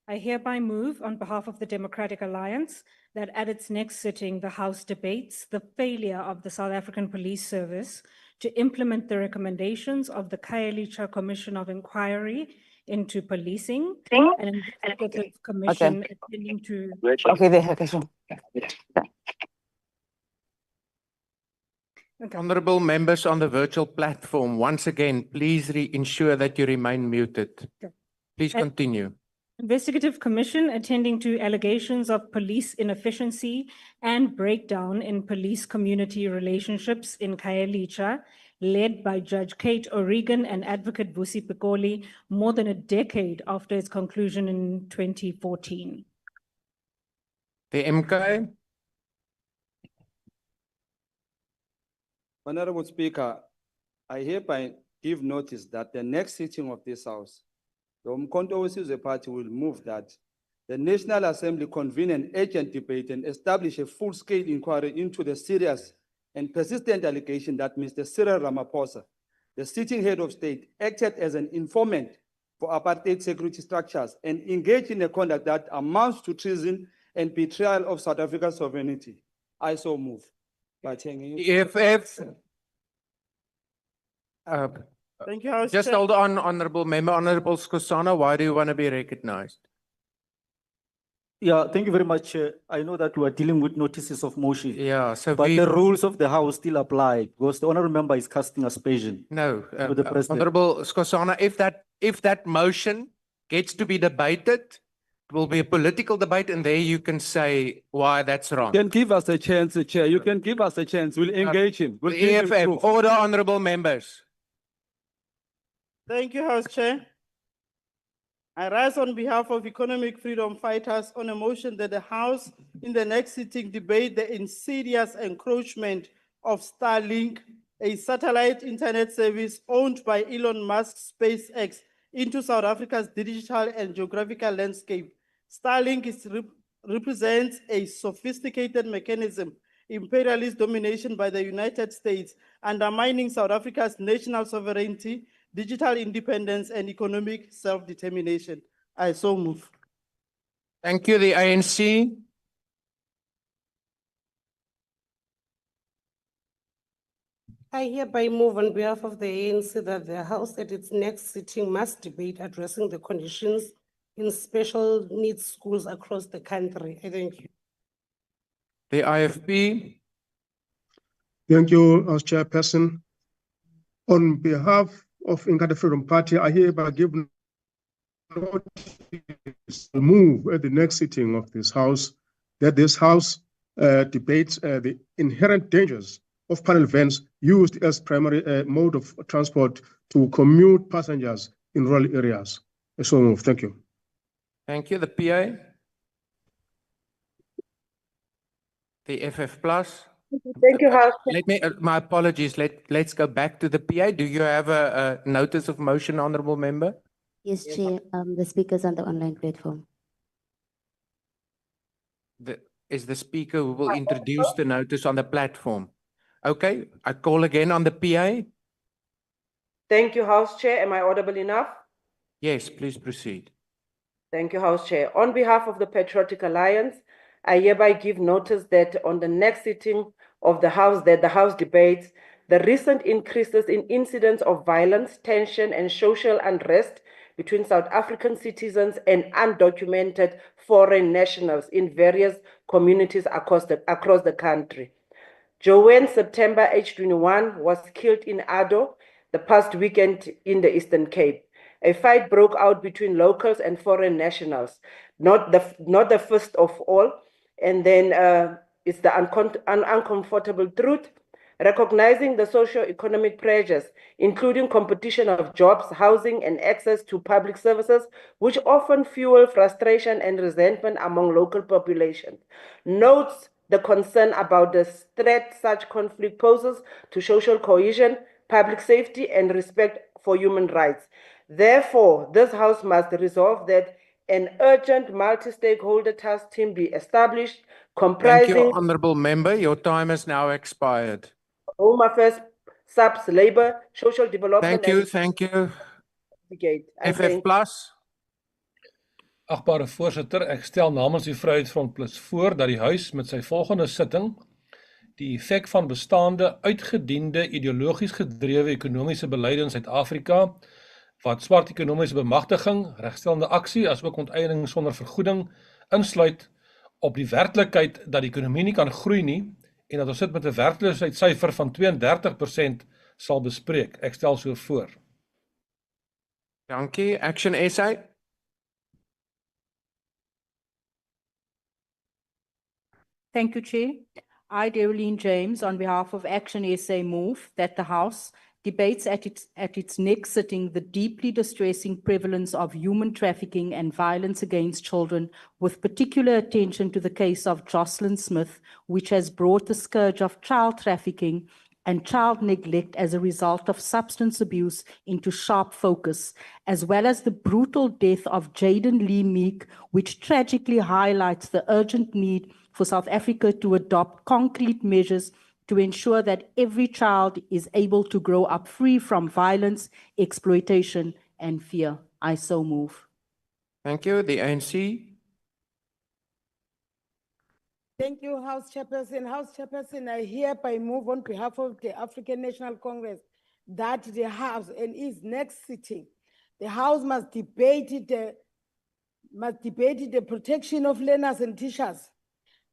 I hereby move on behalf of the Democratic Alliance that at its next sitting, the House debates the failure of the South African Police Service to implement the recommendations of the Khayelitsha Commission of Inquiry into Policing, an investigative commission attending to... Honourable members on the virtual platform, once again, please ensure that you remain muted. Please continue. Investigative Commission attending to allegations of police inefficiency and breakdown in police-community relationships in Khayelitsha, led by Judge Kate O'Regan and Advocate Vusi Pikoli, more than a decade after its conclusion in 2014. The MK. Honorable Speaker, I hereby give notice that the next sitting of this House, the Umkhonto weSizwe Party will move that the National Assembly convene an urgent debate and establish a full-scale inquiry into the serious and persistent allegation that Mr. Cyril Ramaphosa, the sitting head of state, acted as an informant for apartheid security structures and engaged in a conduct that amounts to treason and betrayal of South Africa's sovereignty. I so move. EFF. Thank you, House Just Chair. hold on, Honorable Member. Honorable Skosana, why do you want to be recognized? Yeah, thank you very much. I know that we are dealing with notices of motion. Yeah, so but we- the rules of the House still apply because the honourable member is casting aspersion. No, to the president. Honorable Skosana, if that motion gets to be debated, it will be a political debate, and there you can say why that's wrong. You can give us a chance, Chair. You can give us a chance. We'll engage him. We'll The give him EFF, proof. order, honorable members. Thank you, House Chair. I rise on behalf of economic freedom fighters on a motion that the House in the next sitting debate the insidious encroachment of Starlink, a satellite internet service owned by Elon Musk's SpaceX, into South Africa's digital and geographical landscape. Starlink represents a sophisticated mechanism, imperialist domination by the United States, undermining South Africa's national sovereignty, digital independence, and economic self-determination. I so move. Thank you, the ANC. I hereby move on behalf of the ANC that the House at its next sitting must debate addressing the conditions in special needs schools across the country. I thank you. The IFP. Thank you, House Chairperson. On behalf of Inkatha Freedom Party, I hereby give notice to move at the next sitting of this House that this House debates the inherent dangers of panel vans used as primary mode of transport to commute passengers in rural areas. So move. Thank you. Thank you, the PA. The FF plus. Thank you, House. Let me, my apologies, let's go back to the PA. Do you have a notice of motion, honorable member? Yes, Chair. The speaker's on the online platform. Is the speaker who will introduce the notice on the platform? Okay, I call again on the PA. Thank you, House Chair. Am I audible enough? Yes, please proceed. Thank you, House Chair. On behalf of the Patriotic Alliance, I hereby give notice that on the next sitting of the House, that the House debates the recent increases in incidents of violence, tension, and social unrest between South African citizens and undocumented foreign nationals in various communities across the country. Joanne September, age 21, was killed in Ado the past weekend in the Eastern Cape. A fight broke out between locals and foreign nationals, not the first of all. And then it's the uncomfortable truth, recognizing the socio-economic pressures, including competition of jobs, housing, and access to public services, which often fuel frustration and resentment among local populations. Notes the concern about the threat such conflict poses to social cohesion, public safety, and respect for human rights. Therefore, this House must resolve that an urgent multi-stakeholder task team be established comprising— Thank you, honorable member. Your time has now expired. Home Affairs, SAPS, Labor, Social Development. Thank you. I FF thank— plus. Agbare voorsitter, ek stel namens die Vryheidsfront Plus voor dat die huis met sy volgende sitting die effek van bestaande uitgediende ideologies gedrewe ekonomiese beleide in Suid-Afrika wat swart ekonomiese bemagtiging, regstellende aksie asook onteiening sonder vergoeding insluit op die werklikheid dat die ekonomie nie kan groei nie en dat ons sit met 'n werkloosheidssyfer van 32% sal bespreek. Ek stel so voor. Dankie. Action SA. Thank you, Chair. I, Darlene James, on behalf of Action SA, move that the House debates at its next sitting the deeply distressing prevalence of human trafficking and violence against children, with particular attention to the case of Jocelyn Smith, which has brought the scourge of child trafficking and child neglect as a result of substance abuse into sharp focus, as well as the brutal death of Jaden Lee Meek, which tragically highlights the urgent need for South Africa to adopt concrete measures to ensure that every child is able to grow up free from violence, exploitation, and fear. I so move. Thank you. The ANC. Thank you, House Chairperson. House Chairperson, I hereby move on behalf of the African National Congress that the House and its next sitting, the House must debate the protection of learners and teachers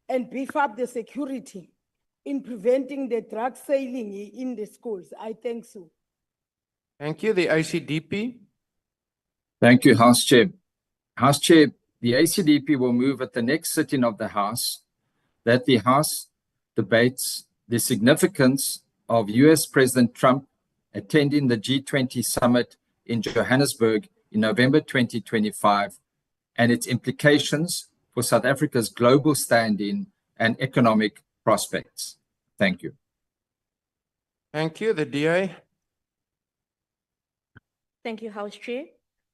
and beef up the security in preventing the drug selling in the schools. I thank you. Thank you. The ACDP. Thank you, House Chair. House Chair, the ACDP will move at the next sitting of the House that the House debates the significance of US President Trump attending the G20 summit in Johannesburg in November 2025 and its implications for South Africa's global standing and economic prospects. Thank you. Thank you. The DA. Thank you, House Chair.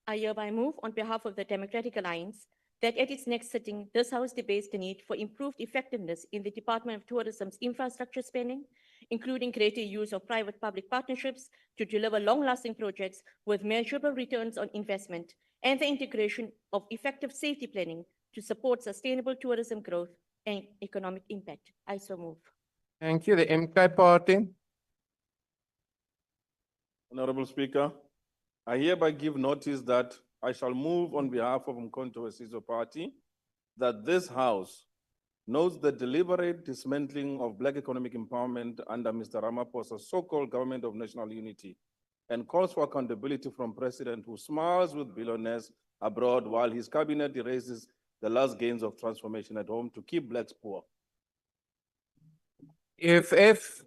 I hereby move on behalf of the Democratic Alliance that at its next sitting, this House debates the need for improved effectiveness in the Department of Tourism's infrastructure spending, including greater use of private-public partnerships to deliver long-lasting projects with measurable returns on investment, and the integration of effective safety planning to support sustainable tourism growth and economic impact. I so move. Thank you. The MK Party. Honorable Speaker, I hereby give notice that I shall move on behalf of Mkhonto Wesizwe Party that this House notes the deliberate dismantling of Black economic empowerment under Mr. Ramaphosa's so-called government of national unity and calls for accountability from President who smiles with billionaires abroad while his cabinet erases the last gains of transformation at home to keep Blacks poor. EFF.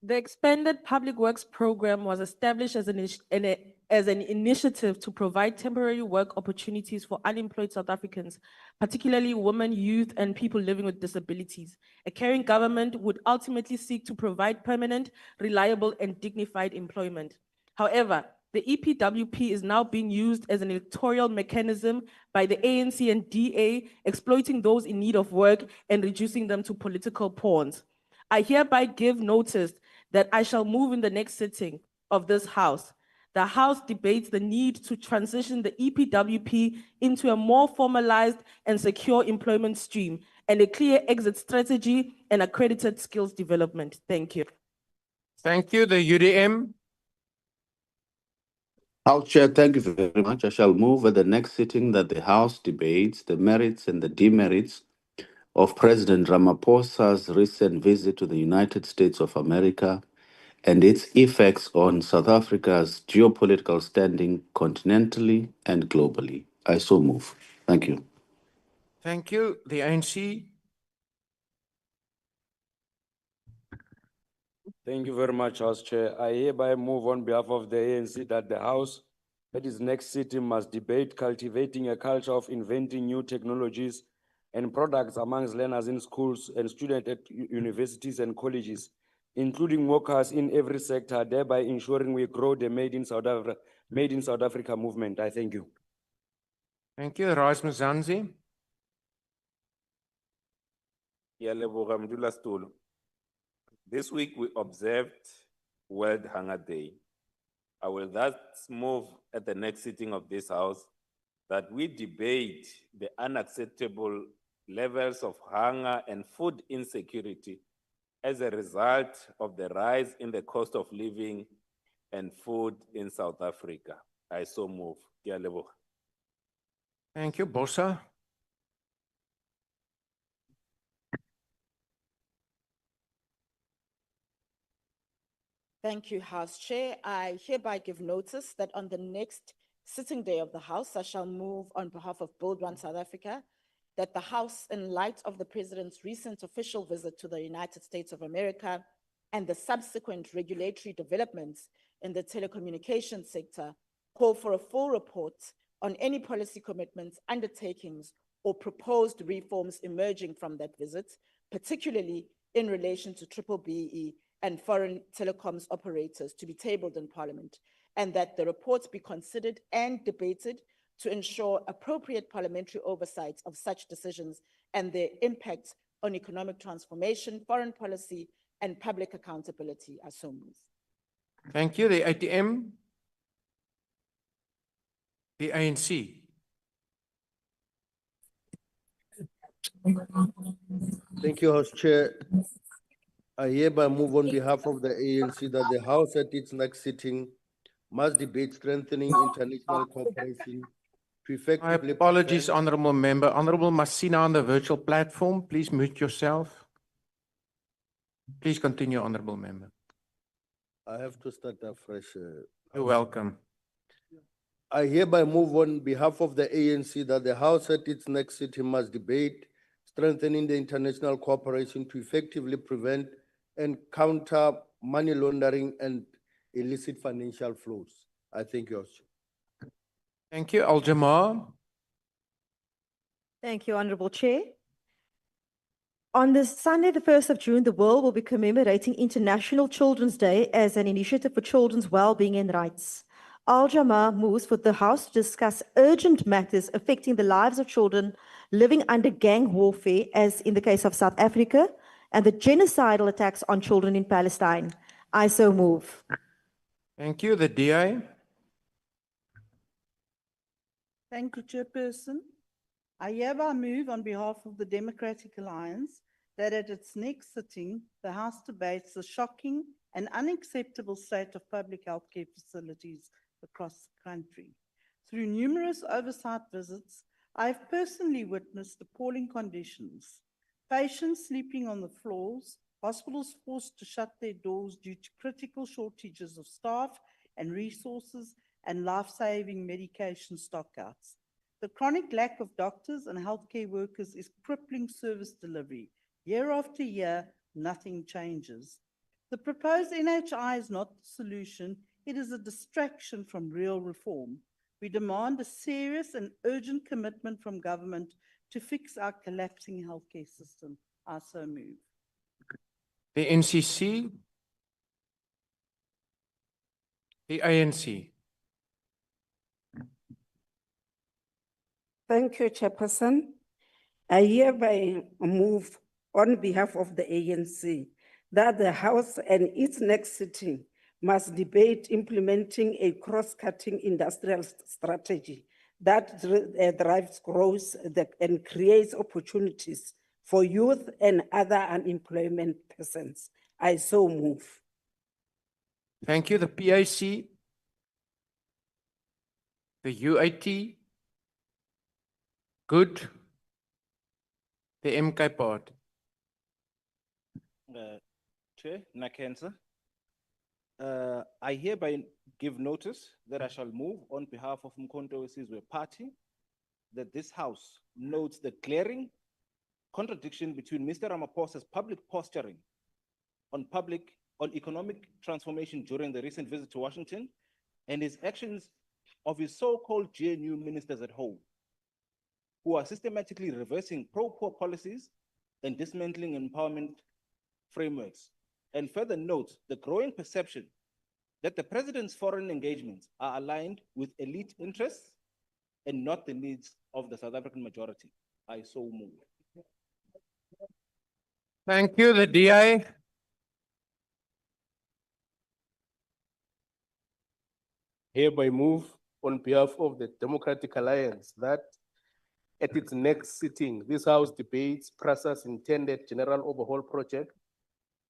The expanded public works program was established as an initiative to provide temporary work opportunities for unemployed South Africans, particularly women, youth, and people living with disabilities. A caring government would ultimately seek to provide permanent, reliable, and dignified employment. However, the EPWP is now being used as an electoral mechanism by the ANC and DA, exploiting those in need of work and reducing them to political pawns. I hereby give notice that I shall move in the next sitting of this House. The House debates the need to transition the EPWP into a more formalized and secure employment stream and a clear exit strategy and accredited skills development. Thank you. Thank you. The UDM. House Chair, thank you very much. I shall move at the next sitting that the House debates the merits and the demerits of President Ramaphosa's recent visit to the United States of America and its effects on South Africa's geopolitical standing continentally and globally. I so move. Thank you. Thank you. The ANC. Thank you very much, House Chair. I hereby move on behalf of the ANC that the House at its next sitting must debate cultivating a culture of inventing new technologies and products amongst learners in schools and students at universities and colleges, including workers in every sector, thereby ensuring we grow the Made in South Africa movement. I thank you. Thank you. Rise Mzansi. This week we observed World Hunger Day. I will thus move at the next sitting of this House that we debate the unacceptable levels of hunger and food insecurity as a result of the rise in the cost of living and food in South Africa. I so move. Thank you. Bosa. Thank you, House Chair. I hereby give notice that on the next sitting day of the House, I shall move on behalf of Build One South Africa that the House, in light of the President's recent official visit to the United States of America and the subsequent regulatory developments in the telecommunications sector, call for a full report on any policy commitments, undertakings, or proposed reforms emerging from that visit, particularly in relation to BBBE and foreign telecoms operators, to be tabled in Parliament, and that the reports be considered and debated to ensure appropriate parliamentary oversight of such decisions and their impact on economic transformation, foreign policy, and public accountability. I so move. Thank you. The ATM. The ANC. Thank you, House Chair. I hereby move on behalf of the ANC that the House at its next sitting must debate strengthening international cooperation. My apologies, Honourable Member. Honourable Masina on the virtual platform, please mute yourself. Please continue, Honourable Member. I have to start afresh. You're welcome. I hereby move on behalf of the ANC that the House at its next sitting must debate strengthening the international cooperation to effectively prevent and counter money laundering and illicit financial flows. I thank you, House Chair. Thank you. Al-Jamaa. Thank you, Honourable Chair. On this Sunday, the 1st of June, the world will be commemorating International Children's Day as an initiative for children's well-being and rights. Al-Jamaa moves for the House to discuss urgent matters affecting the lives of children living under gang warfare, as in the case of South Africa, and the genocidal attacks on children in Palestine. I so move. Thank you. The DI. Thank you, Chairperson. I hereby move on behalf of the Democratic Alliance that at its next sitting, the House debates the shocking and unacceptable state of public healthcare facilities across the country. Through numerous oversight visits, I have personally witnessed appalling conditions. Patients sleeping on the floors, hospitals forced to shut their doors due to critical shortages of staff and resources, and life-saving medication stockouts. The chronic lack of doctors and healthcare workers is crippling service delivery. Year after year, nothing changes. The proposed NHI is not the solution. It is a distraction from real reform. We demand a serious and urgent commitment from government to fix our collapsing healthcare system. I so move. The NCC. The ANC. Thank you, Chairperson. I hereby move on behalf of the ANC that the House and its next sitting must debate implementing a cross-cutting industrial strategy that drives growth and creates opportunities for youth and other unemployment persons. I so move. Thank you. The PIC. The UIT. Good. The MK part. Chair, Nakensa. I hereby give notice that I shall move on behalf of Mkhonto Wesizwe Party that this House notes the glaring contradiction between Mr. Ramaphosa's public posturing on economic transformation during the recent visit to Washington and his actions of his so-called GNU ministers at home, who are systematically reversing pro-poor policies and dismantling empowerment frameworks, and further note the growing perception that the president's foreign engagements are aligned with elite interests and not the needs of the South African majority. I so move. Thank you. The DI. Hereby move on behalf of the Democratic Alliance that at its next sitting, this House debates PRASA's intended general overhaul project,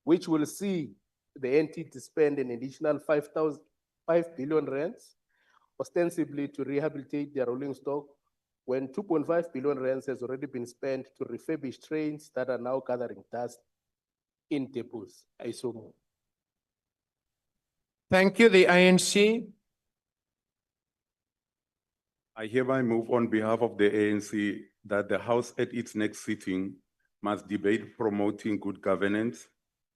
which will see the entity spend an additional 5 billion rands, ostensibly to rehabilitate their rolling stock, when 2.5 billion rands has already been spent to refurbish trains that are now gathering dust in depots. I so move. Thank you. The ANC. I hereby move on behalf of the ANC that the House at its next sitting must debate promoting good governance,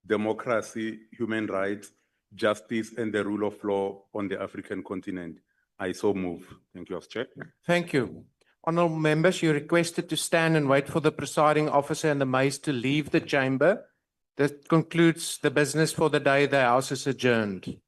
democracy, human rights, justice, and the rule of law on the African continent. I so move. Thank you, House Chair. Thank you. Honourable members, you're requested to stand and wait for the presiding officer and the maize to leave the chamber. That concludes the business for the day. The House is adjourned.